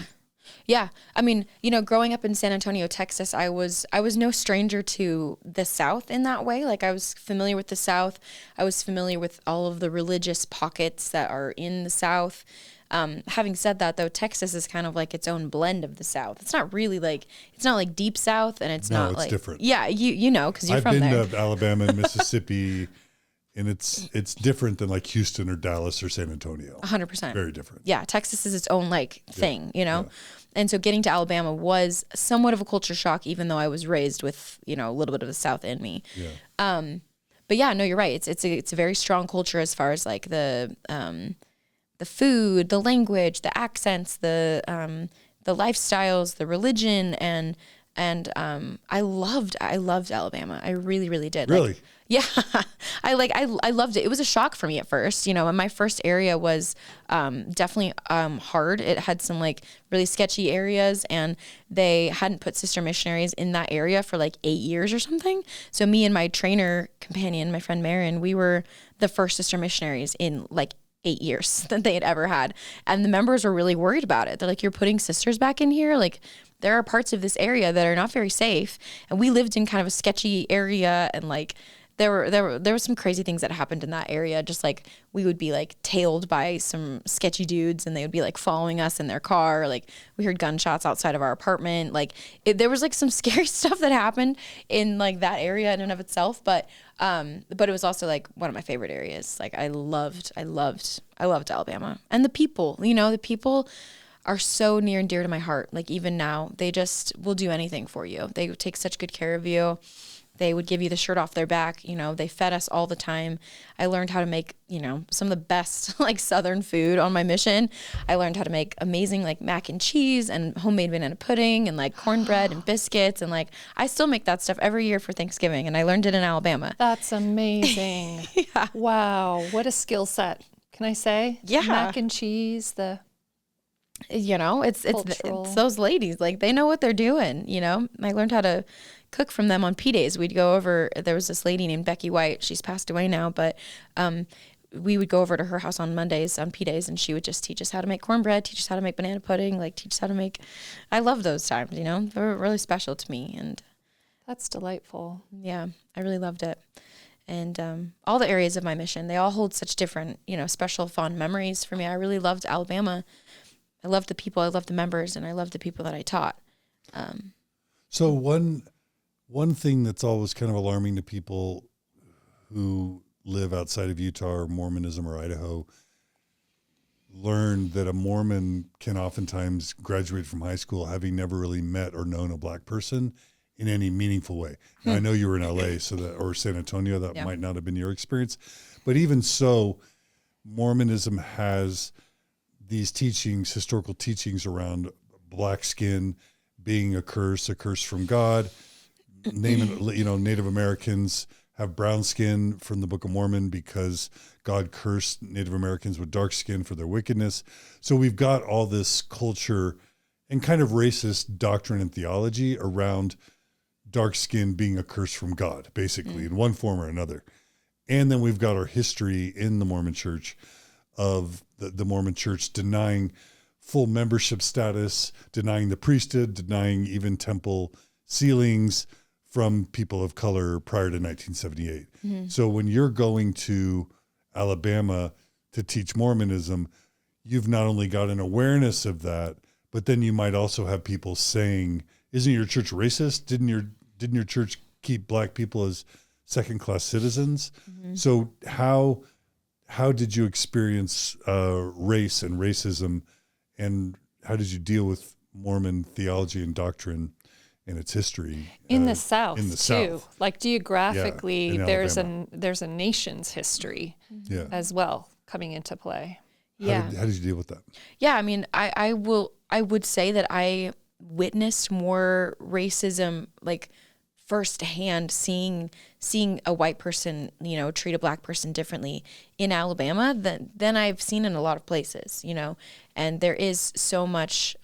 Yeah. I mean, you know, growing up in San Antonio, Texas, I was no stranger to the South in that way. Like, I was familiar with the South. I was familiar with all of the religious pockets that are in the South. Having said that, though, Texas is kind of like its own blend of the South. It's not really like, it's not like deep South, and it's not like, different. Yeah, you know, because you're from there. I've been to Alabama and Mississippi, and it's different than like Houston or Dallas or San Antonio. 100%. Very different. Yeah, Texas is its own like thing, you know? And so getting to Alabama was somewhat of a culture shock, even though I was raised with, you know, a little bit of the South in me. Yeah. But yeah, no, you're right. It's a very strong culture as far as like the food, the language, the accents, the lifestyles, the religion, and I loved Alabama. I really, really did. Really? Like, yeah, I loved it. It was a shock for me at first, you know, and my first area was definitely hard. It had some like really sketchy areas, and they hadn't put sister missionaries in that area for like 8 years or something. So me and my trainer companion, my friend Marin, we were the first sister missionaries in like 8 years that they had ever had. And the members were really worried about it. They're like, you're putting sisters back in here? Like, there are parts of this area that are not very safe. And we lived in kind of a sketchy area, and like there were some crazy things that happened in that area. Just like we would be like tailed by some sketchy dudes, and they would be like following us in their car. Like we heard gunshots outside of our apartment. Like there was like some scary stuff that happened in like that area in and of itself. But it was also like one of my favorite areas. Like I loved Alabama, and the people, you know, the people are so near and dear to my heart. Like even now, they just will do anything for you. They take such good care of you. They would give you the shirt off their back. You know, they fed us all the time. I learned how to make, you know, some of the best like Southern food on my mission. I learned how to make amazing like mac and cheese and homemade banana pudding and like cornbread and biscuits. And like, I still make that stuff every year for Thanksgiving. And I learned it in Alabama. That's amazing. Yeah. Wow. What a skill set. Can I say? Yeah. Mac and cheese, you know, it's those ladies, like they know what they're doing. You know, I learned how to cook from them on P days. We'd go over, there was this lady named Becky White. She's passed away now, but we would go over to her house on Mondays on P days, and she would just teach us how to make cornbread, teach us how to make banana pudding, like teach us how to make, I love those times, you know, they were really special to me. And that's delightful. Yeah, I really loved it. And all the areas of my mission, they all hold such different, you know, special fond memories for me. I really loved Alabama. I loved the people, I loved the members, and I loved the people that I taught. So one thing that's always kind of alarming to people who live outside of Utah or Mormonism or Idaho learn that a Mormon can oftentimes graduate from high school having never really met or known a black person in any meaningful way. Now, I know you were in LA, or San Antonio, that might not have been your experience, but even so, Mormonism has these teachings, historical teachings around black skin being a curse from God. Native Americans have brown skin from the Book of Mormon because God cursed Native Americans with dark skin for their wickedness. So we've got all this culture and kind of racist doctrine and theology around dark skin being a curse from God, basically, in one form or another. And then we've got our history in the Mormon Church of the Mormon Church denying full membership status, denying the priesthood, denying even temple ceilings from people of color prior to 1978. Mm-hmm. So when you're going to Alabama to teach Mormonism, you've not only got an awareness of that, but then you might also have people saying, isn't your church racist? Didn't your church keep black people as second-class citizens? Mm-hmm. So how did you experience race and racism, and how did you deal with Mormon theology and doctrine and its history in the South too? South. Like geographically, there's a nation's history as well coming into play. Yeah. How did you deal with that? Yeah, I mean, I would say that I witnessed more racism, like firsthand, seeing a white person, you know, treat a black person differently in Alabama than I've seen in a lot of places, you know. And there is so much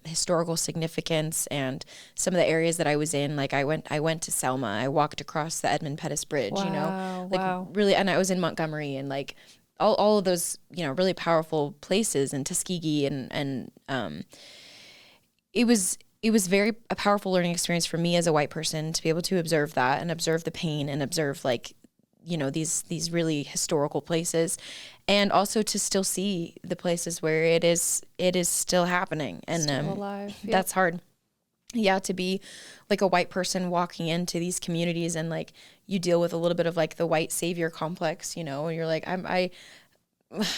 historical significance, and some of the areas that I was in, like I went to Selma, I walked across the Edmund Pettus Bridge, you know, like really, and I was in Montgomery, and like all of those, you know, really powerful places, and Tuskegee, and it was a powerful learning experience for me as a white person to be able to observe that and observe the pain and observe, like, you know, these really historical places, and also to still see the places where it is still happening and still alive. Yep. That's hard. Yeah, to be like a white person walking into these communities, and like you deal with a little bit of like the white savior complex, you know, and you're like,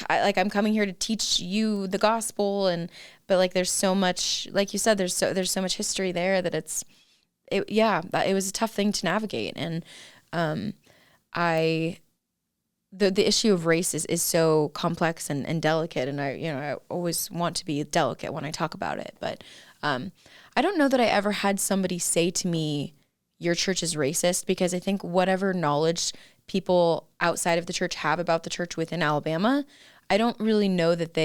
I'm coming here to teach you the gospel. But like, there's so much, like you said, there's so much history there that it was a tough thing to navigate. And, the issue of race is so complex and delicate. And I always want to be delicate when I talk about it, but, I don't know that I ever had somebody say to me, your church is racist, because I think whatever knowledge people outside of the church have about the church within Alabama, I don't really know that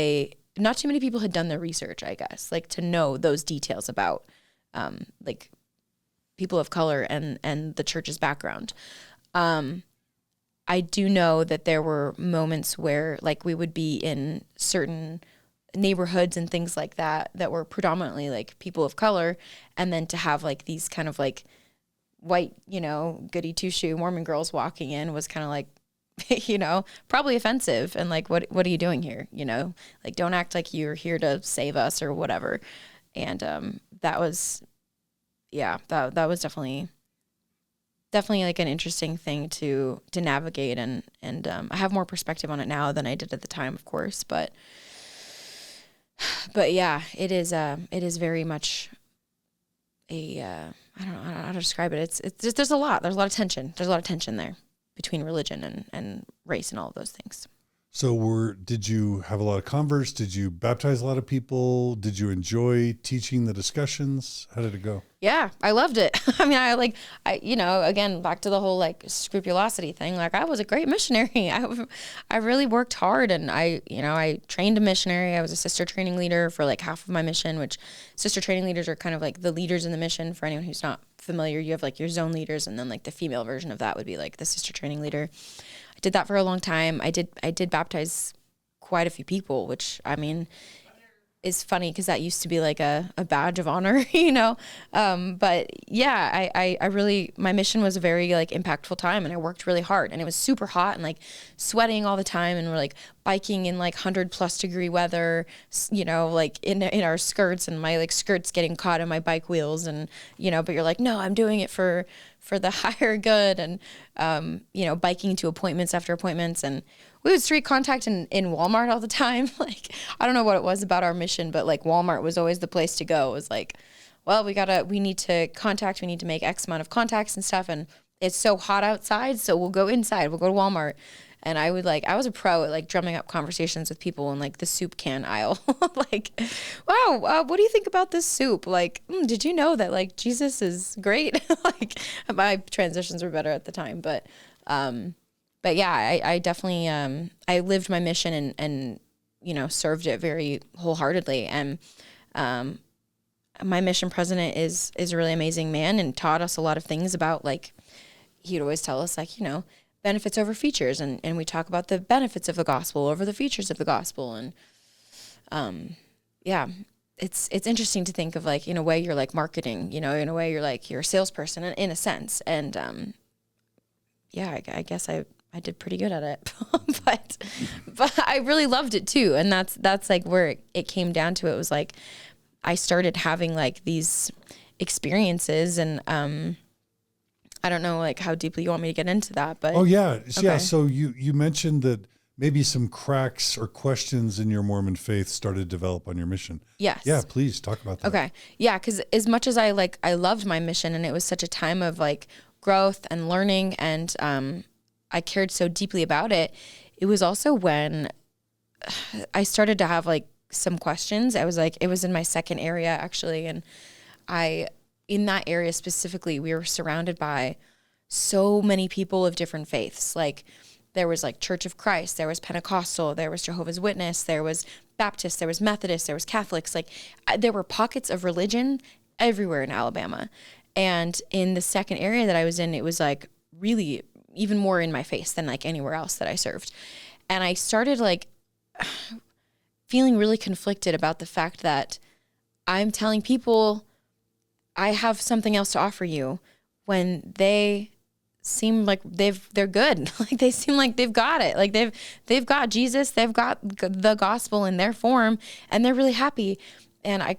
not too many people had done their research, I guess, like to know those details about, like people of color and the church's background. I do know that there were moments where like we would be in certain neighborhoods and things like that were predominantly like people of color, and then to have like these kind of like white, goody two-shoe Mormon girls walking in was kind of like, probably offensive, and like, what are you doing here? Like, don't act like you're here to save us or whatever. And that was definitely like an interesting thing to navigate, and I have more perspective on it now than I did at the time, of course, but yeah, it is very much I don't know how to describe it. It's just, there's a lot of tension there between religion and race and all of those things. So did you have a lot of converts? Did you baptize a lot of people? Did you enjoy teaching the discussions? How did it go? Yeah, I loved it. I mean, again, back to the whole like scrupulosity thing. Like, I was a great missionary. I really worked hard, and I trained a missionary. I was a sister training leader for like half of my mission, which sister training leaders are kind of like the leaders in the mission. For anyone who's not familiar, you have like your zone leaders, and then like the female version of that would be like the sister training leader. I did that for a long time. I did baptize quite a few people, which I mean is funny because that used to be like a badge of honor, but yeah, I really, my mission was a very like impactful time, and I worked really hard, and it was super hot and like sweating all the time, and we're like biking in like 100+ degree weather, like in our skirts, and my like skirts getting caught in my bike wheels, and but you're like, no, I'm doing it for the higher good, and biking to appointments after appointments, and we would street contact in Walmart all the time. Like, I don't know what it was about our mission, but like Walmart was always the place to go. It was like, well, we need to make X amount of contacts and stuff, and it's so hot outside, so we'll go inside, we'll go to Walmart. And I was a pro at like drumming up conversations with people in like the soup can aisle. Like, wow, what do you think about this soup? Like, did you know that like Jesus is great? Like, my transitions were better at the time, but yeah, I definitely, I lived my mission and served it very wholeheartedly. And, my mission president is a really amazing man, and taught us a lot of things about like, he'd always tell us like, benefits over features, and we talk about the benefits of the gospel over the features of the gospel. And yeah, it's interesting to think of like, in a way you're like marketing, in a way you're a salesperson in a sense. And yeah, I guess I did pretty good at it. but I really loved it too. And that's like where it came down to. It was like I started having like these experiences, and I don't know like how deeply you want me to get into that, but yeah. Okay. So you mentioned that maybe some cracks or questions in your Mormon faith started to develop on your mission. Yes. Yeah, please talk about that. Okay. Yeah, because as much as I loved my mission, and it was such a time of like growth and learning, and I cared so deeply about it, it was also when I started to have like some questions. It was in my second area actually, and in that area specifically, we were surrounded by so many people of different faiths. Like, there was like Church of Christ, there was Pentecostal, there was Jehovah's Witness, there was Baptist, there was Methodist, there was Catholics. Like, there were pockets of religion everywhere in Alabama. And in the second area that I was in, it was like really even more in my face than like anywhere else that I served. And I started like feeling really conflicted about the fact that I'm telling people I have something else to offer you when they seem like they're good. Like, they seem like they've got it. Like, they've got Jesus, they've got the gospel in their form, and they're really happy. And I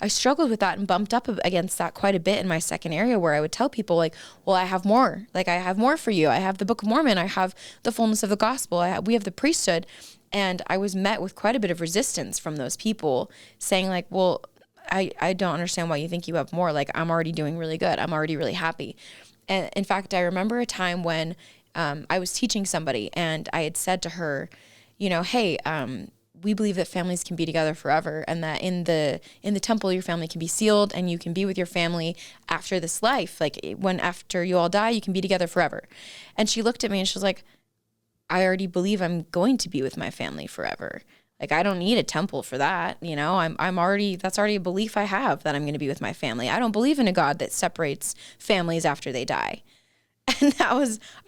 struggled with that and bumped up against that quite a bit in my second area, where I would tell people like, well, I have more. Like, I have more for you. I have the Book of Mormon. I have the fullness of the gospel. We have the priesthood. And I was met with quite a bit of resistance from those people saying like, well, I don't understand why you think you have more. Like, I'm already doing really good. I'm already really happy. And in fact, I remember a time when I was teaching somebody and I had said to her, you know, hey, we believe that families can be together forever, and that in the temple, your family can be sealed and you can be with your family after this life. Like after you all die, you can be together forever. And she looked at me and she was like, I already believe I'm going to be with my family forever. Like, I don't need a temple for that. You know, that's already a belief I have, that I'm going to be with my family. I don't believe in a God that separates families after they die. And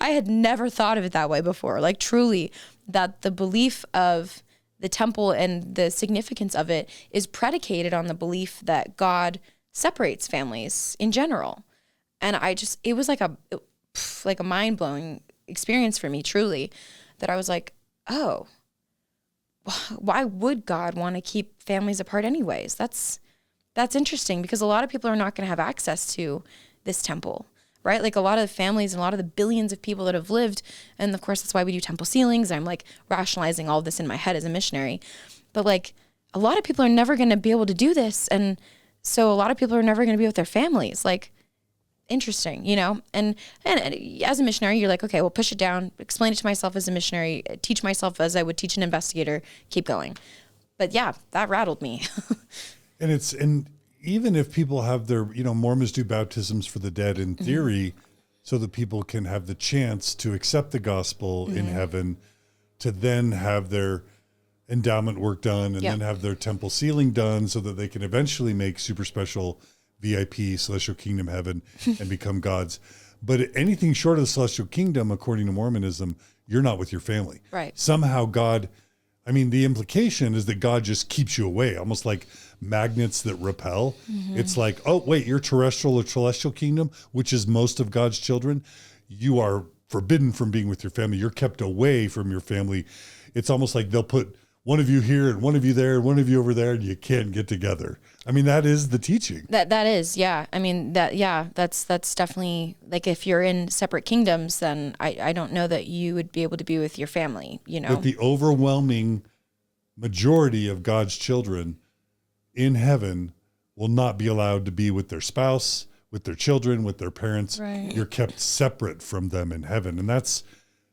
I had never thought of it that way before. Like, truly, that the belief of the temple and the significance of it is predicated on the belief that God separates families in general. And it was like a mind-blowing experience for me, truly, that I was like, oh, why would God want to keep families apart anyways? That's interesting, because a lot of people are not going to have access to this temple, right? Like, a lot of the families and a lot of the billions of people that have lived, and of course that's why we do temple sealings. I'm like rationalizing all of this in my head as a missionary, but like, a lot of people are never going to be able to do this, and so a lot of people are never going to be with their families. Like, interesting, you know? And as a missionary, you're like, okay, well, push it down, explain it to myself as a missionary, teach myself as I would teach an investigator, keep going. But yeah, that rattled me. And even if people have their, Mormons do baptisms for the dead in theory, so that people can have the chance to accept the gospel in heaven, to then have their endowment work done, and then have their temple sealing done, so that they can eventually make super special VIP, celestial kingdom heaven, and become gods. But anything short of the celestial kingdom, according to Mormonism, you're not with your family. Right. Somehow God, the implication is that God just keeps you away, almost like magnets that repel. It's like, oh, wait, you're terrestrial or celestial kingdom, which is most of God's children. You are forbidden from being with your family. You're kept away from your family. It's almost like they'll put one of you here and one of you there and one of you over there, and you can't get together. That is the teaching. That is, yeah. That's definitely, like, if you're in separate kingdoms, then I don't know that you would be able to be with your family, you know. But the overwhelming majority of God's children in heaven will not be allowed to be with their spouse, with their children, with their parents. Right. You're kept separate from them in heaven. And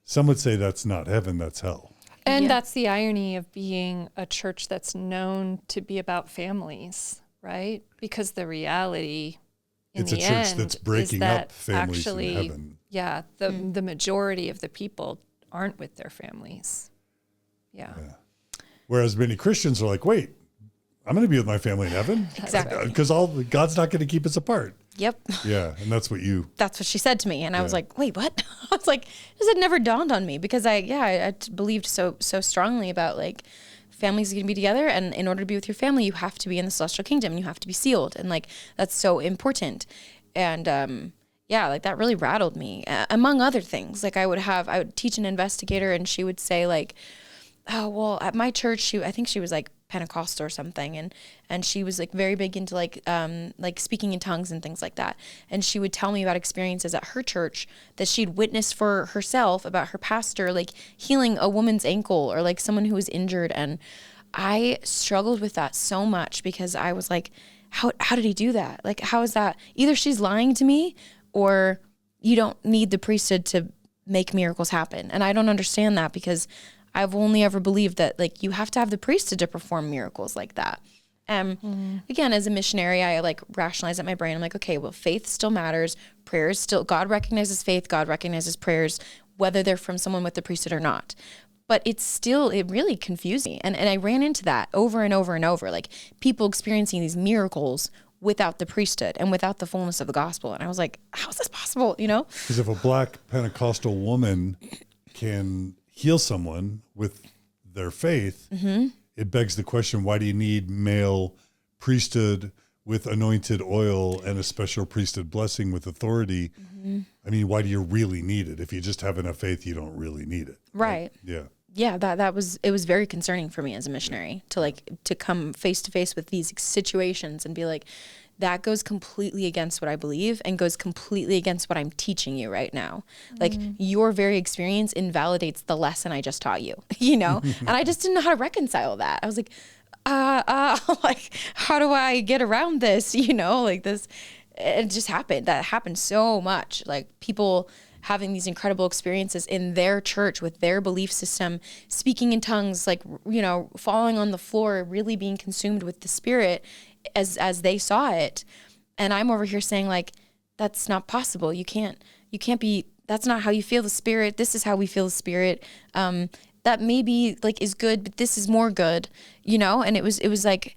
some would say that's not heaven, that's hell. And that's the irony of being a church that's known to be about families, right? Because the reality it's a church that's breaking up families in heaven. Yeah, the majority of the people aren't with their families. Yeah. Whereas many Christians are like, wait, I'm going to be with my family in heaven? Exactly. Because God's not going to keep us apart. Yep. Yeah, and that's what she said to me, and I was like, wait, what? I was like, this had never dawned on me, because I believed so strongly about, like, families are going to be together, and in order to be with your family, you have to be in the celestial kingdom, and you have to be sealed, and, like, that's so important. And like, that really rattled me, among other things. Like, I would teach an investigator, and she would say, like, oh, well, at my church, I think she was like Pentecostal or something, and she was like very big into like speaking in tongues and things like that. And she would tell me about experiences at her church that she'd witnessed for herself, about her pastor like healing a woman's ankle, or like someone who was injured. And I struggled with that so much, because I was like, how did he do that? Like, how is that? Either she's lying to me, or you don't need the priesthood to make miracles happen. And I don't understand that, because I've only ever believed that, like, you have to have the priesthood to perform miracles like that. Again, as a missionary, I like rationalize at my brain. I'm like, okay, well, faith still matters. Prayers still, God recognizes faith. God recognizes prayers, whether they're from someone with the priesthood or not. But it really confused me. And I ran into that over and over and over, like people experiencing these miracles without the priesthood and without the fullness of the gospel. And I was like, how is this possible? You know? Because if a Black Pentecostal woman can heal someone with their faith, it begs the question, why do you need male priesthood with anointed oil and a special priesthood blessing with authority? Why do you really need it? If you just have enough faith, you don't really need it. Right. Yeah, it was very concerning for me as a missionary to come face to face with these situations and be like, that goes completely against what I believe and goes completely against what I'm teaching you right now. Like your very experience invalidates the lesson I just taught you, you know? And I just didn't know how to reconcile that. I was like, like, how do I get around this? You know, like this, it just happened. That happened so much. Like people having these incredible experiences in their church with their belief system, speaking in tongues, like, you know, falling on the floor, really being consumed with the Spirit as they saw it. And I'm over here saying like, that's not possible. You can't be, that's not how you feel the Spirit. This is how we feel the Spirit. That maybe like is good, but this is more good, you know? And it was like,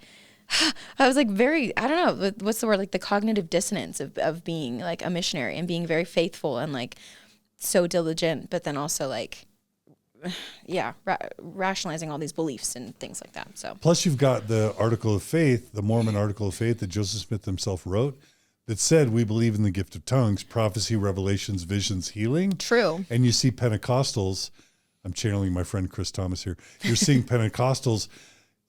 I was like very, I don't know, what's the word? Like the cognitive dissonance of being like a missionary and being very faithful and like so diligent, but then also like, yeah, rationalizing all these beliefs and things like that. So plus you've got the Article of Faith, the Mormon Article of Faith that Joseph Smith himself wrote that said, we believe in the gift of tongues, prophecy, revelations, visions, healing. True. And you see Pentecostals, I'm channeling my friend Chris Thomas here. You're seeing Pentecostals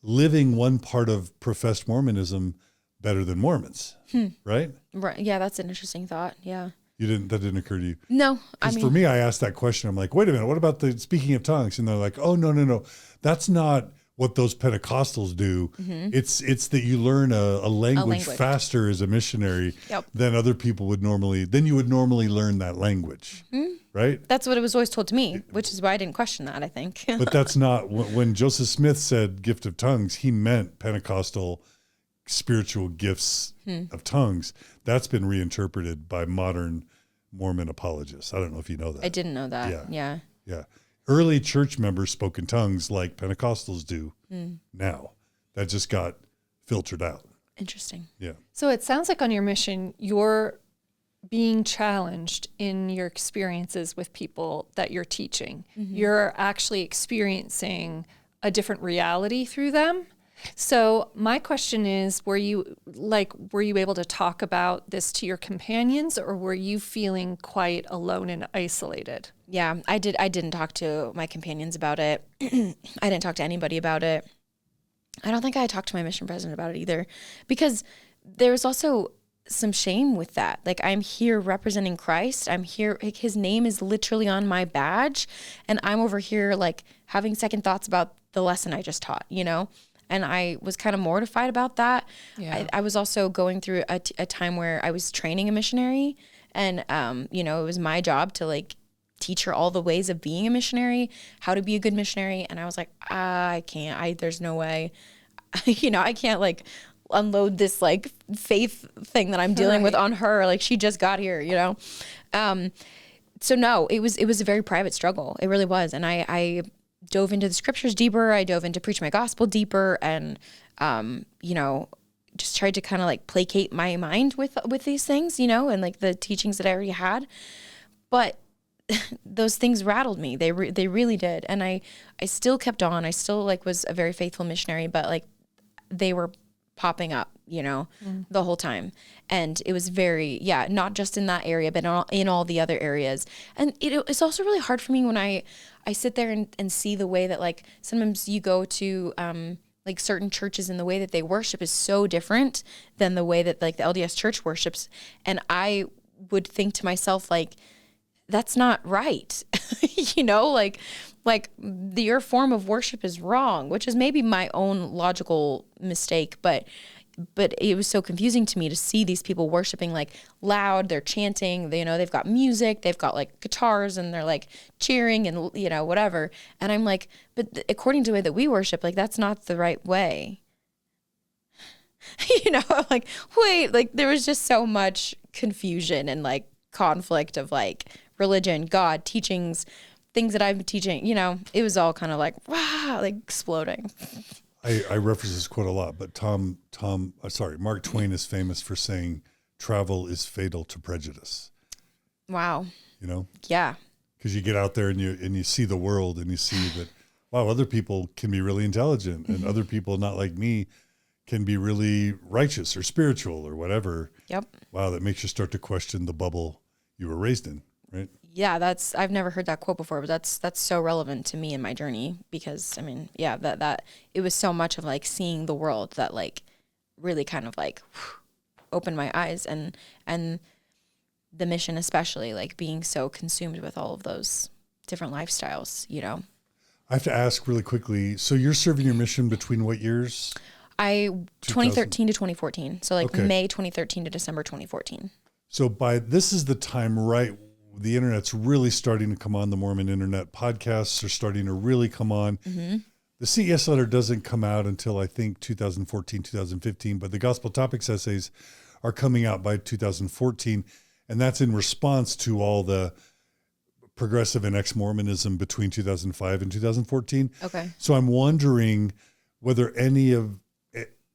living one part of professed Mormonism better than Mormons, right? Right. Yeah, that's an interesting thought. Yeah. That didn't occur to you? No. Because for me, I asked that question. I'm like, wait a minute, what about the speaking of tongues? And they're like, oh, no. That's not what those Pentecostals do. It's that you learn a language faster as a missionary than other people would normally, then you would normally learn that language, right? That's what it was always told to me, which is why I didn't question that, I think. But that's not, when Joseph Smith said gift of tongues, he meant Pentecostal spiritual gifts of tongues. That's been reinterpreted by modern Mormon apologists. I don't know if you know that. I didn't know that. Yeah. Early church members spoke in tongues like Pentecostals do now. That just got filtered out. Interesting. Yeah. So it sounds like on your mission, you're being challenged in your experiences with people that you're teaching. You're actually experiencing a different reality through them. So my question is, were you able to talk about this to your companions, or were you feeling quite alone and isolated? Yeah, I didn't talk to my companions about it. I didn't talk to anybody about it. I don't think I talked to my mission president about it either, because there was also some shame with that. Like, I'm here representing Christ. I'm here, like, his name is literally on my badge, and I'm over here like having second thoughts about the lesson I just taught, you know? And I was kind of mortified about that. Yeah. I was also going through a time where I was training a missionary, and, you know, it was my job to like teach her all the ways of being a missionary, how to be a good missionary. And I was like, I can't, there's no way, you know, I can't like unload this like faith thing that I'm dealing with on her. Like, she just got here, you know? So no, it was a very private struggle. It really was. And I dove into the scriptures deeper. I dove into preach my gospel deeper, and, you know, just tried to kind of like placate my mind with these things, you know, and like the teachings that I already had. But those things rattled me. They really did. And I still kept on. I still like was a very faithful missionary, but like they were popping up, you know, the whole time. And it was very, not just in that area, but in all the other areas. And it's also really hard for me when I sit there and see the way that like sometimes you go to like certain churches, and the way that they worship is so different than the way that like the LDS church worships. And I would think to myself, like, that's not right. You know, like your form of worship is wrong, which is maybe my own logical mistake, but it was so confusing to me to see these people worshiping like loud, they're chanting, you know, they've got music, they've got like guitars, and they're like cheering and, you know, whatever. And I'm like, but according to the way that we worship, like, that's not the right way. You know, I'm like, wait, like there was just so much confusion and like conflict of like religion, God, teachings, things that I've been teaching, you know, it was all kind of like, wow, like exploding. I reference this quote a lot, but Mark Twain is famous for saying, travel is fatal to prejudice. Wow. You know? Yeah. Because you get out there and you see the world, and you see that, wow, other people can be really intelligent, and other people not like me can be really righteous or spiritual or whatever. Yep. Wow, that makes you start to question the bubble you were raised in, right? Yeah, I've never heard that quote before, but that's so relevant to me in my journey, because I mean, yeah, that it was so much of like seeing the world that like really kind of like opened my eyes, and the mission, especially, like being so consumed with all of those different lifestyles, you know. I have to ask really quickly. So you're serving your mission between what years? 2013 to 2014. So like Okay. May 2013 to December 2014. So this is the time, right? The internet's really starting to come on. The Mormon internet podcasts are starting to really come on. Mm-hmm. The CES letter doesn't come out until I think 2014, 2015, but the Gospel Topics essays are coming out by 2014. And that's in response to all the progressive and ex-Mormonism between 2005 and 2014. Okay. So I'm wondering whether any of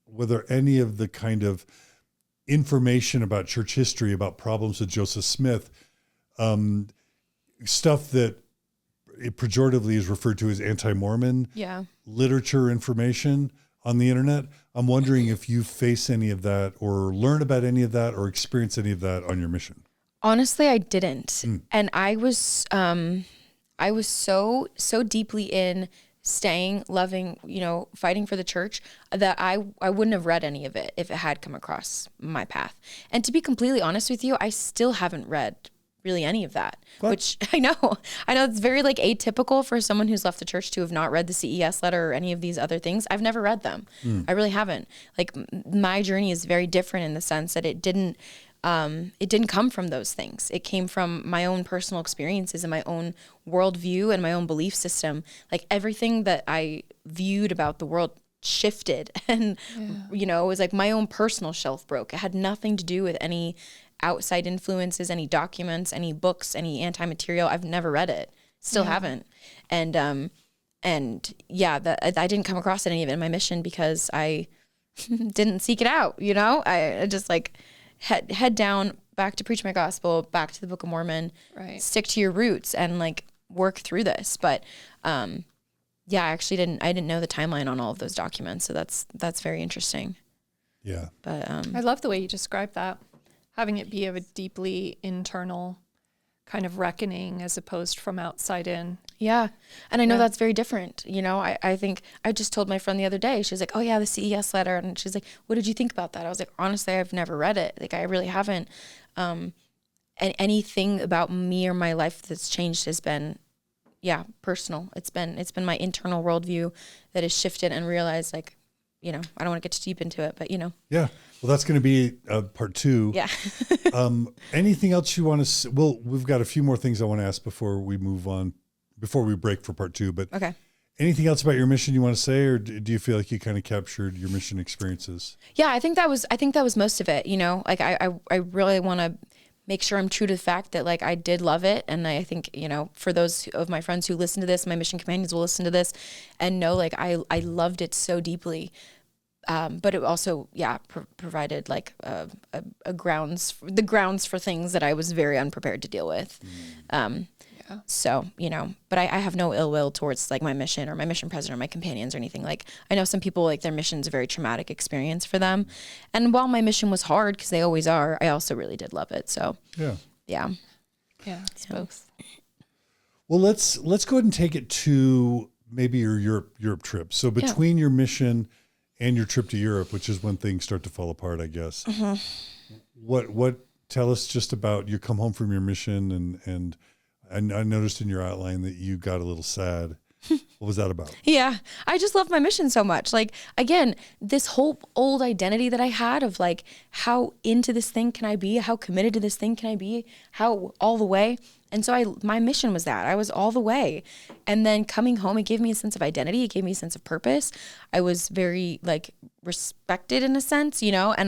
the kind of information about church history, about problems with Joseph Smith, stuff that it pejoratively is referred to as anti-Mormon literature information on the internet. I'm wondering if you face any of that or learn about any of that or experience any of that on your mission. Honestly, I didn't. And I was so deeply in staying, loving, you know, fighting for the church that I wouldn't have read any of it if it had come across my path. And to be completely honest with you, I still haven't read really any of that, which I know it's very like atypical for someone who's left the church to have not read the CES letter or any of these other things. I've never read them. I really haven't. Like my journey is very different in the sense that it didn't come from those things. It came from my own personal experiences and my own worldview and my own belief system. Like everything that I viewed about the world shifted, and you know, it was like my own personal shelf broke. It had nothing to do with any outside influences, any documents, any books, any anti-material. I've never read it. Still haven't. And that I didn't come across any of it in my mission because I didn't seek it out. You know, I just like head down, back to preach my gospel, back to the Book of Mormon, stick to your roots and like work through this. But, I actually didn't know the timeline on all of those documents. So that's very interesting. Yeah. But, I love the way you describe that, having it be of a deeply internal kind of reckoning as opposed from outside in. Yeah. And I know that's very different. You know, I think I just told my friend the other day, she was like, oh yeah, the CES letter. And she's like, what did you think about that? I was like, honestly, I've never read it. Like I really haven't. And anything about me or my life that's changed has been, personal. It's been my internal worldview that has shifted and realized like, you know, I don't want to get too deep into it, but you know. Yeah. Well, that's going to be part 2. Yeah. Anything else you want to, we've got a few more things I want to ask before we move on, before we break for part 2, but okay. Anything else about your mission you want to say, or do you feel like you kind of captured your mission experiences? Yeah, I think that was most of it. You know, like I really want to make sure I'm true to the fact that like I did love it. And I think, you know, for those of my friends who listen to this, my mission companions will listen to this and know like I loved it so deeply. But it also, provided like the grounds for things that I was very unprepared to deal with. So, you know, but I have no ill will towards like my mission or my mission president or my companions or anything. Like I know some people like their mission's a very traumatic experience for them. And while my mission was hard, because they always are, I also really did love it. So yeah, it's both. Well, let's go ahead and take it to maybe your Europe trip. So between your mission and your trip to Europe, which is when things start to fall apart, I guess. What tell us just about you come home from your mission and I noticed in your outline that you got a little sad. What was that about? Yeah, I just love my mission so much. Like, again, this whole old identity that I had of like, how into this thing can I be? How committed to this thing can I be? How all the way? And so my mission was that I was all the way. And then coming home, it gave me a sense of identity. It gave me a sense of purpose. I was very like respected in a sense, you know, and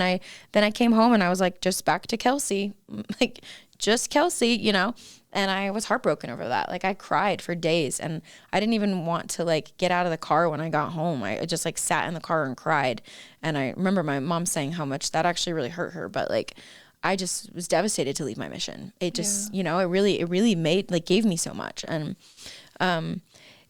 then I came home and I was like, just back to Kelsey, like just Kelsey, you know, and I was heartbroken over that. Like I cried for days and I didn't even want to like get out of the car when I got home. I just like sat in the car and cried. And I remember my mom saying how much that actually really hurt her, but like, I just was devastated to leave my mission. It just, you know, it really made, like, gave me so much. And,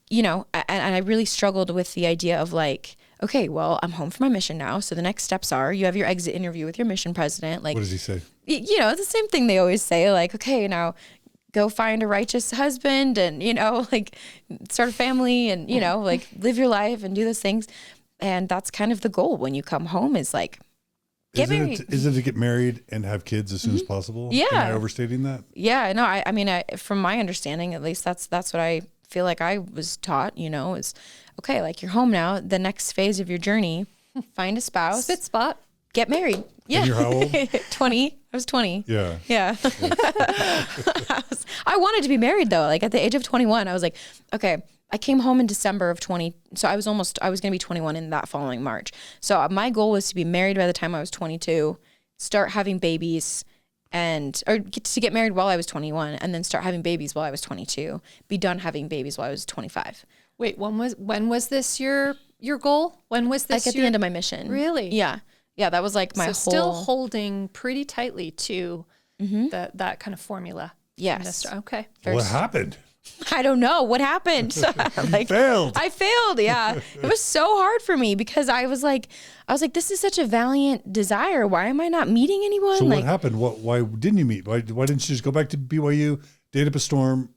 you know, and I really struggled with the idea of like, okay, well, I'm home for my mission now. So the next steps are you have your exit interview with your mission president. Like, what does he say? You know, it's the same thing they always say, like, okay, now go find a righteous husband and, you know, like start a family and, you know, like live your life and do those things. And that's kind of the goal when you come home is like, Get married. Is it to get married and have kids as soon as possible? Yeah. Am I overstating that? Yeah, no, I mean, from my understanding, at least that's what I feel like I was taught, is okay, like you're home now. The next phase of your journey, find a spouse. Spit spot. Get married. Yeah. And you're how old? 20. I was 20. Yeah. Yeah. I wanted to be married though. Like at the age of 21, I was like, okay, I came home in December of 20. So I was going to be 21 in that following March. So my goal was to be married by the time I was 22, start having babies or get married while I was 21 and then start having babies while I was 22, be done having babies while I was 25. Wait, when was this your goal? When was this? Like at the end of my mission. Really? Yeah. Yeah. That was like my still holding pretty tightly to that kind of formula. Yes. Okay. What happened? I don't know what happened. Failed. I failed. Yeah. It was so hard for me because I was like, this is such a valiant desire. Why am I not meeting anyone? So what happened? Why didn't you meet? Why didn't you just go back to BYU, date up a storm,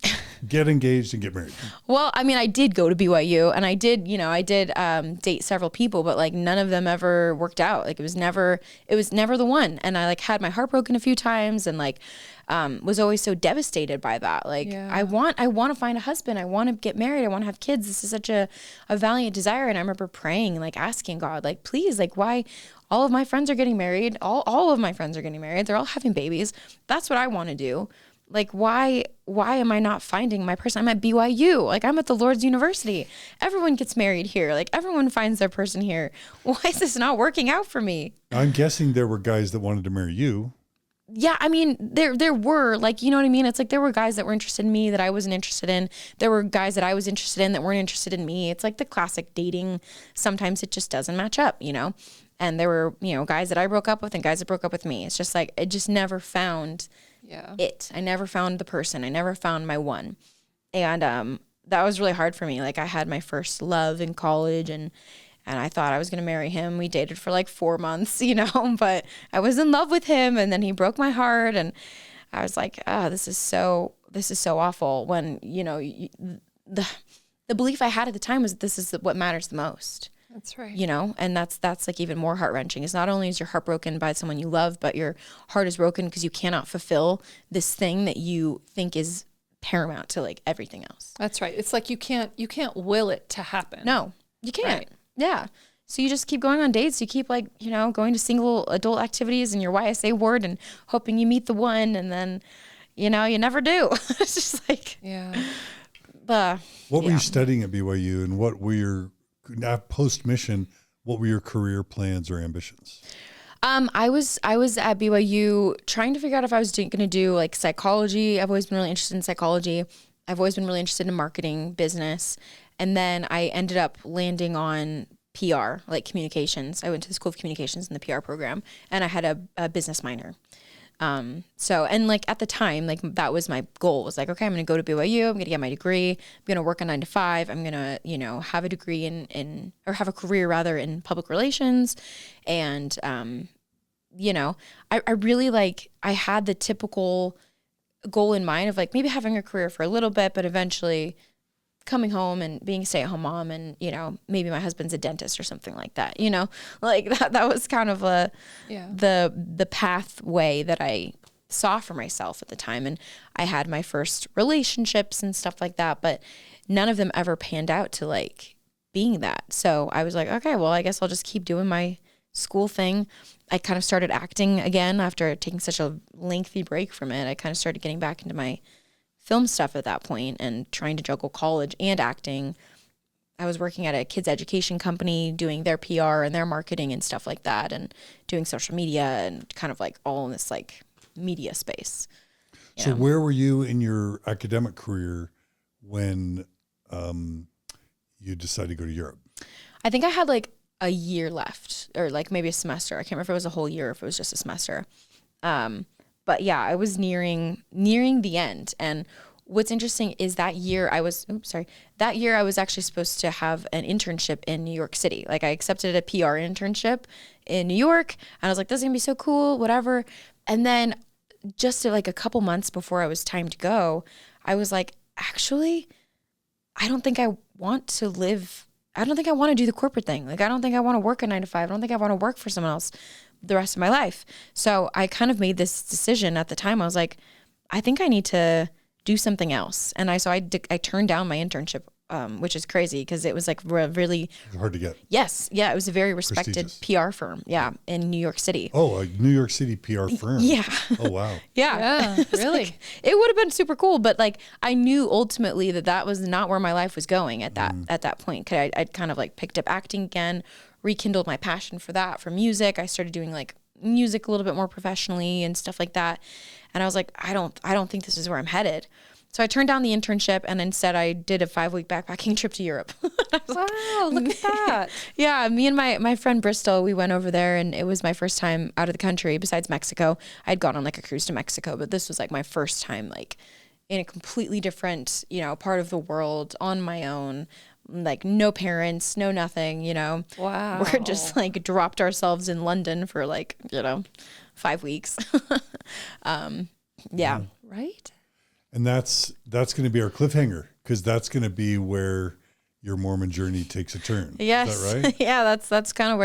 get engaged and get married? Well, I mean, I did go to BYU and I did date several people, but like none of them ever worked out. Like it was never the one. And I like had my heart broken a few times and like, was always so devastated by that. Like I want to find a husband. I want to get married. I want to have kids. This is such a valiant desire. And I remember praying and like asking God, like, please, like why all of my friends are getting married. All of my friends are getting married. They're all having babies. That's what I want to do. Like, why am I not finding my person? I'm at BYU. Like, I'm at the Lord's University. Everyone gets married here. Like, everyone finds their person here. Why is this not working out for me? I'm guessing there were guys that wanted to marry you. Yeah, I mean, there were, like, you know what I mean? It's like there were guys that were interested in me that I wasn't interested in. There were guys that I was interested in that weren't interested in me. It's like the classic dating. Sometimes it just doesn't match up, And there were, guys that I broke up with and guys that broke up with me. It's just like, it just never found it. I never found the person. I never found my one. And that was really hard for me. Like I had my first love in college and I thought I was going to marry him. We dated for like 4 months, but I was in love with him and then he broke my heart and I was like, this is so awful when, the belief I had at the time was that this is what matters the most. That's right. And that's like even more heart-wrenching. It's not only is your heart broken by someone you love, but your heart is broken because you cannot fulfill this thing that you think is paramount to like everything else. That's right. It's like you can't will it to happen. No, you can't. Right. Yeah. So you just keep going on dates. You keep like, going to single adult activities in your YSA ward and hoping you meet the one. And then, you never do. It's just like, What were you studying at BYU and what were your post-mission, what were your career plans or ambitions? I was at BYU trying to figure out if I was going to do like psychology. I've always been really interested in psychology. I've always been really interested in marketing, business. And then I ended up landing on PR, like communications. I went to the School of Communications in the PR program and I had a business minor. And like at the time, like that was my goal. It was like, okay, I'm going to go to BYU. I'm going to get my degree. I'm going to work a 9 to 5. I'm going to, have a degree or have a career rather in public relations. And, I really I had the typical goal in mind of like maybe having a career for a little bit, but eventually coming home and being a stay-at-home mom and, maybe my husband's a dentist or something like that, like that was kind of the pathway that I saw for myself at the time. And I had my first relationships and stuff like that, but none of them ever panned out to like being that. So I was like, okay, well, I guess I'll just keep doing my school thing. I kind of started acting again after taking such a lengthy break from it. I kind of started getting back into my film stuff at that point and trying to juggle college and acting. I was working at a kids education company doing their PR and their marketing and stuff like that and doing social media and kind of like all in this like media space. So where were you in your academic career when you decided to go to Europe? I think I had like a year left or like maybe a semester. I can't remember if it was a whole year or if it was just a semester. But yeah, I was nearing the end. And what's interesting is that year I was actually supposed to have an internship in New York City. Like I accepted a PR internship in New York and I was like, this is gonna be so cool, whatever. And then just like a couple months before it was time to go, I was like, actually, I don't think I want to live I don't think I want to do the corporate thing. Like, I don't think I want to work a 9 to 5. I don't think I want to work for someone else the rest of my life. So I kind of made this decision at the time. I was like, I think I need to do something else. And I turned down my internship, which is crazy because it was like really hard to get. Yes. Yeah. It was a very respected PR firm. Yeah. In New York City. Oh, a New York City PR firm. Yeah. Oh, wow. Yeah. Really? Like, it would have been super cool. But like, I knew ultimately that was not where my life was going at that point. 'Cause I'd kind of like picked up acting again, rekindled my passion for that, for music. I started doing like music a little bit more professionally and stuff like that. And I was like, I don't think this is where I'm headed. So I turned down the internship and instead I did a 5-week backpacking trip to Europe. Wow, look at that. Yeah, me and my friend Bristol, we went over there and it was my first time out of the country besides Mexico. I'd gone on like a cruise to Mexico, but this was like my first time like in a completely different, part of the world on my own. Like no parents, no nothing, Wow. We're just like dropped ourselves in London for like, 5 weeks. Yeah. Right? And that's going to be our cliffhanger because that's going to be where your Mormon journey takes a turn. Yes. Is that right? Yeah, that's kind of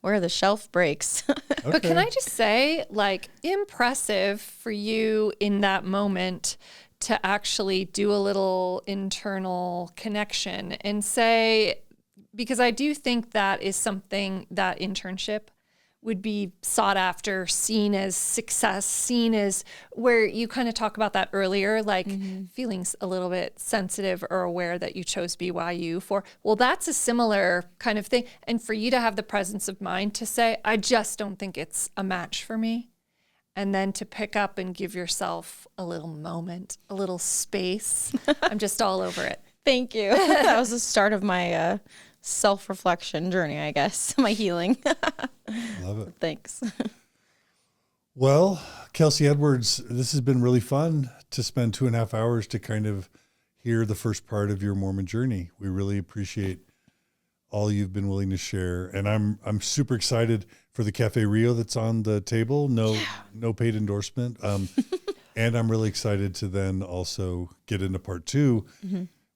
where the shelf breaks. Okay. But can I just say, like, impressive for you in that moment to actually do a little internal connection and say, because I do think that is something that internship would be sought after, seen as success, seen as where you kind of talk about that earlier, like feeling a little bit sensitive or aware that you chose BYU for. Well, that's a similar kind of thing. And for you to have the presence of mind to say, I just don't think it's a match for me. And then to pick up and give yourself a little moment, a little space. I'm just all over it. Thank you. That was the start of my self-reflection journey, I guess, my healing. Love it. Thanks. Well, Kelsey Edwards, this has been really fun to spend 2.5 hours to kind of hear the first part of your Mormon journey. We really appreciate all you've been willing to share. And I'm super excited for the Cafe Rio that's on the table. No paid endorsement. And I'm really excited to then also get into part 2,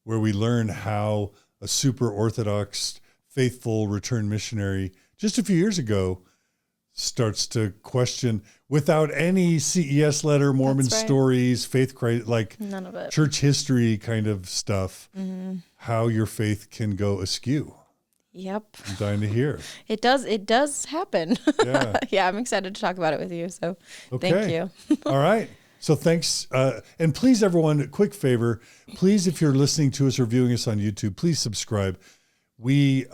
where we learn how a super Orthodox, faithful return missionary just a few years ago starts to question, without any CES letter, Mormon stories, faith, like none of it, church history kind of stuff, how your faith can go askew. Yep. I'm dying to hear. It does happen. Yeah. Yeah, I'm excited to talk about it with you. So Okay. Thank you. All right. So thanks. And please, everyone, a quick favor. Please, if you're listening to us or viewing us on YouTube, please subscribe. We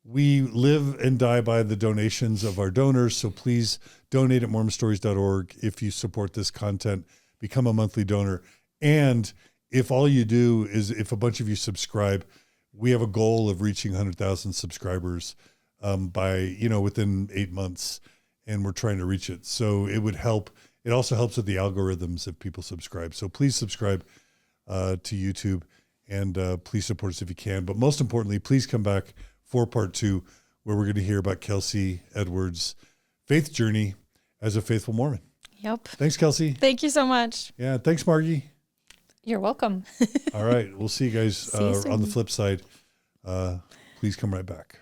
live and die by the donations of our donors. So please donate at mormonstories.org. If you support this content, become a monthly donor. And if all you do is, if a bunch of you subscribe, we have a goal of reaching 100,000 subscribers by, within 8 months. And we're trying to reach it. So it would help. It also helps with the algorithms if people subscribe. So please subscribe to YouTube and please support us if you can. But most importantly, please come back for part 2, where we're going to hear about Kelsey Edwards' faith journey as a faithful Mormon. Yep. Thanks, Kelsey. Thank you so much. Yeah. Thanks, Margie. You're welcome. All right. We'll see you guys See you soon. on the flip side. Please come right back.